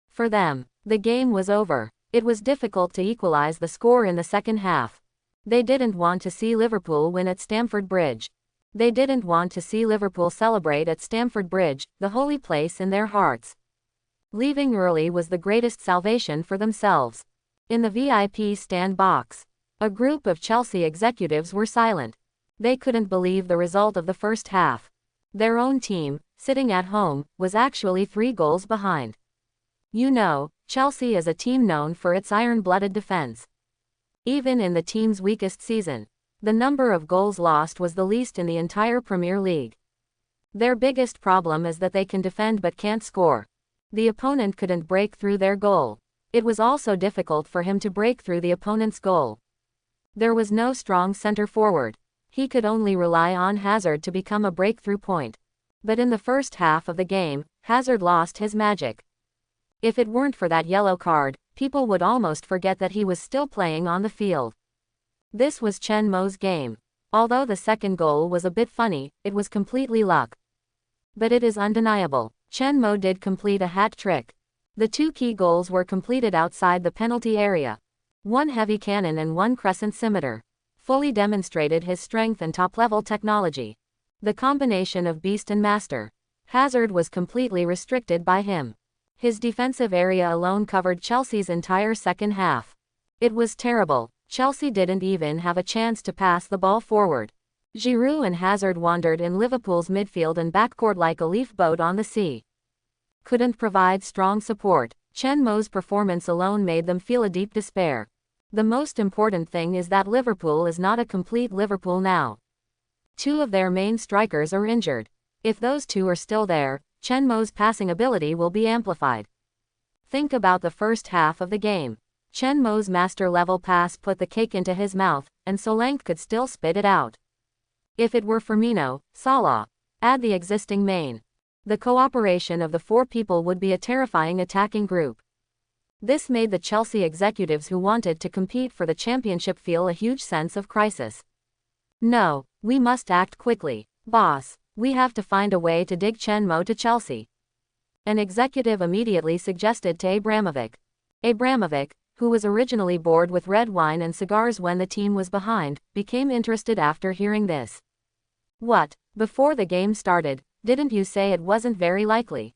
For them, the game was over. It was difficult to equalize the score in the second half. They didn't want to see Liverpool win at Stamford Bridge. They didn't want to see Liverpool celebrate at Stamford Bridge, the holy place in their hearts. Leaving early was the greatest salvation for themselves. In the VIP stand box, a group of Chelsea executives were silent. They couldn't believe the result of the first half. Their own team, sitting at home, was actually 3 goals behind. You know, Chelsea is a team known for its iron-blooded defense. Even in the team's weakest season, the number of goals lost was the least in the entire Premier League. Their biggest problem is that they can defend but can't score. The opponent couldn't break through their goal. It was also difficult for him to break through the opponent's goal. There was no strong center forward. He could only rely on Hazard to become a breakthrough point. But in the first half of the game, Hazard lost his magic. If it weren't for that yellow card, people would almost forget that he was still playing on the field. This was Chen Mo's game. Although the second goal was a bit funny, it was completely luck. But it is undeniable, Chen Mo did complete a hat trick. The 2 key goals were completed outside the penalty area. 1 heavy cannon and 1 crescent scimitar. Fully demonstrated his strength and top-level technology. The combination of beast and master. Hazard was completely restricted by him. His defensive area alone covered Chelsea's entire second half. It was terrible. Chelsea didn't even have a chance to pass the ball forward. Giroud and Hazard wandered in Liverpool's midfield and backcourt like a leaf boat on the sea. Couldn't provide strong support. Chen Mo's performance alone made them feel a deep despair. The most important thing is that Liverpool is not a complete Liverpool now. 2 of their main strikers are injured. If those 2 are still there, Chen Mo's passing ability will be amplified. Think about the first half of the game. Chen Mo's master-level pass put the cake into his mouth, and Solanke could still spit it out. If it were Firmino, Salah, add the existing main. The cooperation of the 4 people would be a terrifying attacking group. This made the Chelsea executives who wanted to compete for the championship feel a huge sense of crisis. No, we must act quickly, boss. We have to find a way to dig Chen Mo to Chelsea. An executive immediately suggested to Abramovich. Abramovich, who was originally bored with red wine and cigars when the team was behind, became interested after hearing this. What? Before the game started, didn't you say it wasn't very likely?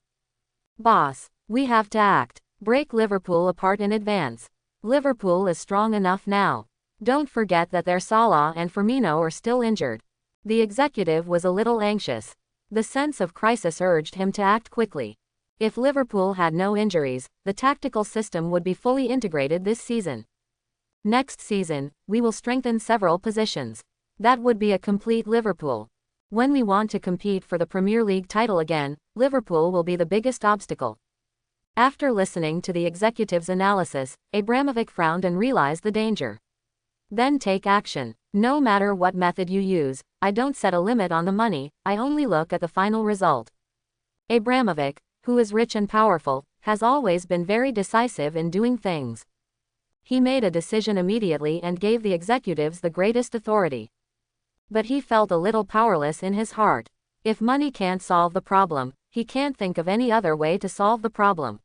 Boss, we have to act. Break Liverpool apart in advance. Liverpool is strong enough now. Don't forget that their Salah and Firmino are still injured. The executive was a little anxious. The sense of crisis urged him to act quickly. If Liverpool had no injuries, the tactical system would be fully integrated this season. Next season, we will strengthen several positions. That would be a complete Liverpool. When we want to compete for the Premier League title again, Liverpool will be the biggest obstacle. After listening to the executive's analysis, Abramovich frowned and realized the danger. Then take action. No matter what method you use, I don't set a limit on the money, I only look at the final result. Abramovich, who is rich and powerful, has always been very decisive in doing things. He made a decision immediately and gave the executives the greatest authority. But he felt a little powerless in his heart. If money can't solve the problem, he can't think of any other way to solve the problem.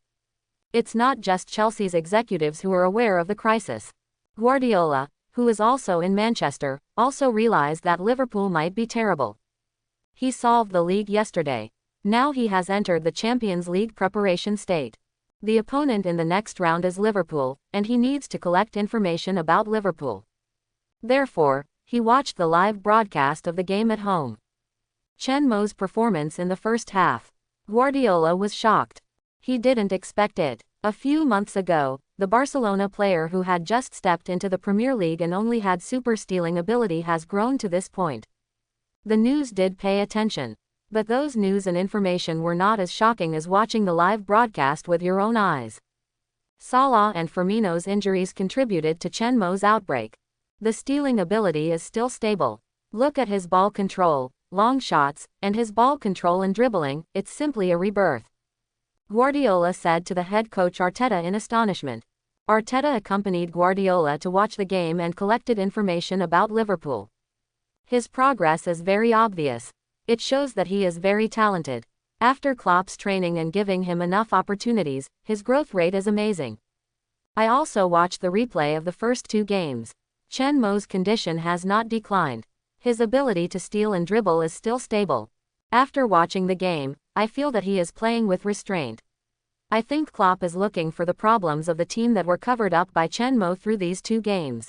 It's not just Chelsea's executives who are aware of the crisis. Guardiola, who is also in Manchester, also realized that Liverpool might be terrible. He solved the league yesterday. Now he has entered the Champions League preparation state. The opponent in the next round is Liverpool, and he needs to collect information about Liverpool. Therefore, he watched the live broadcast of the game at home. Chen Mo's performance in the first half. Guardiola was shocked. He didn't expect it. A few months ago, the Barcelona player who had just stepped into the Premier League and only had super stealing ability has grown to this point. The news did pay attention. But those news and information were not as shocking as watching the live broadcast with your own eyes. Salah and Firmino's injuries contributed to Chen Mo's outbreak. The stealing ability is still stable. Look at his ball control, long shots, and his ball control and dribbling, it's simply a rebirth. Guardiola said to the head coach Arteta in astonishment. Arteta accompanied Guardiola to watch the game and collected information about Liverpool. His progress is very obvious. It shows that he is very talented. After Klopp's training and giving him enough opportunities, his growth rate is amazing. I also watched the replay of the first two games. Chen Mo's condition has not declined. His ability to steal and dribble is still stable. After watching the game, I feel that he is playing with restraint. I think Klopp is looking for the problems of the team that were covered up by Chen Mo through these two games.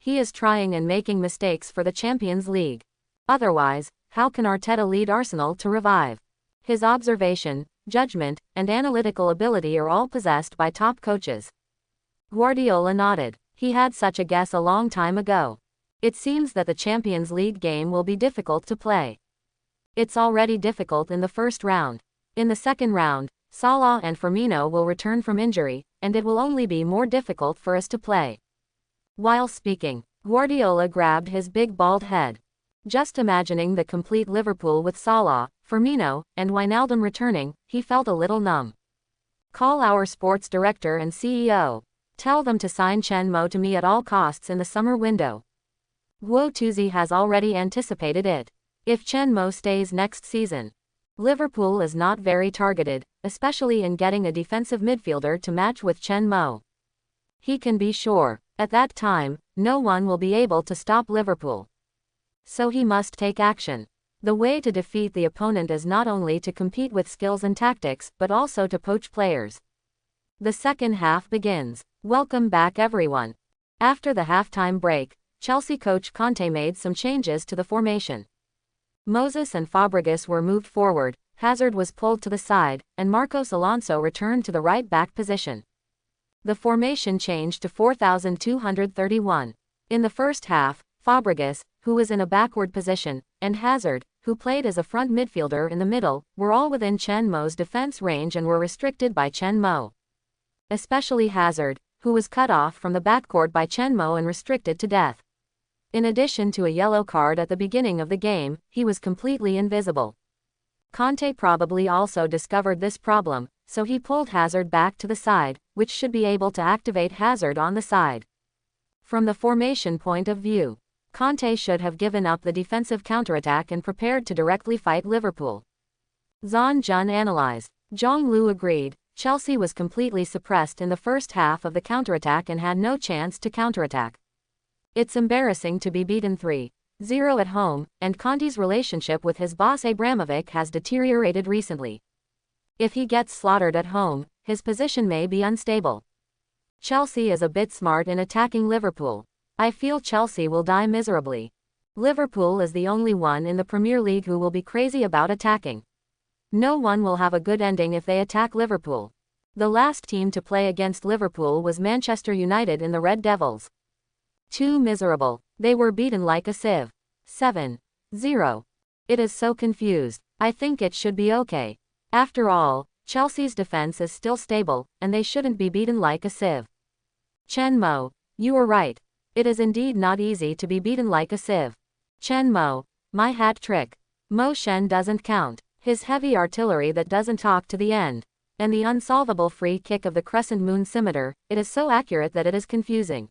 He is trying and making mistakes for the Champions League. Otherwise, how can Arteta lead Arsenal to revive? His observation, judgment, and analytical ability are all possessed by top coaches. Guardiola nodded. He had such a guess a long time ago. It seems that the Champions League game will be difficult to play. It's already difficult in the first round. In the second round, Salah and Firmino will return from injury, and it will only be more difficult for us to play. While speaking, Guardiola grabbed his big bald head. Just imagining the complete Liverpool with Salah, Firmino, and Wijnaldum returning, he felt a little numb. Call our sports director and CEO. Tell them to sign Chen Mo to me at all costs in the summer window. Guo Tuzi has already anticipated it. If Chen Mo stays next season, Liverpool is not very targeted, especially in getting a defensive midfielder to match with Chen Mo. He can be sure, at that time, no one will be able to stop Liverpool. So he must take action. The way to defeat the opponent is not only to compete with skills and tactics, but also to poach players. The second half begins. Welcome back everyone. After the halftime break, Chelsea coach Conte made some changes to the formation. Moses and Fabregas were moved forward, Hazard was pulled to the side, and Marcos Alonso returned to the right-back position. The formation changed to 4,231. In the first half, Fabregas, who was in a backward position, and Hazard, who played as a front midfielder in the middle, were all within Chen Mo's defense range and were restricted by Chen Mo. Especially Hazard, who was cut off from the backcourt by Chen Mo and restricted to death. In addition to a yellow card at the beginning of the game, he was completely invisible. Conte probably also discovered this problem, so he pulled Hazard back to the side, which should be able to activate Hazard on the side. From the formation point of view, Conte should have given up the defensive counterattack and prepared to directly fight Liverpool. Zhang Jun analyzed. Zhang Lu agreed. Chelsea was completely suppressed in the first half of the counterattack and had no chance to counterattack. It's embarrassing to be beaten 3-0 at home, and Conte's relationship with his boss Abramovich has deteriorated recently. If he gets slaughtered at home, his position may be unstable. Chelsea is a bit smart in attacking Liverpool. I feel Chelsea will die miserably. Liverpool is the only one in the Premier League who will be crazy about attacking. No one will have a good ending if they attack Liverpool. The last team to play against Liverpool was Manchester United in the Red Devils. Too miserable. They were beaten like a sieve. 7-0. It is so confused. I think it should be okay. After all, Chelsea's defense is still stable, and they shouldn't be beaten like a sieve. Chen Mo, you are right. It is indeed not easy to be beaten like a sieve. Chen Mo, my hat trick. Mo Shen doesn't count. His heavy artillery that doesn't talk to the end. And the unsolvable free kick of the crescent moon scimitar, it is so accurate that it is confusing.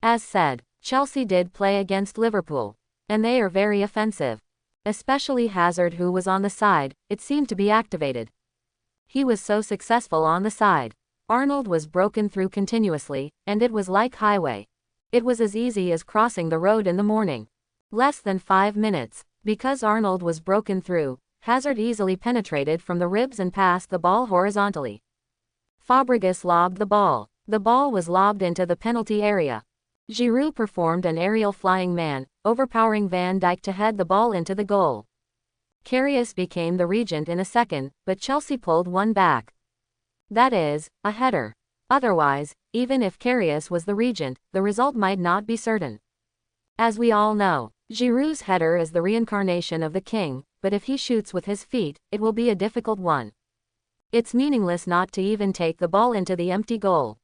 As said, Chelsea did play against Liverpool. and they are very offensive. Especially Hazard, who was on the side, it seemed to be activated. He was so successful on the side. Arnold was broken through continuously, and it was like highway. It was as easy as crossing the road in the morning. Less than 5 minutes. Because Arnold was broken through, Hazard easily penetrated from the ribs and passed the ball horizontally. Fabregas lobbed the ball. The ball was lobbed into the penalty area. Giroud performed an aerial flying man, overpowering Van Dijk to head the ball into the goal. Karius became the regent in a second, but Chelsea pulled one back. That is, a header. Otherwise, even if Karius was the regent, the result might not be certain. As we all know, Giroud's header is the reincarnation of the king, but if he shoots with his feet, it will be a difficult one. It's meaningless not to even take the ball into the empty goal.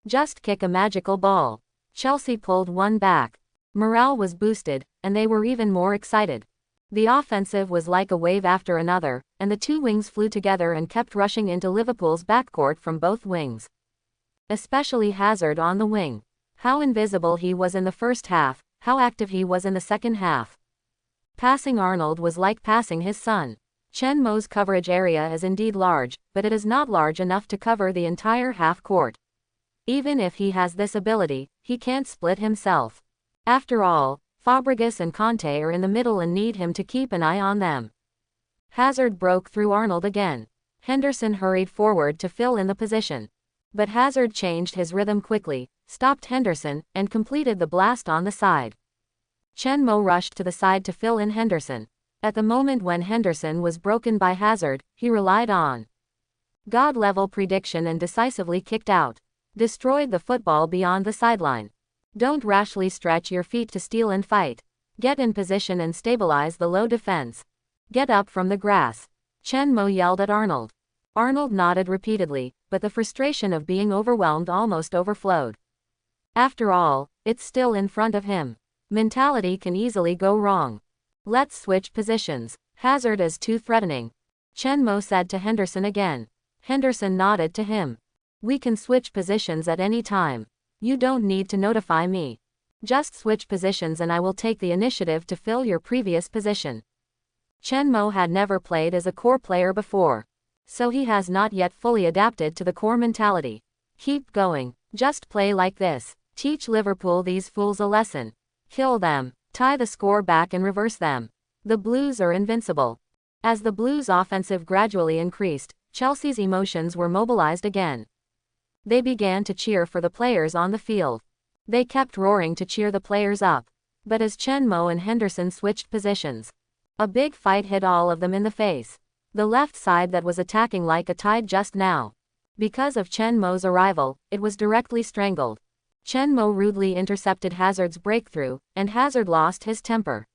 Just kick a magical ball. Chelsea pulled one back. Morale was boosted, and they were even more excited. The offensive was like a wave after another, and the two wings flew together and kept rushing into Liverpool's backcourt from both wings. Especially Hazard on the wing. How invisible he was in the first half, how active he was in the second half. Passing Arnold was like passing his son. Chen Mo's coverage area is indeed large, but it is not large enough to cover the entire half court. Even if he has this ability, he can't split himself. After all, Fabregas and Kanté are in the middle and need him to keep an eye on them. Hazard broke through Arnold again. Henderson hurried forward to fill in the position. But Hazard changed his rhythm quickly, stopped Henderson, and completed the blast on the side. Chen Mo rushed to the side to fill in Henderson. At the moment when Henderson was broken by Hazard, he relied on God-level prediction and decisively kicked out. Destroyed the football beyond the sideline. Don't rashly stretch your feet to steal and fight. Get in position and stabilize the low defense. Get up from the grass. Chen Mo yelled at Arnold. Arnold nodded repeatedly, but the frustration of being overwhelmed almost overflowed. After all, it's still in front of him. Mentality can easily go wrong. Let's switch positions. Hazard is too threatening. Chen Mo said to Henderson again. Henderson nodded to him. We can switch positions at any time. You don't need to notify me. Just switch positions and I will take the initiative to fill your previous position. Chen Mo had never played as a core player before, so he has not yet fully adapted to the core mentality. Keep going. Just play like this. Teach Liverpool these fools a lesson. Kill them. Tie the score back and reverse them. The Blues are invincible. As the Blues' offensive gradually increased, Chelsea's emotions were mobilized again. They began to cheer for the players on the field. They kept roaring to cheer the players up. But as Chen Mo and Henderson switched positions, a big fight hit all of them in the face. The left side that was attacking like a tide just now. Because of Chen Mo's arrival, it was directly strangled. Chen Mo rudely intercepted Hazard's breakthrough, and Hazard lost his temper.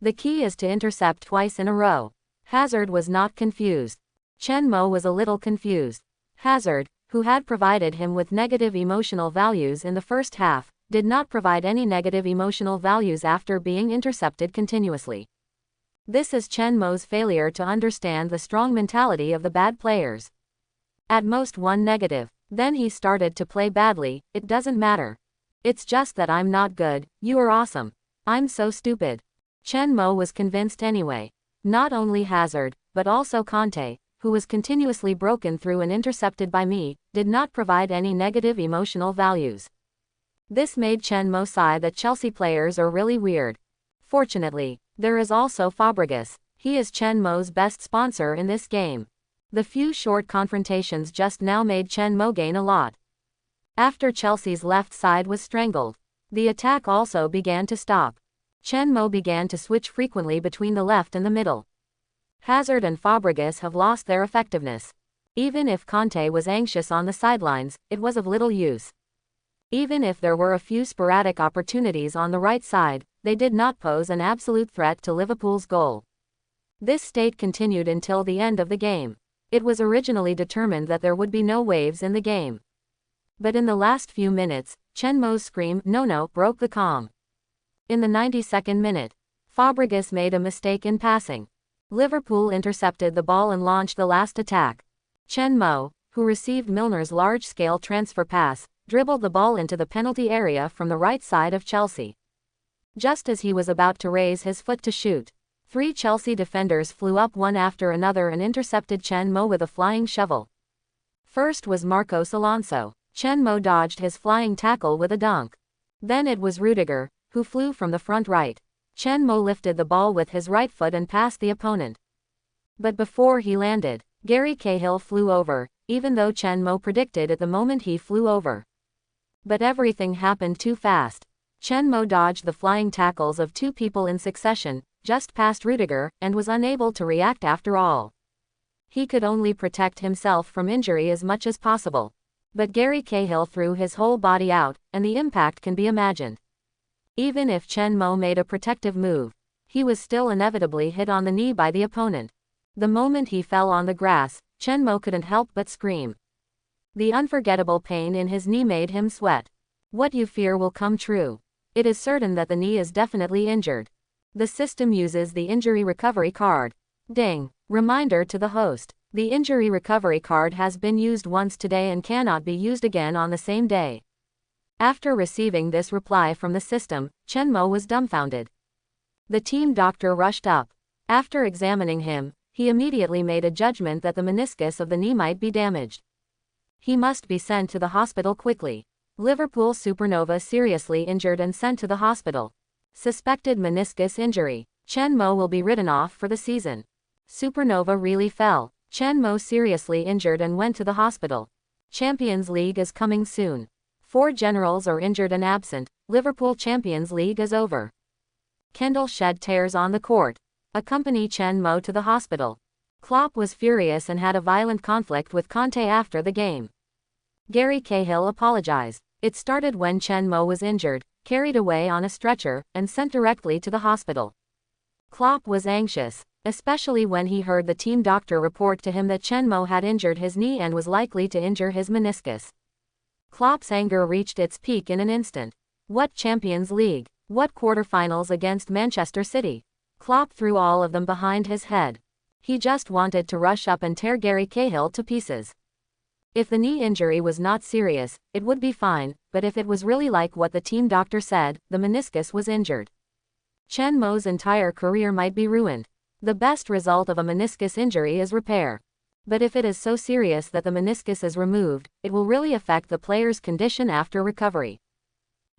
The key is to intercept twice in a row. Hazard was not confused. Chen Mo was a little confused. Hazard, who had provided him with negative emotional values in the first half, did not provide any negative emotional values after being intercepted continuously. This is Chen Mo's failure to understand the strong mentality of the bad players. At most one negative. Then he started to play badly. It doesn't matter. It's just that I'm not good, you are awesome. I'm so stupid. Chen Mo was convinced anyway. Not only Hazard, but also Kanté, who was continuously broken through and intercepted by me, did not provide any negative emotional values. This made Chen Mo sigh that Chelsea players are really weird. Fortunately, there is also Fabregas. He is Chen Mo's best sponsor in this game. The few short confrontations just now made Chen Mo gain a lot. After Chelsea's left side was strangled, the attack also began to stop. Chen Mo began to switch frequently between the left and the middle. Hazard and Fabregas have lost their effectiveness. Even if Kanté was anxious on the sidelines, it was of little use. Even if there were a few sporadic opportunities on the right side, they did not pose an absolute threat to Liverpool's goal. This state continued until the end of the game. It was originally determined that there would be no waves in the game. But in the last few minutes, Chen Mo's scream, "No," broke the calm. In the 92nd minute, Fabregas made a mistake in passing. Liverpool intercepted the ball and launched the last attack. Chen Mo, who received Milner's large-scale transfer pass, dribbled the ball into the penalty area from the right side of Chelsea. Just as he was about to raise his foot to shoot, 3 Chelsea defenders flew up one after another and intercepted Chen Mo with a flying shovel. First was Marcos Alonso. Chen Mo dodged his flying tackle with a dunk. Then it was Rudiger, who flew from the front right. Chen Mo lifted the ball with his right foot and passed the opponent. But before he landed, Gary Cahill flew over, even though Chen Mo predicted it the moment he flew over. But everything happened too fast. Chen Mo dodged the flying tackles of 2 people in succession, just past Rudiger, and was unable to react after all. He could only protect himself from injury as much as possible. But Gary Cahill threw his whole body out, and the impact can be imagined. Even if Chen Mo made a protective move, he was still inevitably hit on the knee by the opponent. The moment he fell on the grass, Chen Mo couldn't help but scream. The unforgettable pain in his knee made him sweat. What you fear will come true. It is certain that the knee is definitely injured. The system uses the injury recovery card. Ding! Reminder to the host. The injury recovery card has been used once today and cannot be used again on the same day. After receiving this reply from the system, Chen Mo was dumbfounded. The team doctor rushed up. After examining him, he immediately made a judgment that the meniscus of the knee might be damaged. He must be sent to the hospital quickly. Liverpool supernova seriously injured and sent to the hospital. Suspected meniscus injury. Chen Mo will be written off for the season. Supernova really fell. Chen Mo seriously injured and went to the hospital. Champions League is coming soon. 4 generals are injured and absent. Liverpool Champions League is over. Kendall shed tears on the court. Accompany Chen Mo to the hospital. Klopp was furious and had a violent conflict with Conte after the game. Gary Cahill apologized. It started when Chen Mo was injured, carried away on a stretcher, and sent directly to the hospital. Klopp was anxious, especially when he heard the team doctor report to him that Chen Mo had injured his knee and was likely to injure his meniscus. Klopp's anger reached its peak in an instant. What Champions League? What quarterfinals against Manchester City? Klopp threw all of them behind his head. He just wanted to rush up and tear Gary Cahill to pieces. If the knee injury was not serious, it would be fine, but if it was really like what the team doctor said, the meniscus was injured, Chen Mo's entire career might be ruined. The best result of a meniscus injury is repair. But if it is so serious that the meniscus is removed, it will really affect the player's condition after recovery.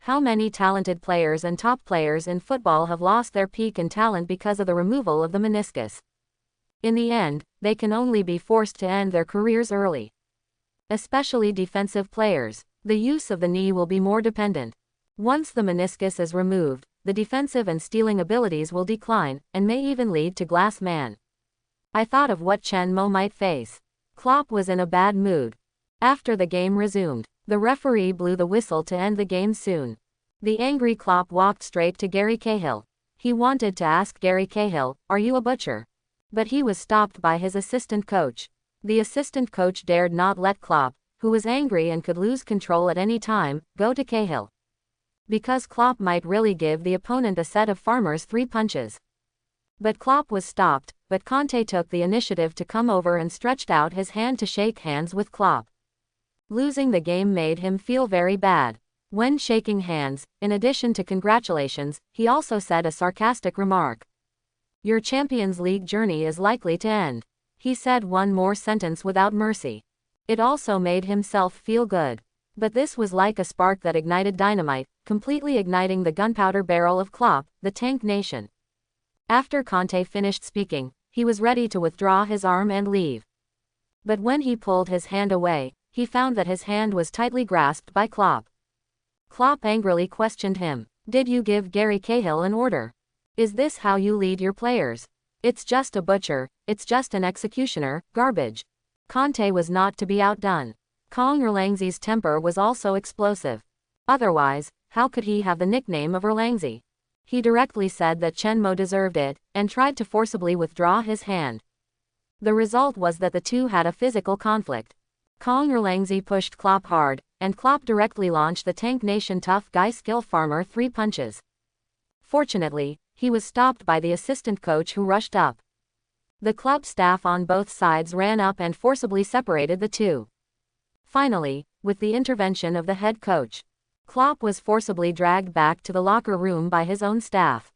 How many talented players and top players in football have lost their peak in talent because of the removal of the meniscus? In the end, they can only be forced to end their careers early. Especially defensive players. The use of the knee will be more dependent. Once the meniscus is removed, the defensive and stealing abilities will decline, and may even lead to glass man. I thought of what Chen Mo might face. Klopp was in a bad mood. After the game resumed, the referee blew the whistle to end the game soon. The angry Klopp walked straight to Gary Cahill. He wanted to ask Gary Cahill, "Are you a butcher?" But he was stopped by his assistant coach. The assistant coach dared not let Klopp, who was angry and could lose control at any time, go to Cahill. Because Klopp might really give the opponent a set of farmers 3 punches. But Klopp was stopped, but Conte took the initiative to come over and stretched out his hand to shake hands with Klopp. Losing the game made him feel very bad. When shaking hands, in addition to congratulations, he also said a sarcastic remark. "Your Champions League journey is likely to end." He said one more sentence without mercy. It also made himself feel good. But this was like a spark that ignited dynamite, completely igniting the gunpowder barrel of Klopp, the Tank Nation. After Conte finished speaking, he was ready to withdraw his arm and leave. But when he pulled his hand away, he found that his hand was tightly grasped by Klopp. Klopp angrily questioned him. "Did you give Gary Cahill an order? Is this how you lead your players? It's just a butcher, it's just an executioner, garbage." Conte was not to be outdone. Kong Erlangzi's temper was also explosive. Otherwise, how could he have the nickname of Erlangzi? He directly said that Chen Mo deserved it, and tried to forcibly withdraw his hand. The result was that the two had a physical conflict. Kong Erlangzi pushed Klopp hard, and Klopp directly launched the Tank Nation tough guy skill farmer 3 punches. Fortunately, he was stopped by the assistant coach who rushed up. The club staff on both sides ran up and forcibly separated the two. Finally, with the intervention of the head coach, Klopp was forcibly dragged back to the locker room by his own staff.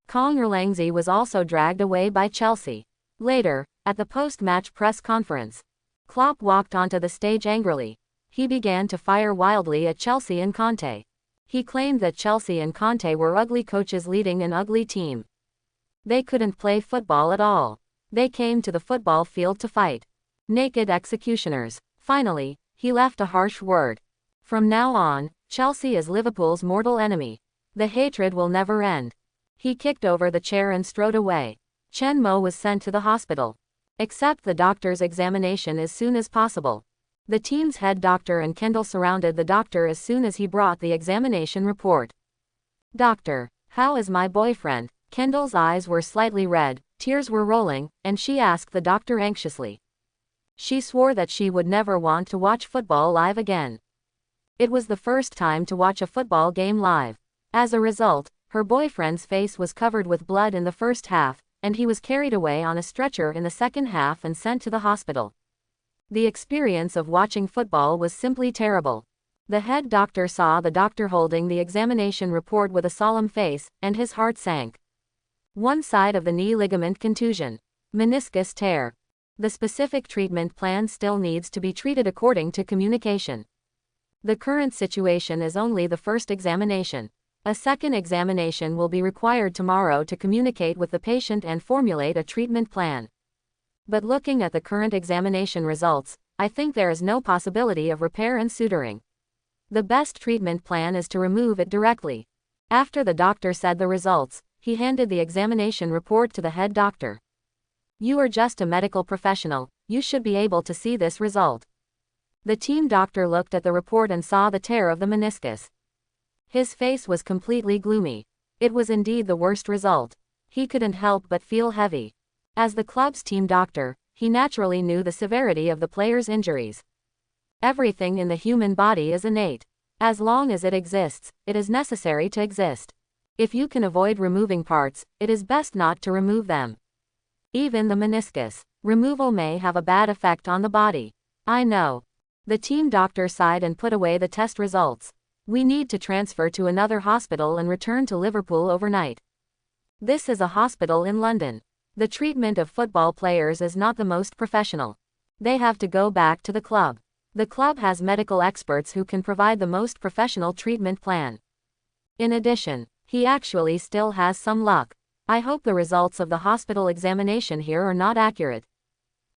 Kong Erlangzi was also dragged away by Chelsea. Later, at the post-match press conference, Klopp walked onto the stage angrily. He began to fire wildly at Chelsea and Conte. He claimed that Chelsea and Conte were ugly coaches leading an ugly team. They couldn't play football at all. They came to the football field to fight. Naked executioners. Finally, he left a harsh word. From now on, Chelsea is Liverpool's mortal enemy. The hatred will never end. He kicked over the chair and strode away. Chen Mo was sent to the hospital. Accept the doctor's examination as soon as possible. The team's head doctor and Kendall surrounded the doctor as soon as he brought the examination report. Doctor, how is my boyfriend? Kendall's eyes were slightly red, tears were rolling, and she asked the doctor anxiously. She swore that she would never want to watch football live again. It was the first time to watch a football game live. As a result, her boyfriend's face was covered with blood in the first half, and he was carried away on a stretcher in the second half and sent to the hospital. The experience of watching football was simply terrible. The head doctor saw the doctor holding the examination report with a solemn face, and his heart sank. One side of the knee ligament contusion. Meniscus tear. The specific treatment plan still needs to be treated according to communication. The current situation is only the first examination. A second examination will be required tomorrow to communicate with the patient and formulate a treatment plan. But looking at the current examination results, I think there is no possibility of repair and suturing. The best treatment plan is to remove it directly. After the doctor said the results, he handed the examination report to the head doctor. You are just a medical professional, you should be able to see this result. The team doctor looked at the report and saw the tear of the meniscus. His face was completely gloomy. It was indeed the worst result. He couldn't help but feel heavy. As the club's team doctor, he naturally knew the severity of the player's injuries. Everything in the human body is innate. As long as it exists, it is necessary to exist. If you can avoid removing parts, it is best not to remove them. Even the meniscus removal may have a bad effect on the body. I know. The team doctor sighed and put away the test results. We need to transfer to another hospital and return to Liverpool overnight. This is a hospital in London. The treatment of football players is not the most professional. They have to go back to the club. The club has medical experts who can provide the most professional treatment plan. In addition, he actually still has some luck. I hope the results of the hospital examination here are not accurate.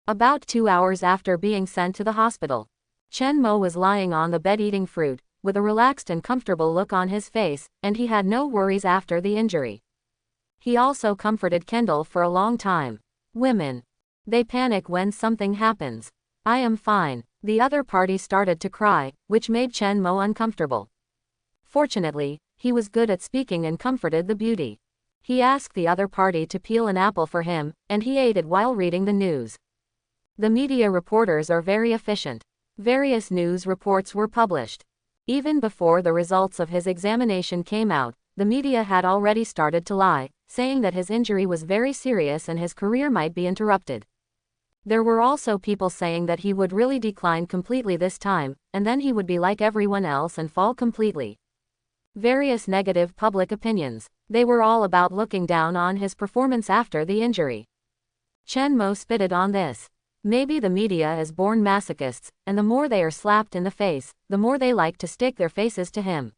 About 2 hours after being sent to the hospital, Chen Mo was lying on the bed eating fruit, with a relaxed and comfortable look on his face, and he had no worries after the injury. He also comforted Kendall for a long time. Women. They panic when something happens. I am fine. The other party started to cry, which made Chen Mo uncomfortable. Fortunately, he was good at speaking and comforted the beauty. He asked the other party to peel an apple for him, and he ate it while reading the news. The media reporters are very efficient. Various news reports were published. Even before the results of his examination came out, the media had already started to lie, saying that his injury was very serious and his career might be interrupted. There were also people saying that he would really decline completely this time, and then he would be like everyone else and fall completely. Various negative public opinions. They were all about looking down on his performance after the injury. Chen Mo spitted on this. Maybe the media is born masochists, and the more they are slapped in the face, the more they like to stick their faces to him.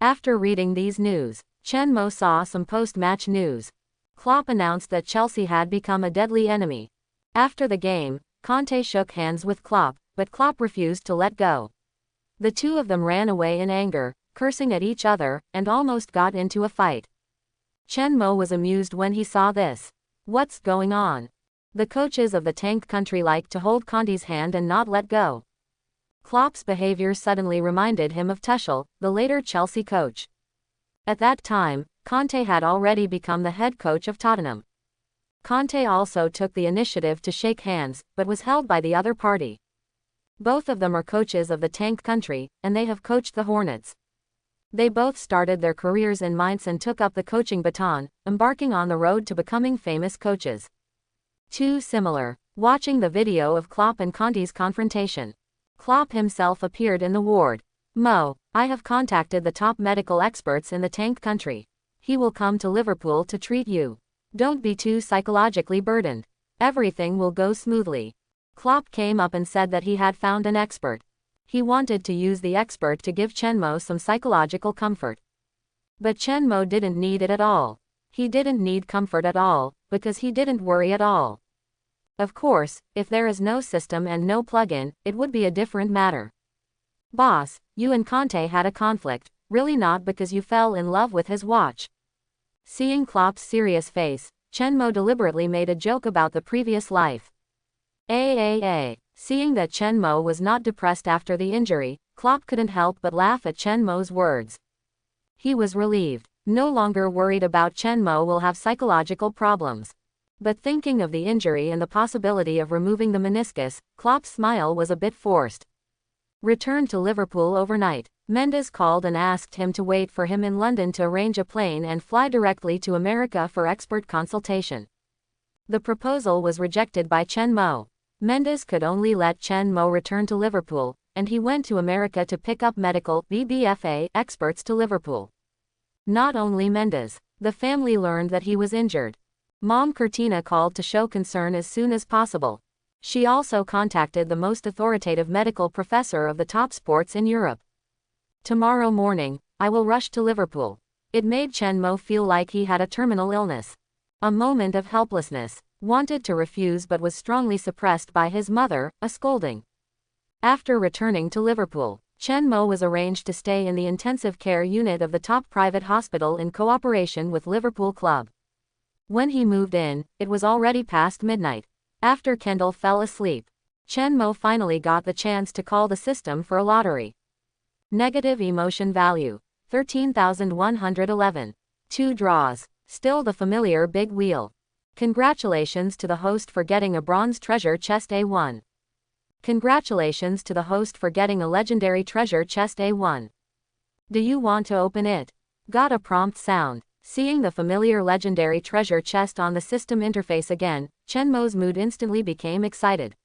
After reading these news, Chen Mo saw some post-match news. Klopp announced that Chelsea had become a deadly enemy. After the game, Conte shook hands with Klopp, but Klopp refused to let go. The two of them ran away in anger, cursing at each other, and almost got into a fight. Chen Mo was amused when he saw this. What's going on? The coaches of the tank country like to hold Conte's hand and not let go. Klopp's behavior suddenly reminded him of Tuchel, the later Chelsea coach. At that time, Conte had already become the head coach of Tottenham. Conte also took the initiative to shake hands, but was held by the other party. Both of them are coaches of the tank country, and they have coached the Hornets. They both started their careers in Mainz and took up the coaching baton, embarking on the road to becoming famous coaches. Too similar. Watching the video of Klopp and Conte's confrontation. Klopp himself appeared in the ward. Mo, I have contacted the top medical experts in the tank country. He will come to Liverpool to treat you. Don't be too psychologically burdened. Everything will go smoothly. Klopp came up and said that he had found an expert. He wanted to use the expert to give Chen Mo some psychological comfort. But Chen Mo didn't need it at all. He didn't need comfort at all, because he didn't worry at all. Of course, if there is no system and no plugin, it would be a different matter. Boss, you and Conte had a conflict, really not because you fell in love with his watch. Seeing Klopp's serious face, Chen Mo deliberately made a joke about the previous life. Seeing that Chen Mo was not depressed after the injury, Klopp couldn't help but laugh at Chen Mo's words. He was relieved, no longer worried about Chen Mo will have psychological problems. But thinking of the injury and the possibility of removing the meniscus, Klopp's smile was a bit forced. Returned to Liverpool overnight, Mendes called and asked him to wait for him in London to arrange a plane and fly directly to America for expert consultation. The proposal was rejected by Chen Mo. Mendes could only let Chen Mo return to Liverpool, and he went to America to pick up medical BBFA experts to Liverpool. Not only Mendes, the family learned that he was injured. Mom Cortina called to show concern as soon as possible. She also contacted the most authoritative medical professor of the top sports in Europe. Tomorrow morning, I will rush to Liverpool. It made Chen Mo feel like he had a terminal illness. A moment of helplessness. Wanted to refuse but was strongly suppressed by his mother, a scolding. After returning to Liverpool, Chen Mo was arranged to stay in the intensive care unit of the top private hospital in cooperation with Liverpool Club. When he moved in, it was already past midnight. After Kendall fell asleep, Chen Mo finally got the chance to call the system for a lottery. Negative emotion value, 13,111. 2 draws. Still the familiar big wheel. Congratulations to the host for getting a bronze treasure chest A1. Congratulations to the host for getting a legendary treasure chest A1. Do you want to open it? Got a prompt sound. Seeing the familiar legendary treasure chest on the system interface again, Chen Mo's mood instantly became excited.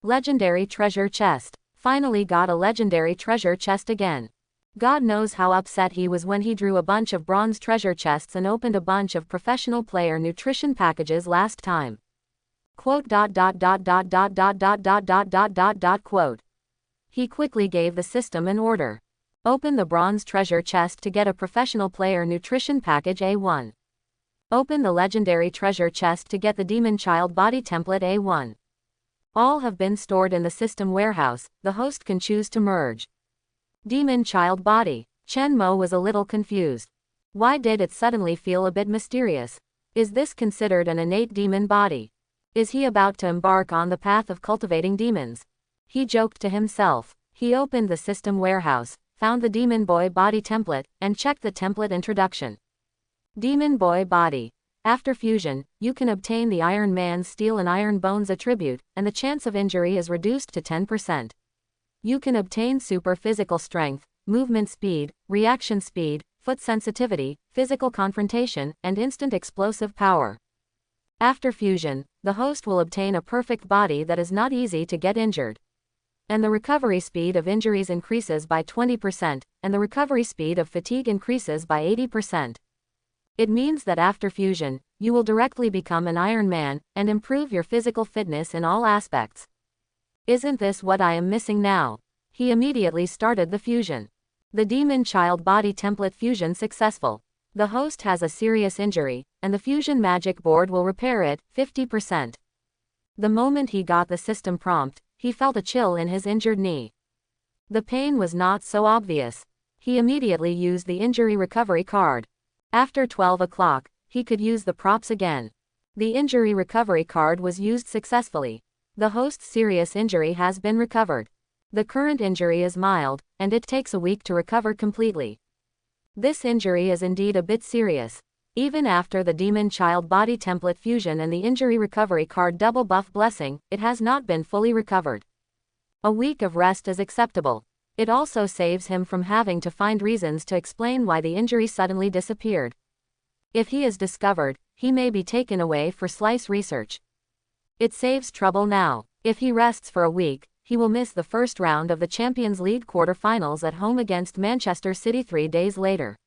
Legendary treasure chest. Finally got a legendary treasure chest again. God knows how upset he was when he drew a bunch of bronze treasure chests and opened a bunch of professional player nutrition packages last time. Quote. He quickly gave the system an order. Open the bronze treasure chest to get a professional player nutrition package A1. Open the legendary treasure chest to get the demon child body template A1. All have been stored in the system warehouse, the host can choose to merge. Demon child body. Chen Mo was a little confused. Why did it suddenly feel a bit mysterious? Is this considered an innate demon body? Is he about to embark on the path of cultivating demons? He joked to himself. He opened the system warehouse, found the Demon Boy body template, and checked the template introduction. Demon Boy body. After fusion, you can obtain the Iron Man's Steel and Iron Bones attribute, and the chance of injury is reduced to 10%. You can obtain super physical strength, movement speed, reaction speed, foot sensitivity, physical confrontation, and instant explosive power. After fusion, the host will obtain a perfect body that is not easy to get injured. And the recovery speed of injuries increases by 20%, and the recovery speed of fatigue increases by 80%. It means that after fusion, you will directly become an Iron Man, and improve your physical fitness in all aspects. Isn't this what I am missing now? He immediately started the fusion. The Demon Child body template fusion successful. The host has a serious injury, and the fusion magic board will repair it, 50%. The moment he got the system prompt, he felt a chill in his injured knee. The pain was not so obvious. He immediately used the injury recovery card. After 12 o'clock, he could use the props again. The injury recovery card was used successfully. The host's serious injury has been recovered. The current injury is mild, and it takes a week to recover completely. This injury is indeed a bit serious. Even after the Demon Child body template fusion and the injury recovery card double buff blessing, it has not been fully recovered. A week of rest is acceptable. It also saves him from having to find reasons to explain why the injury suddenly disappeared. If he is discovered, he may be taken away for slice research. It saves trouble now. If he rests for a week, he will miss the first round of the Champions League quarter-finals at home against Manchester City 3 days later.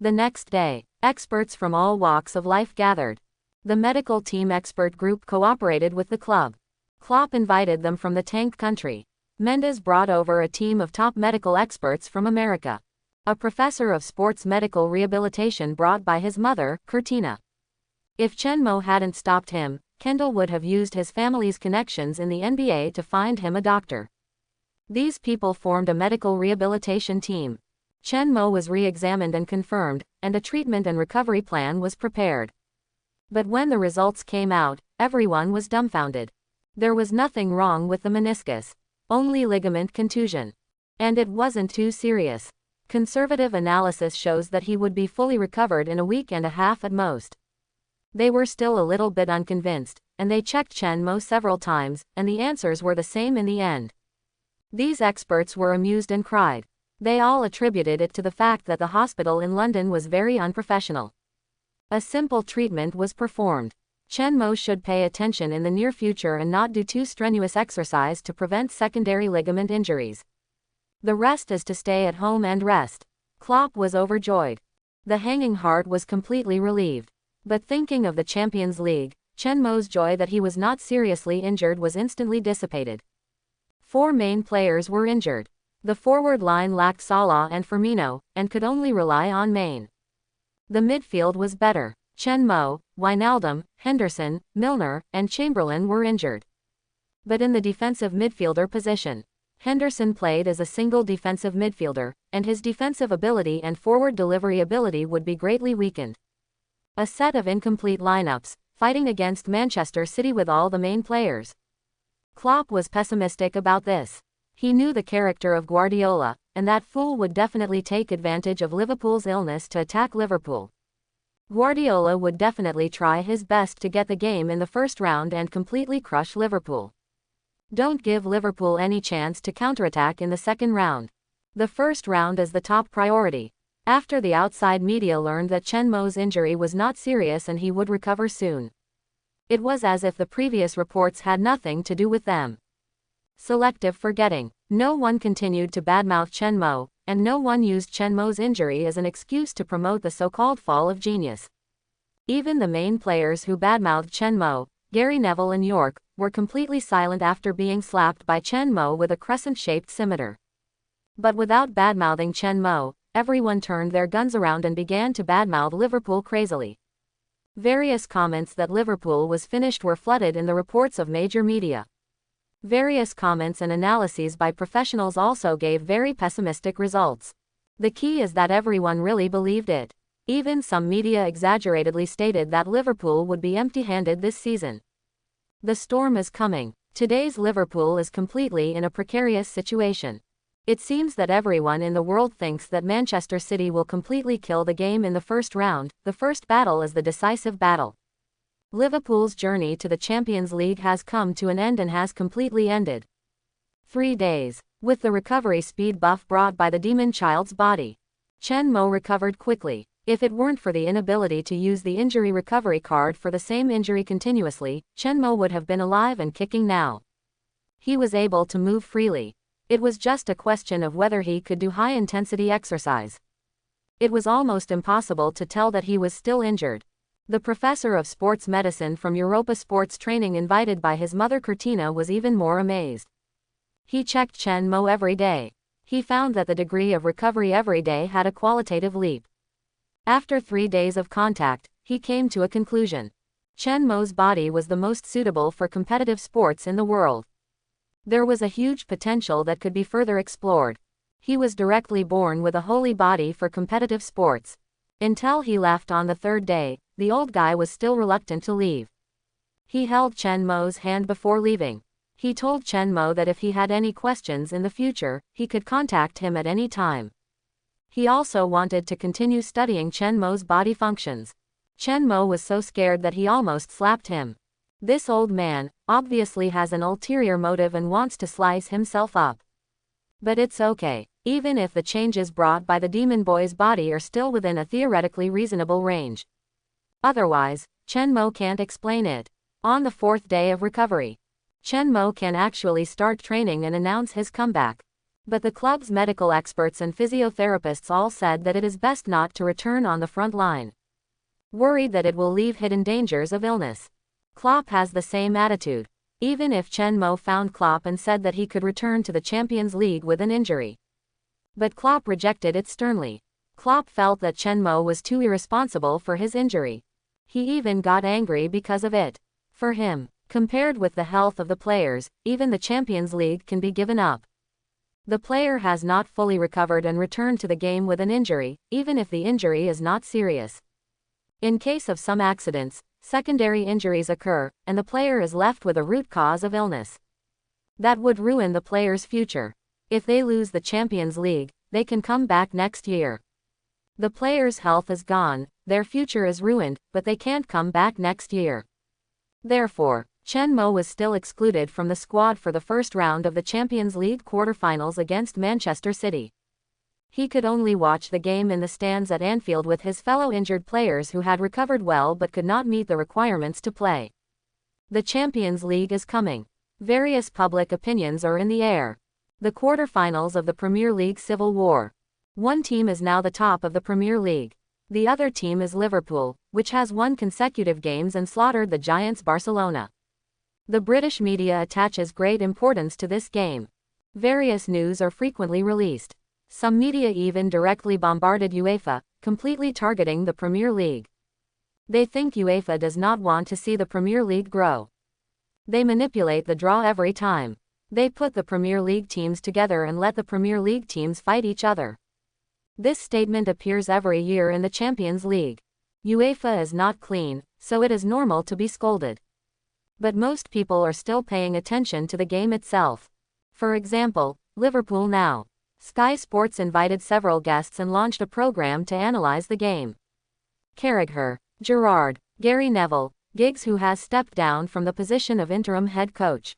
The next day, experts from all walks of life gathered. The medical team expert group cooperated with the club. Klopp invited them from the tank country. Mendes brought over a team of top medical experts from America. A professor of sports medical rehabilitation brought by his mother, Curtina. If Chen Mo hadn't stopped him, Kendall would have used his family's connections in the NBA to find him a doctor. These people formed a medical rehabilitation team. Chen Mo was re-examined and confirmed, and a treatment and recovery plan was prepared. But when the results came out, everyone was dumbfounded. There was nothing wrong with the meniscus. Only ligament contusion. And it wasn't too serious. Conservative analysis shows that he would be fully recovered in a week and a half at most. They were still a little bit unconvinced, and they checked Chen Mo several times, and the answers were the same in the end. These experts were amused and cried. They all attributed it to the fact that the hospital in London was very unprofessional. A simple treatment was performed. Chen Mo should pay attention in the near future and not do too strenuous exercise to prevent secondary ligament injuries. The rest is to stay at home and rest. Klopp was overjoyed. The hanging heart was completely relieved. But thinking of the Champions League, Chen Mo's joy that he was not seriously injured was instantly dissipated. 4 main players were injured. The forward line lacked Salah and Firmino, and could only rely on Mane. The midfield was better. Chen Mo, Wijnaldum, Henderson, Milner, and Chamberlain were injured. But in the defensive midfielder position, Henderson played as a single defensive midfielder, and his defensive ability and forward delivery ability would be greatly weakened. A set of incomplete lineups, fighting against Manchester City with all the main players. Klopp was pessimistic about this. He knew the character of Guardiola, and that fool would definitely take advantage of Liverpool's illness to attack Liverpool. Guardiola would definitely try his best to get the game in the first round and completely crush Liverpool. Don't give Liverpool any chance to counterattack in the second round. The first round is the top priority. After the outside media learned that Chen Mo's injury was not serious and he would recover soon, it was as if the previous reports had nothing to do with them. Selective forgetting. No one continued to badmouth Chen Mo, and no one used Chen Mo's injury as an excuse to promote the so-called fall of genius. Even the main players who badmouthed Chen Mo, Gary Neville and York, were completely silent after being slapped by Chen Mo with a crescent-shaped scimitar. But without badmouthing Chen Mo, everyone turned their guns around and began to badmouth Liverpool crazily. Various comments that Liverpool was finished were flooded in the reports of major media. Various comments and analyses by professionals also gave very pessimistic results. The key is that everyone really believed it. Even some media exaggeratedly stated that Liverpool would be empty-handed this season. The storm is coming. Today's Liverpool is completely in a precarious situation. It seems that everyone in the world thinks that Manchester City will completely kill the game in the first round. The first battle is the decisive battle. Liverpool's journey to the Champions League has come to an end and has completely ended. 3 days. With the recovery speed buff brought by the demon child's body, Chen Mo recovered quickly. If it weren't for the inability to use the injury recovery card for the same injury continuously, Chen Mo would have been alive and kicking now. He was able to move freely. It was just a question of whether he could do high-intensity exercise. It was almost impossible to tell that he was still injured. The professor of sports medicine from Europa Sports Training invited by his mother Curtina was even more amazed. He checked Chen Mo every day. He found that the degree of recovery every day had a qualitative leap. After 3 days of contact, he came to a conclusion. Chen Mo's body was the most suitable for competitive sports in the world. There was a huge potential that could be further explored. He was directly born with a holy body for competitive sports. Until he left on the 3rd day, the old guy was still reluctant to leave. He held Chen Mo's hand before leaving. He told Chen Mo that if he had any questions in the future, he could contact him at any time. He also wanted to continue studying Chen Mo's body functions. Chen Mo was so scared that he almost slapped him. This old man obviously has an ulterior motive and wants to slice himself up. But it's okay, even if the changes brought by the demon boy's body are still within a theoretically reasonable range. Otherwise, Chen Mo can't explain it. On the 4th day of recovery, Chen Mo can actually start training and announce his comeback. But the club's medical experts and physiotherapists all said that it is best not to return on the front line, worried that it will leave hidden dangers of illness. Klopp has the same attitude. Even if Chen Mo found Klopp and said that he could return to the Champions League with an injury. But Klopp rejected it sternly. Klopp felt that Chen Mo was too irresponsible for his injury. He even got angry because of it. For him, compared with the health of the players, even the Champions League can be given up. The player has not fully recovered and returned to the game with an injury, even if the injury is not serious. In case of some accidents, secondary injuries occur, and the player is left with a root cause of illness that would ruin the player's future. If they lose the Champions League, they can come back next year. The player's health is gone, their future is ruined, but they can't come back next year. Therefore, Chen Mo was still excluded from the squad for the first round of the Champions League quarter-finals against Manchester City. He could only watch the game in the stands at Anfield with his fellow injured players who had recovered well but could not meet the requirements to play. The Champions League is coming. Various public opinions are in the air. The quarter-finals of the Premier League civil war. One team is now the top of the Premier League. The other team is Liverpool, which has won consecutive games and slaughtered the giants Barcelona. The British media attaches great importance to this game. Various news are frequently released. Some media even directly bombarded UEFA, completely targeting the Premier League. They think UEFA does not want to see the Premier League grow. They manipulate the draw every time. They put the Premier League teams together and let the Premier League teams fight each other. This statement appears every year in the Champions League. UEFA is not clean, so it is normal to be scolded. But most people are still paying attention to the game itself. For example, Liverpool Now. Sky Sports invited several guests and launched a program to analyze the game. Carragher, Gerrard, Gary Neville, Giggs, who has stepped down from the position of interim head coach,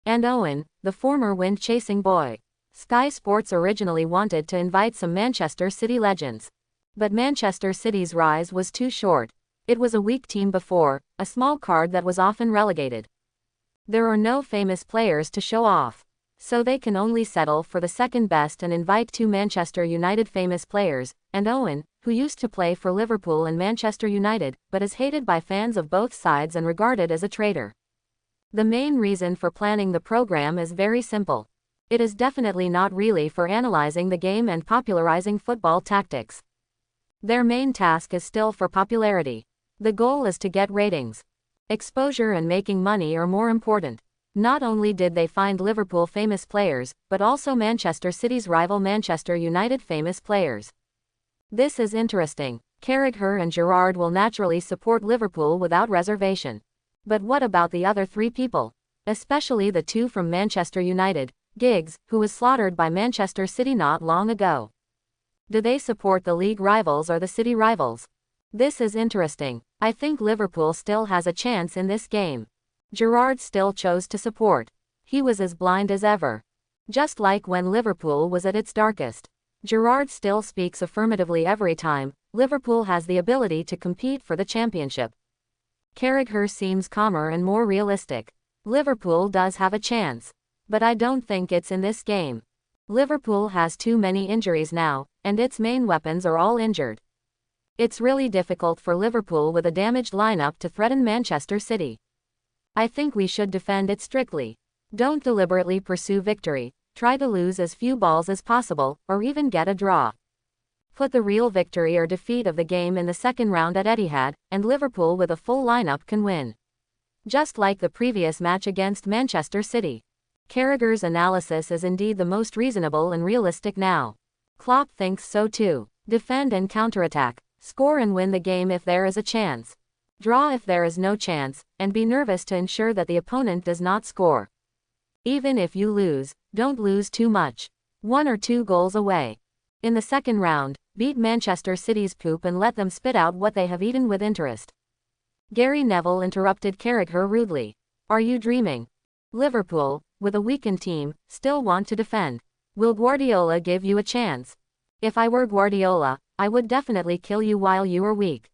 and Owen, the former wind-chasing boy. Sky Sports originally wanted to invite some Manchester City legends. But Manchester City's rise was too short. It was a weak team before, a small card that was often relegated. There are no famous players to show off. So they can only settle for the second best and invite two Manchester United famous players, and Owen, who used to play for Liverpool and Manchester United, but is hated by fans of both sides and regarded as a traitor. The main reason for planning the program is very simple. It is definitely not really for analyzing the game and popularizing football tactics. Their main task is still for popularity. The goal is to get ratings. Exposure and making money are more important. Not only did they find Liverpool famous players, but also Manchester City's rival Manchester United famous players. This is interesting. Carragher and Gerrard will naturally support Liverpool without reservation. But what about the other three people? Especially the two from Manchester United, Giggs, who was slaughtered by Manchester City not long ago. Do they support the league rivals or the city rivals? This is interesting. I think Liverpool still has a chance in this game. Gerrard still chose to support. He was as blind as ever. Just like when Liverpool was at its darkest. Gerrard still speaks affirmatively every time. Liverpool has the ability to compete for the championship. Carragher seems calmer and more realistic. Liverpool does have a chance. But I don't think it's in this game. Liverpool has too many injuries now, and its main weapons are all injured. It's really difficult for Liverpool with a damaged lineup to threaten Manchester City. I think we should defend it strictly. Don't deliberately pursue victory. Try to lose as few balls as possible, or even get a draw. Put the real victory or defeat of the game in the second round at Etihad, and Liverpool with a full lineup can win. Just like the previous match against Manchester City. Carragher's analysis is indeed the most reasonable and realistic now. Klopp thinks so too. Defend and counterattack. Score and win the game if there is a chance. Draw if there is no chance, and be nervous to ensure that the opponent does not score. Even if you lose, don't lose too much. 1 or 2 goals away. In the second round, beat Manchester City's poop and let them spit out what they have eaten with interest. Gary Neville interrupted Carragher rudely. Are you dreaming? Liverpool, with a weakened team, still want to defend. Will Guardiola give you a chance? If I were Guardiola, I would definitely kill you while you are weak.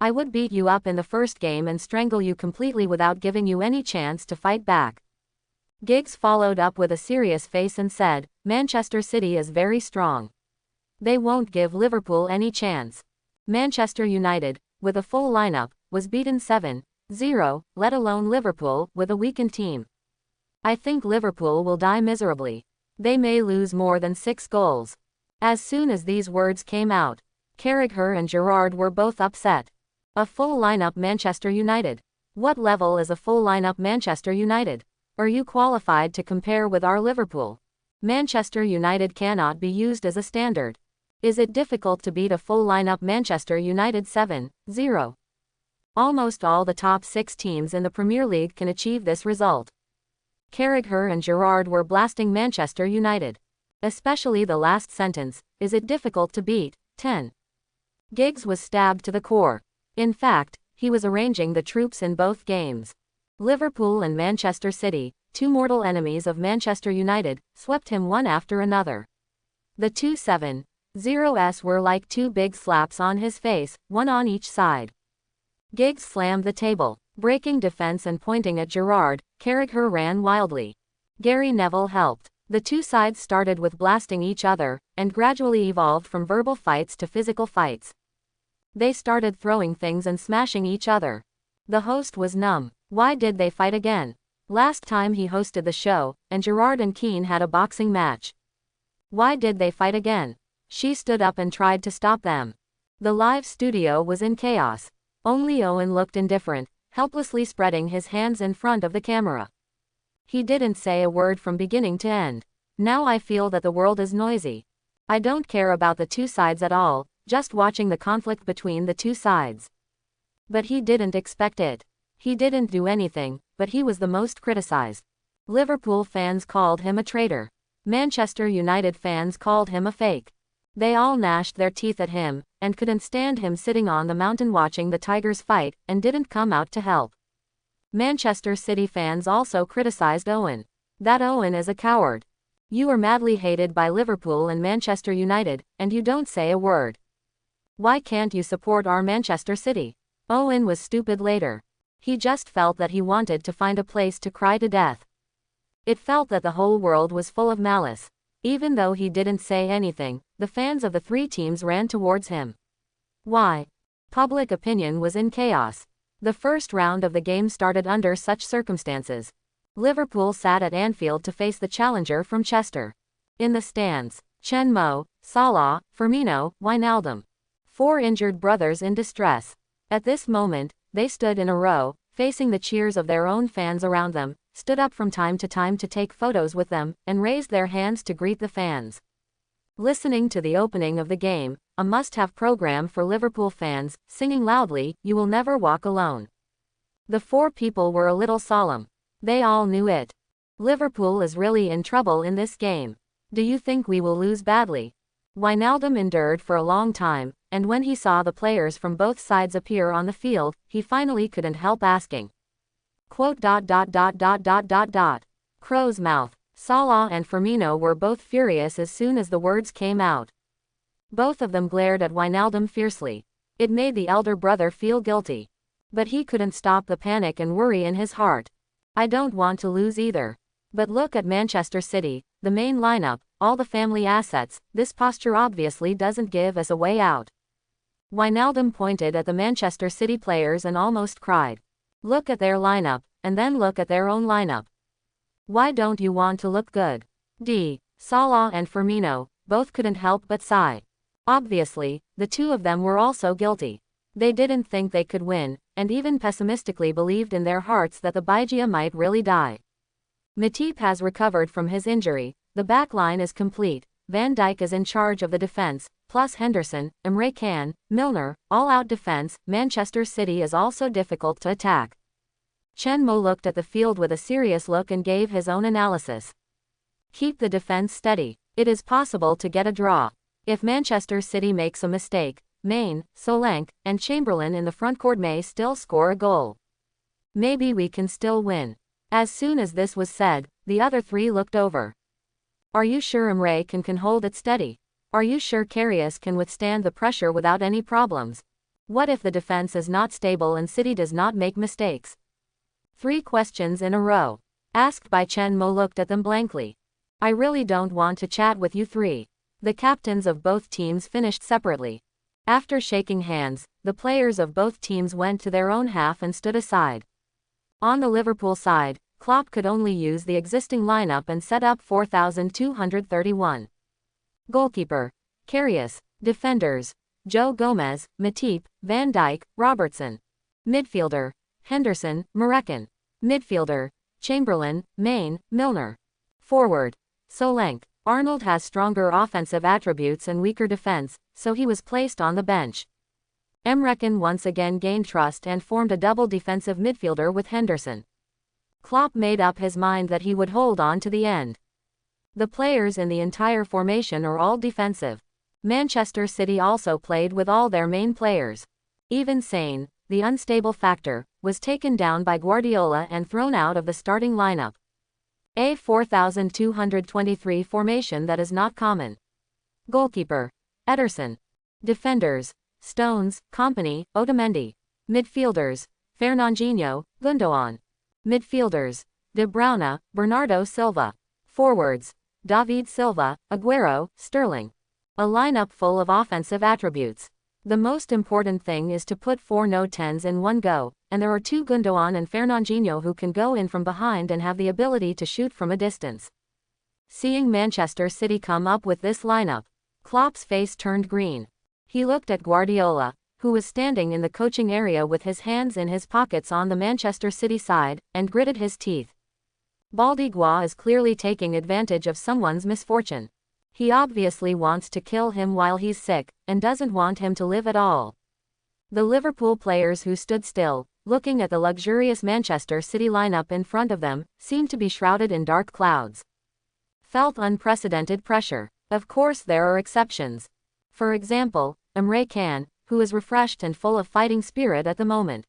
I would beat you up in the first game and strangle you completely without giving you any chance to fight back. Giggs followed up with a serious face and said, Manchester City is very strong. They won't give Liverpool any chance. Manchester United, with a full lineup, was beaten 7-0, let alone Liverpool, with a weakened team. I think Liverpool will die miserably. They may lose more than 6 goals. As soon as these words came out, Carragher and Gerrard were both upset. A full lineup Manchester United. What level is a full lineup Manchester United? Are you qualified to compare with our Liverpool? Manchester United cannot be used as a standard. Is it difficult to beat a full lineup Manchester United 7-0? Almost all the top 6 teams in the Premier League can achieve this result. Carragher and Gerrard were blasting Manchester United. Especially the last sentence, is it difficult to beat 10? Giggs was stabbed to the core. In fact, he was arranging the troops in both games. Liverpool and Manchester City, 2 mortal enemies of Manchester United, swept him one after another. The 2-7-0s were like 2 big slaps on his face, one on each side. Giggs slammed the table, breaking defense and pointing at Gerrard. Carragher ran wildly. Gary Neville helped. The 2 sides started with blasting each other, and gradually evolved from verbal fights to physical fights. They started throwing things and smashing each other. The host was numb. Why did they fight again? Last time he hosted the show, and Gerrard and Keane had a boxing match. Why did they fight again? She stood up and tried to stop them. The live studio was in chaos. Only Owen looked indifferent, helplessly spreading his hands in front of the camera. He didn't say a word from beginning to end. Now I feel that the world is noisy. I don't care about the 2 sides at all, just watching the conflict between the 2 sides. But he didn't expect it. He didn't do anything, but he was the most criticized. Liverpool fans called him a traitor. Manchester United fans called him a fake. They all gnashed their teeth at him, and couldn't stand him sitting on the mountain watching the Tigers fight, and didn't come out to help. Manchester City fans also criticized Owen. That Owen is a coward. You are madly hated by Liverpool and Manchester United, and you don't say a word. Why can't you support our Manchester City? Owen was stupid later. He just felt that he wanted to find a place to cry to death. It felt that the whole world was full of malice. Even though he didn't say anything, the fans of the 3 teams ran towards him. Why? Public opinion was in chaos. The first round of the game started under such circumstances. Liverpool sat at Anfield to face the challenger from Chester. In the stands, Chen Mo, Salah, Firmino, Wijnaldum. 4 injured brothers in distress. At this moment, they stood in a row, facing the cheers of their own fans around them, stood up from time to time to take photos with them, and raised their hands to greet the fans. Listening to the opening of the game, a must-have program for Liverpool fans, singing loudly, "You Will Never Walk Alone." The 4 people were a little solemn. They all knew it. Liverpool is really in trouble in this game. Do you think we will lose badly? Wijnaldum endured for a long time, and when he saw the players from both sides appear on the field, he finally couldn't help asking. Quote. Crow's mouth. Salah and Firmino were both furious as soon as the words came out. Both of them glared at Wijnaldum fiercely. It made the elder brother feel guilty. But he couldn't stop the panic and worry in his heart. I don't want to lose either. But look at Manchester City, the main lineup, all the family assets. This posture obviously doesn't give us a way out. Wijnaldum pointed at the Manchester City players and almost cried. Look at their lineup, and then look at their own lineup. Why don't you want to look good? Salah and Firmino, both couldn't help but sigh. Obviously, the 2 of them were also guilty. They didn't think they could win, and even pessimistically believed in their hearts that the Bajia might really die. Matip has recovered from his injury, the back line is complete, Van Dijk is in charge of the defense, plus Henderson, Emre Can, Milner, all-out defense. Manchester City is also difficult to attack. Chen Mo looked at the field with a serious look and gave his own analysis. Keep the defense steady. It is possible to get a draw. If Manchester City makes a mistake, Mane, Solanke, and Chamberlain in the front court may still score a goal. Maybe we can still win. As soon as this was said, the other 3 looked over. Are you sure Emre can hold it steady? Are you sure Karius can withstand the pressure without any problems? What if the defense is not stable and City does not make mistakes? 3 questions in a row. Asked by Chen Mo looked at them blankly. I really don't want to chat with you three. The captains of both teams finished separately. After shaking hands, the players of both teams went to their own half and stood aside. On the Liverpool side, Klopp could only use the existing lineup and set up 4,231. Goalkeeper, Karius. Defenders, Joe Gomez, Matip, Van Dijk, Robertson. Midfielder, Henderson, Morekin. Midfielder, Chamberlain, Maine, Milner. Forward, Solanke. Arnold has stronger offensive attributes and weaker defense, so he was placed on the bench. Emre Can once again gained trust and formed a double defensive midfielder with Henderson. Klopp made up his mind that he would hold on to the end. The players in the entire formation are all defensive. Manchester City also played with all their main players. Even Sane, the unstable factor, was taken down by Guardiola and thrown out of the starting lineup. A 4,223 formation that is not common. Goalkeeper, Ederson. Defenders, Stones, Kompany, Otamendi. Midfielders, Fernandinho, Gundogan. Midfielders, De Bruyne, Bernardo Silva. Forwards, David Silva, Aguero, Sterling. A lineup full of offensive attributes. The most important thing is to put 4 no-10s in one go, and there are 2 Gundogan and Fernandinho who can go in from behind and have the ability to shoot from a distance. Seeing Manchester City come up with this lineup, Klopp's face turned green. He looked at Guardiola, who was standing in the coaching area with his hands in his pockets on the Manchester City side, and gritted his teeth. Baldigua is clearly taking advantage of someone's misfortune. He obviously wants to kill him while he's sick, and doesn't want him to live at all. The Liverpool players who stood still, looking at the luxurious Manchester City lineup in front of them, seemed to be shrouded in dark clouds. Felt unprecedented pressure. Of course there are exceptions. For example, Emre Can, who is refreshed and full of fighting spirit at the moment.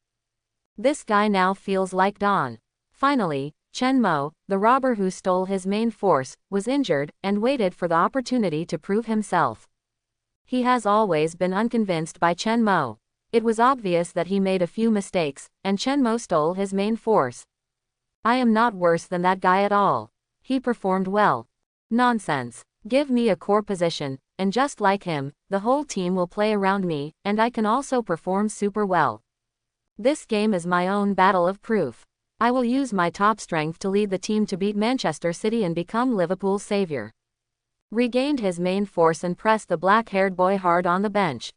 This guy now feels like Don. Finally, Chen Mo, the robber who stole his main force, was injured, and waited for the opportunity to prove himself. He has always been unconvinced by Chen Mo. It was obvious that he made a few mistakes, and Chen Mo stole his main force. I am not worse than that guy at all. He performed well. Nonsense. Give me a core position, and just like him, the whole team will play around me, and I can also perform super well. This game is my own battle of proof. I will use my top strength to lead the team to beat Manchester City and become Liverpool's savior. Regained his main force and pressed the black-haired boy hard on the bench.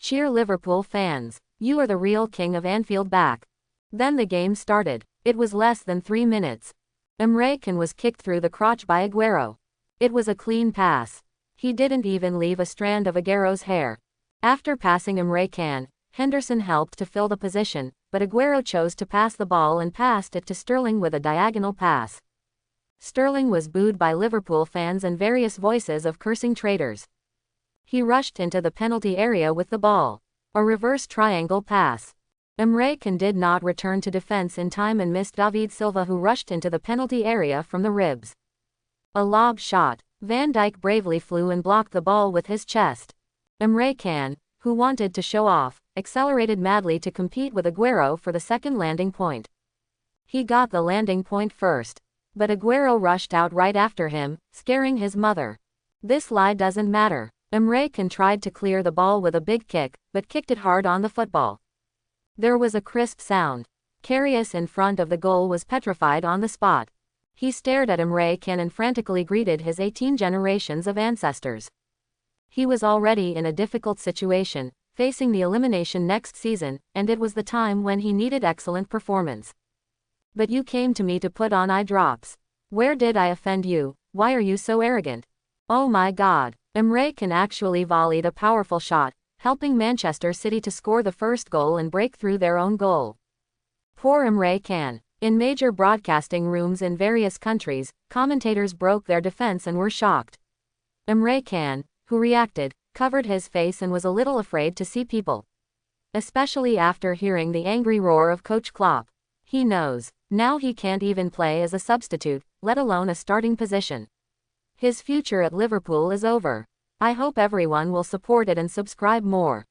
Cheer Liverpool fans. You are the real king of Anfield back. Then the game started. It was less than 3 minutes. Emre Can was kicked through the crotch by Aguero. It was a clean pass. He didn't even leave a strand of Aguero's hair. After passing Emre Can, Henderson helped to fill the position, but Aguero chose to pass the ball and passed it to Sterling with a diagonal pass. Sterling was booed by Liverpool fans and various voices of cursing traitors. He rushed into the penalty area with the ball. A reverse triangle pass. Emre Can did not return to defense in time and missed David Silva, who rushed into the penalty area from the ribs. A lob shot. Van Dijk bravely flew and blocked the ball with his chest. Emre Can, who wanted to show off, accelerated madly to compete with Aguero for the second landing point. He got the landing point first, but Aguero rushed out right after him, scaring his mother. This lie doesn't matter. Emre Can tried to clear the ball with a big kick, but kicked it hard on the football. There was a crisp sound. Karius in front of the goal was petrified on the spot. He stared at Emre Can and frantically greeted his 18 generations of ancestors. He was already in a difficult situation, facing the elimination next season, and it was the time when he needed excellent performance. But you came to me to put on eye drops. Where did I offend you? Why are you so arrogant? Oh my God. Emre Can actually volleyed a powerful shot, helping Manchester City to score the first goal and break through their own goal. Poor Emre Can. In major broadcasting rooms in various countries, commentators broke their defense and were shocked. Emre Can, who reacted, covered his face and was a little afraid to see people. Especially after hearing the angry roar of Coach Klopp. He knows, now he can't even play as a substitute, let alone a starting position. His future at Liverpool is over. I hope everyone will support it and subscribe more.